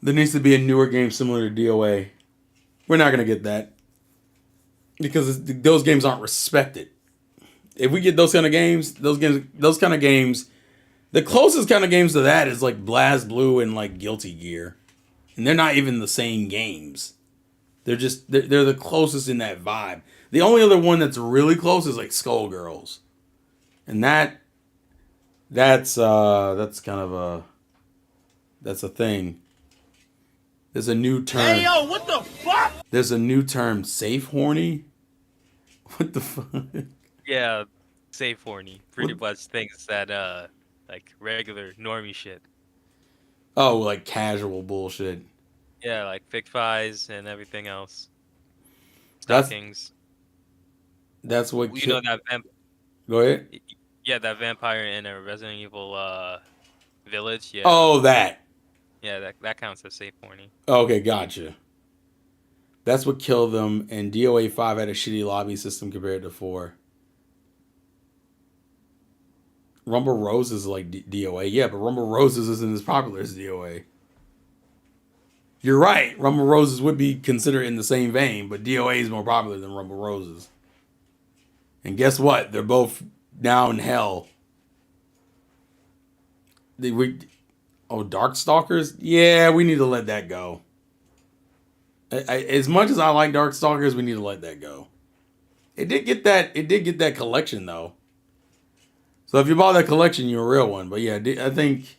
There needs to be a newer game similar to DOA. We're not gonna get that. Because those games aren't respected. If we get those kind of games, the closest kind of games to that is like Blast Blue and like Guilty Gear. And they're not even the same games. They're the closest in that vibe. The only other one that's really close is like Skullgirls. And that's kind of that's a thing. There's a new term. Hey yo, what the fuck? There's a new term, safe horny. What the fuck? Yeah, safe horny. Pretty much things that like regular normie shit. Oh, like casual bullshit. Yeah, like Fic Fies and everything else. Stockings. That's what. You know that Go ahead. Yeah, that vampire in a Resident Evil village. Yeah. Oh, that. Yeah, that counts as safe horny. Okay, gotcha. That's what killed them, and DOA 5 had a shitty lobby system compared to 4. Rumble Roses is like DOA. Yeah, but Rumble Roses isn't as popular as DOA. You're right. Rumble Roses would be considered in the same vein, but DOA is more popular than Rumble Roses. And guess what? They're both now in hell. Darkstalkers? Yeah, we need to let that go. As much as I like Darkstalkers, we need to let that go. It did get that collection though. So if you bought that collection, you're a real one. But yeah, I think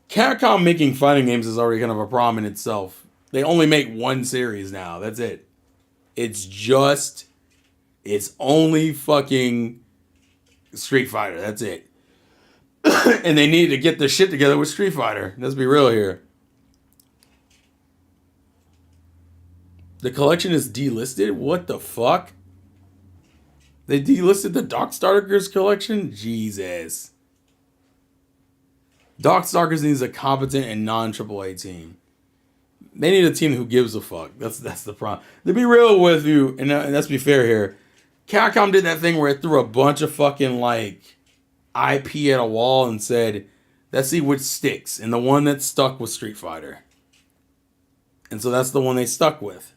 Capcom making fighting games is already kind of a problem in itself. They only make one series now. That's it. It's only fucking Street Fighter. That's it. And they need to get their shit together with Street Fighter. Let's be real here. The collection is delisted? What the fuck? They delisted the Darkstalkers collection? Jesus. Darkstalkers needs a competent and non-AAA team. They need a team who gives a fuck. That's the problem. To be real with you, and let's be fair here, Capcom did that thing where it threw a bunch of fucking like IP at a wall and said, let's see which sticks. And the one that stuck was Street Fighter. And so that's the one they stuck with.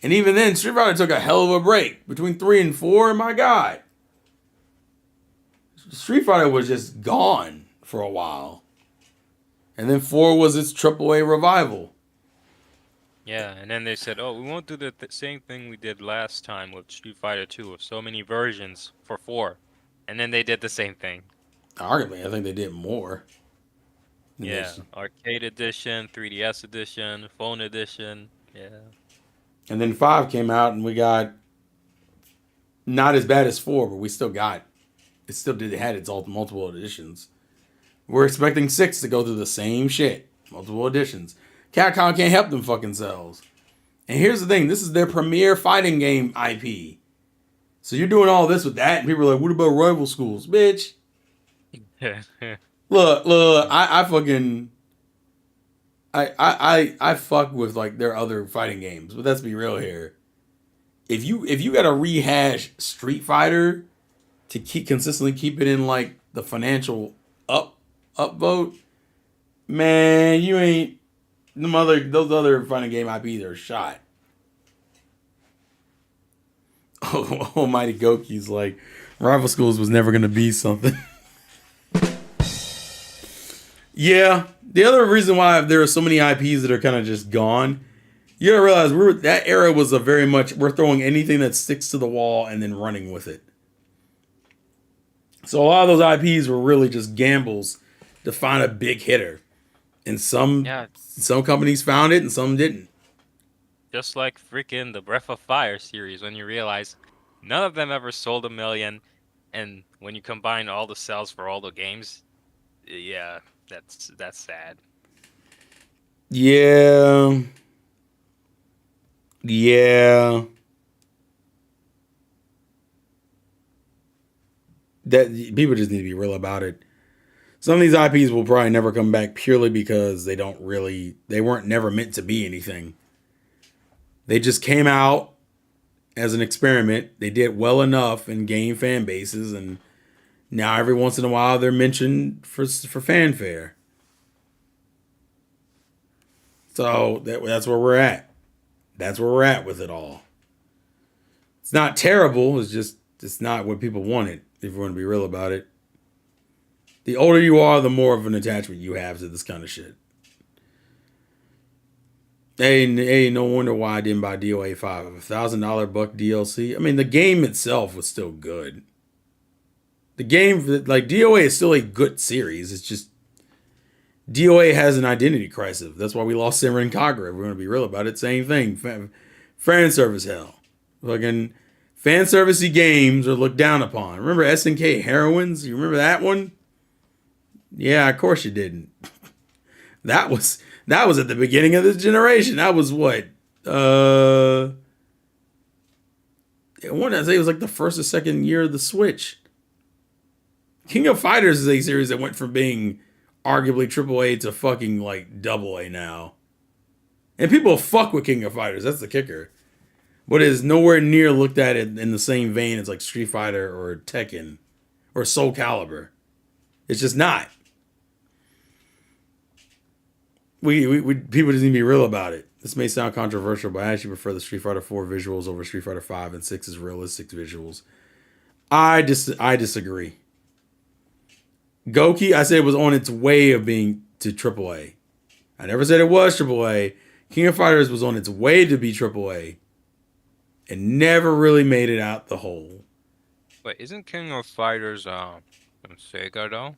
And even then, Street Fighter took a hell of a break. Between 3 and 4, my God. Street Fighter was just gone for a while. And then 4 was its AAA revival. Yeah, and then they said, oh, we won't do the same thing we did last time with Street Fighter 2 with so many versions for 4. And then they did the same thing. Arguably, I think they did more. Yeah, arcade edition, 3DS edition, phone edition, yeah. And then 5 came out and we got not as bad as 4, but we still got it. Still had its multiple editions. We're expecting 6 to go through the same shit, multiple editions. Capcom can't help them fucking selves. And here's the thing: this is their premier fighting game IP. So you're doing all this with that, and people are like, "What about rival schools, bitch?" Look, I fuck with like their other fighting games, but let's be real here. If you got to rehash Street Fighter to consistently keep it in like the financial upvote, man, you ain't those other fighting game IPs are shot. Almighty Goki's like, Rival Schools was never going to be something. Yeah, the other reason why there are so many IPs that are kind of just gone, you gotta realize that era was a very much we're throwing anything that sticks to the wall and then running with it. So a lot of those IPs were really just gambles to find a big hitter, and Yeah, some companies found it and some didn't. just like freaking the Breath of Fire series, when you realize none of them ever sold 1 million, and when you combine all the sales for all the games, yeah, that's sad. Yeah, yeah. That people just need to be real about it. Some of these IPs will probably never come back purely because they weren't never meant to be anything. They just came out as an experiment. They did well enough and gained fan bases, and now every once in a while they're mentioned for fanfare. So that's where we're at. That's where we're at with it all. It's not terrible. It's not what people wanted. If we're going to be real about it, the older you are, the more of an attachment you have to this kind of shit. Hey, no wonder why I didn't buy DOA 5. $1,000 buck DLC. I mean, the game itself was still good. The game, like DOA, is still a good series. It's just DOA has an identity crisis. That's why we lost Simran and Kagura. If we're going to be real about it. Same thing. Fan service hell. Fucking fan servicey games are looked down upon. Remember SNK Heroines? You remember that one? Yeah, of course you didn't. That was at the beginning of this generation. That was what? I want to say it was like the first or second year of the Switch. King of Fighters is a series that went from being arguably AAA to fucking like AA now. And people fuck with King of Fighters. That's the kicker. But it is nowhere near looked at in the same vein as like Street Fighter or Tekken or Soul Calibur. It's just not. We people just need to be real about it. This may sound controversial, but I actually prefer the Street Fighter 4 visuals over Street Fighter 5 and 6's realistic visuals. I disagree. Goki, I said it was on its way of being to AAA. I never said it was AAA. King of Fighters was on its way to be AAA and never really made it out the hole. But isn't King of Fighters from Sega though?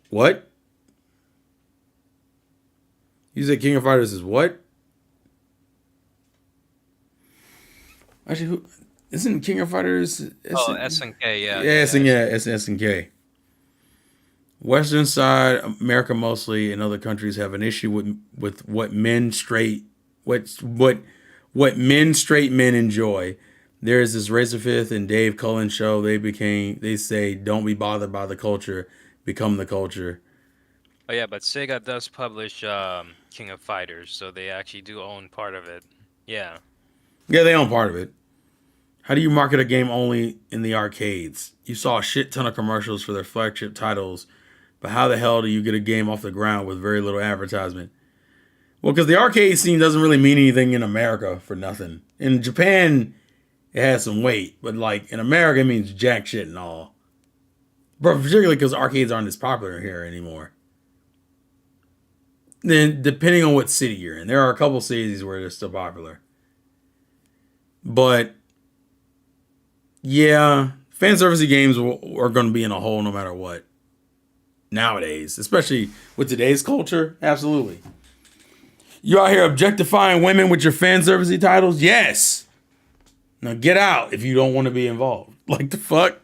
What? You said King of Fighters is what? Actually, who isn't King of Fighters? Oh, SNK, yeah, Yeah, yeah. SNK. Western side, America mostly, and other countries have an issue with what men straight men enjoy. There's this Razor Fifth and Dave Cullen show. They say don't be bothered by the culture, become the culture. Oh yeah, but Sega does publish King of Fighters, so they actually do own part of it. Yeah. Yeah, they own part of it. How do you market a game only in the arcades? You saw a shit ton of commercials for their flagship titles, but how the hell do you get a game off the ground with very little advertisement? Well, because the arcade scene doesn't really mean anything in America for nothing. In Japan, it has some weight, but like in America, it means jack shit and all. But particularly because arcades aren't as popular here anymore. Then, depending on what city you're in, there are a couple cities where they're still popular. But yeah, fan servicey games are going to be in a hole no matter what. Nowadays, especially with today's culture, absolutely. You out here objectifying women with your fan servicey titles? Yes. Now get out if you don't want to be involved. Like the fuck?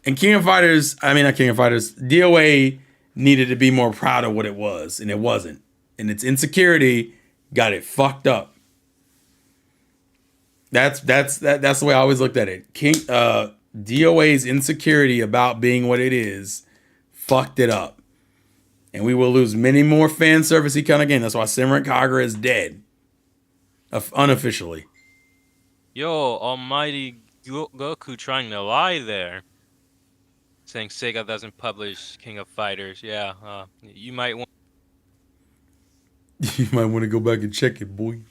And King of Fighters, I mean not King of Fighters, DOA needed to be more proud of what it was, and it wasn't. And its insecurity got it fucked up. That's the way I always looked at it. DOA's insecurity about being what it is fucked it up. And we will lose many more fan servicey kind of games. That's why Simran Kagura is dead. Unofficially. Yo, Almighty Goku trying to lie there. Saying Sega doesn't publish King of Fighters. Yeah, you might want. You might want to go back and check it, boy. You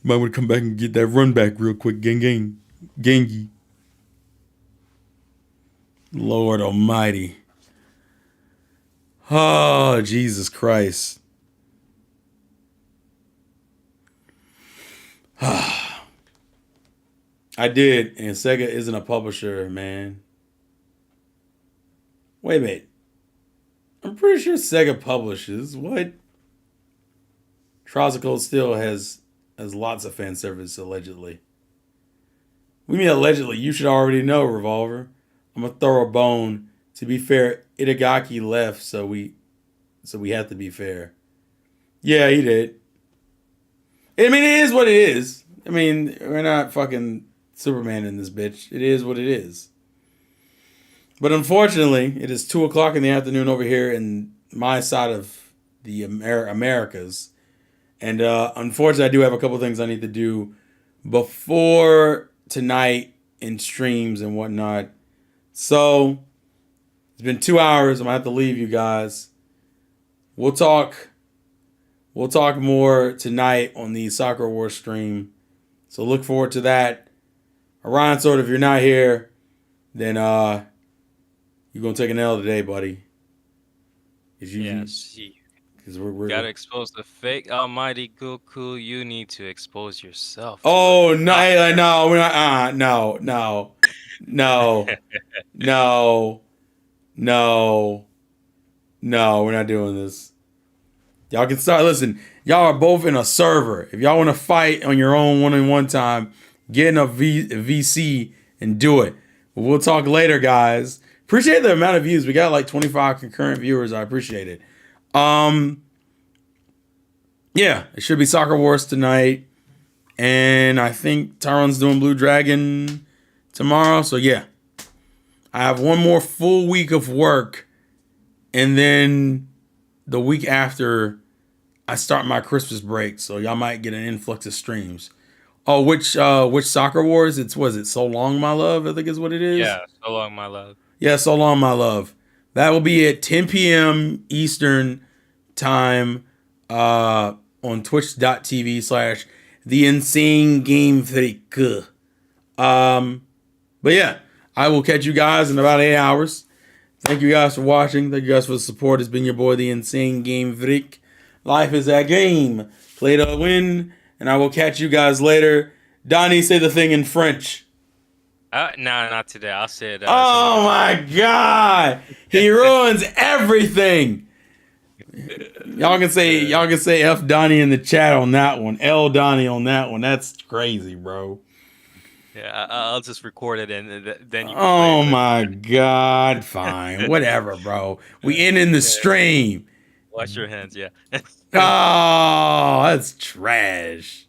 might want to come back and get that run back real quick, gang gang. Genki. Lord Almighty. Oh, Jesus Christ. I did, and Sega isn't a publisher, man. Wait a minute. I'm pretty sure Sega publishes. What? Trials of Cold Steel has lots of fan service, allegedly. We mean allegedly. You should already know, Revolver. I'm gonna throw a bone. To be fair, Itagaki left, so we have to be fair. Yeah, he did. I mean, it is what it is. I mean, we're not fucking Superman in this bitch. It is what it is. But unfortunately, it is 2 o'clock in the afternoon over here in my side of the Americas, and unfortunately, I do have a couple things I need to do before tonight in streams and whatnot. So it's been 2 hours. I'm gonna have to leave you guys. We'll talk. We'll talk more tonight on the Soccer War stream. So look forward to that. Orion Sword, if you're not here, then you're gonna take an L today, buddy. Yes, you Because we're gotta expose the fake Almighty Goku. You need to expose yourself to it. Oh no, no, we're not. No, no, no, no, no, no. We're not doing this. Y'all can start. Listen, y'all are both in a server. If y'all want to fight on your own one-on-one time, get in a VC and do it. But we'll talk later, guys. Appreciate the amount of views. We got like 25 concurrent viewers. I appreciate it. Yeah, it should be Soccer Wars tonight. And I think Tyron's doing Blue Dragon tomorrow. So yeah, I have one more full week of work. And then the week after, I start my Christmas break. So y'all might get an influx of streams. Oh, which Soccer Wars? Was it So Long, My Love? I think is what it is. Yeah, so long, my love. Yeah, So Long, My Love. That will be at 10 p.m. Eastern time on twitch.tv/ The Insane Game Freak. But yeah, I will catch you guys in about 8 hours. Thank you guys for watching. Thank you guys for the support. It's been your boy, The Insane Game Freak. Life is that game. Play to win. And I will catch you guys later. Donnie, say the thing in French. No, not today. I'll say it. Oh my God. He ruins everything. Y'all can say F Donnie in the chat on that one. L Donnie on that one. That's crazy, bro. Yeah, I'll just record it and then you can Oh play it. my God. Fine. Whatever, bro. We ending the stream. Wash your hands, yeah. Oh, that's trash.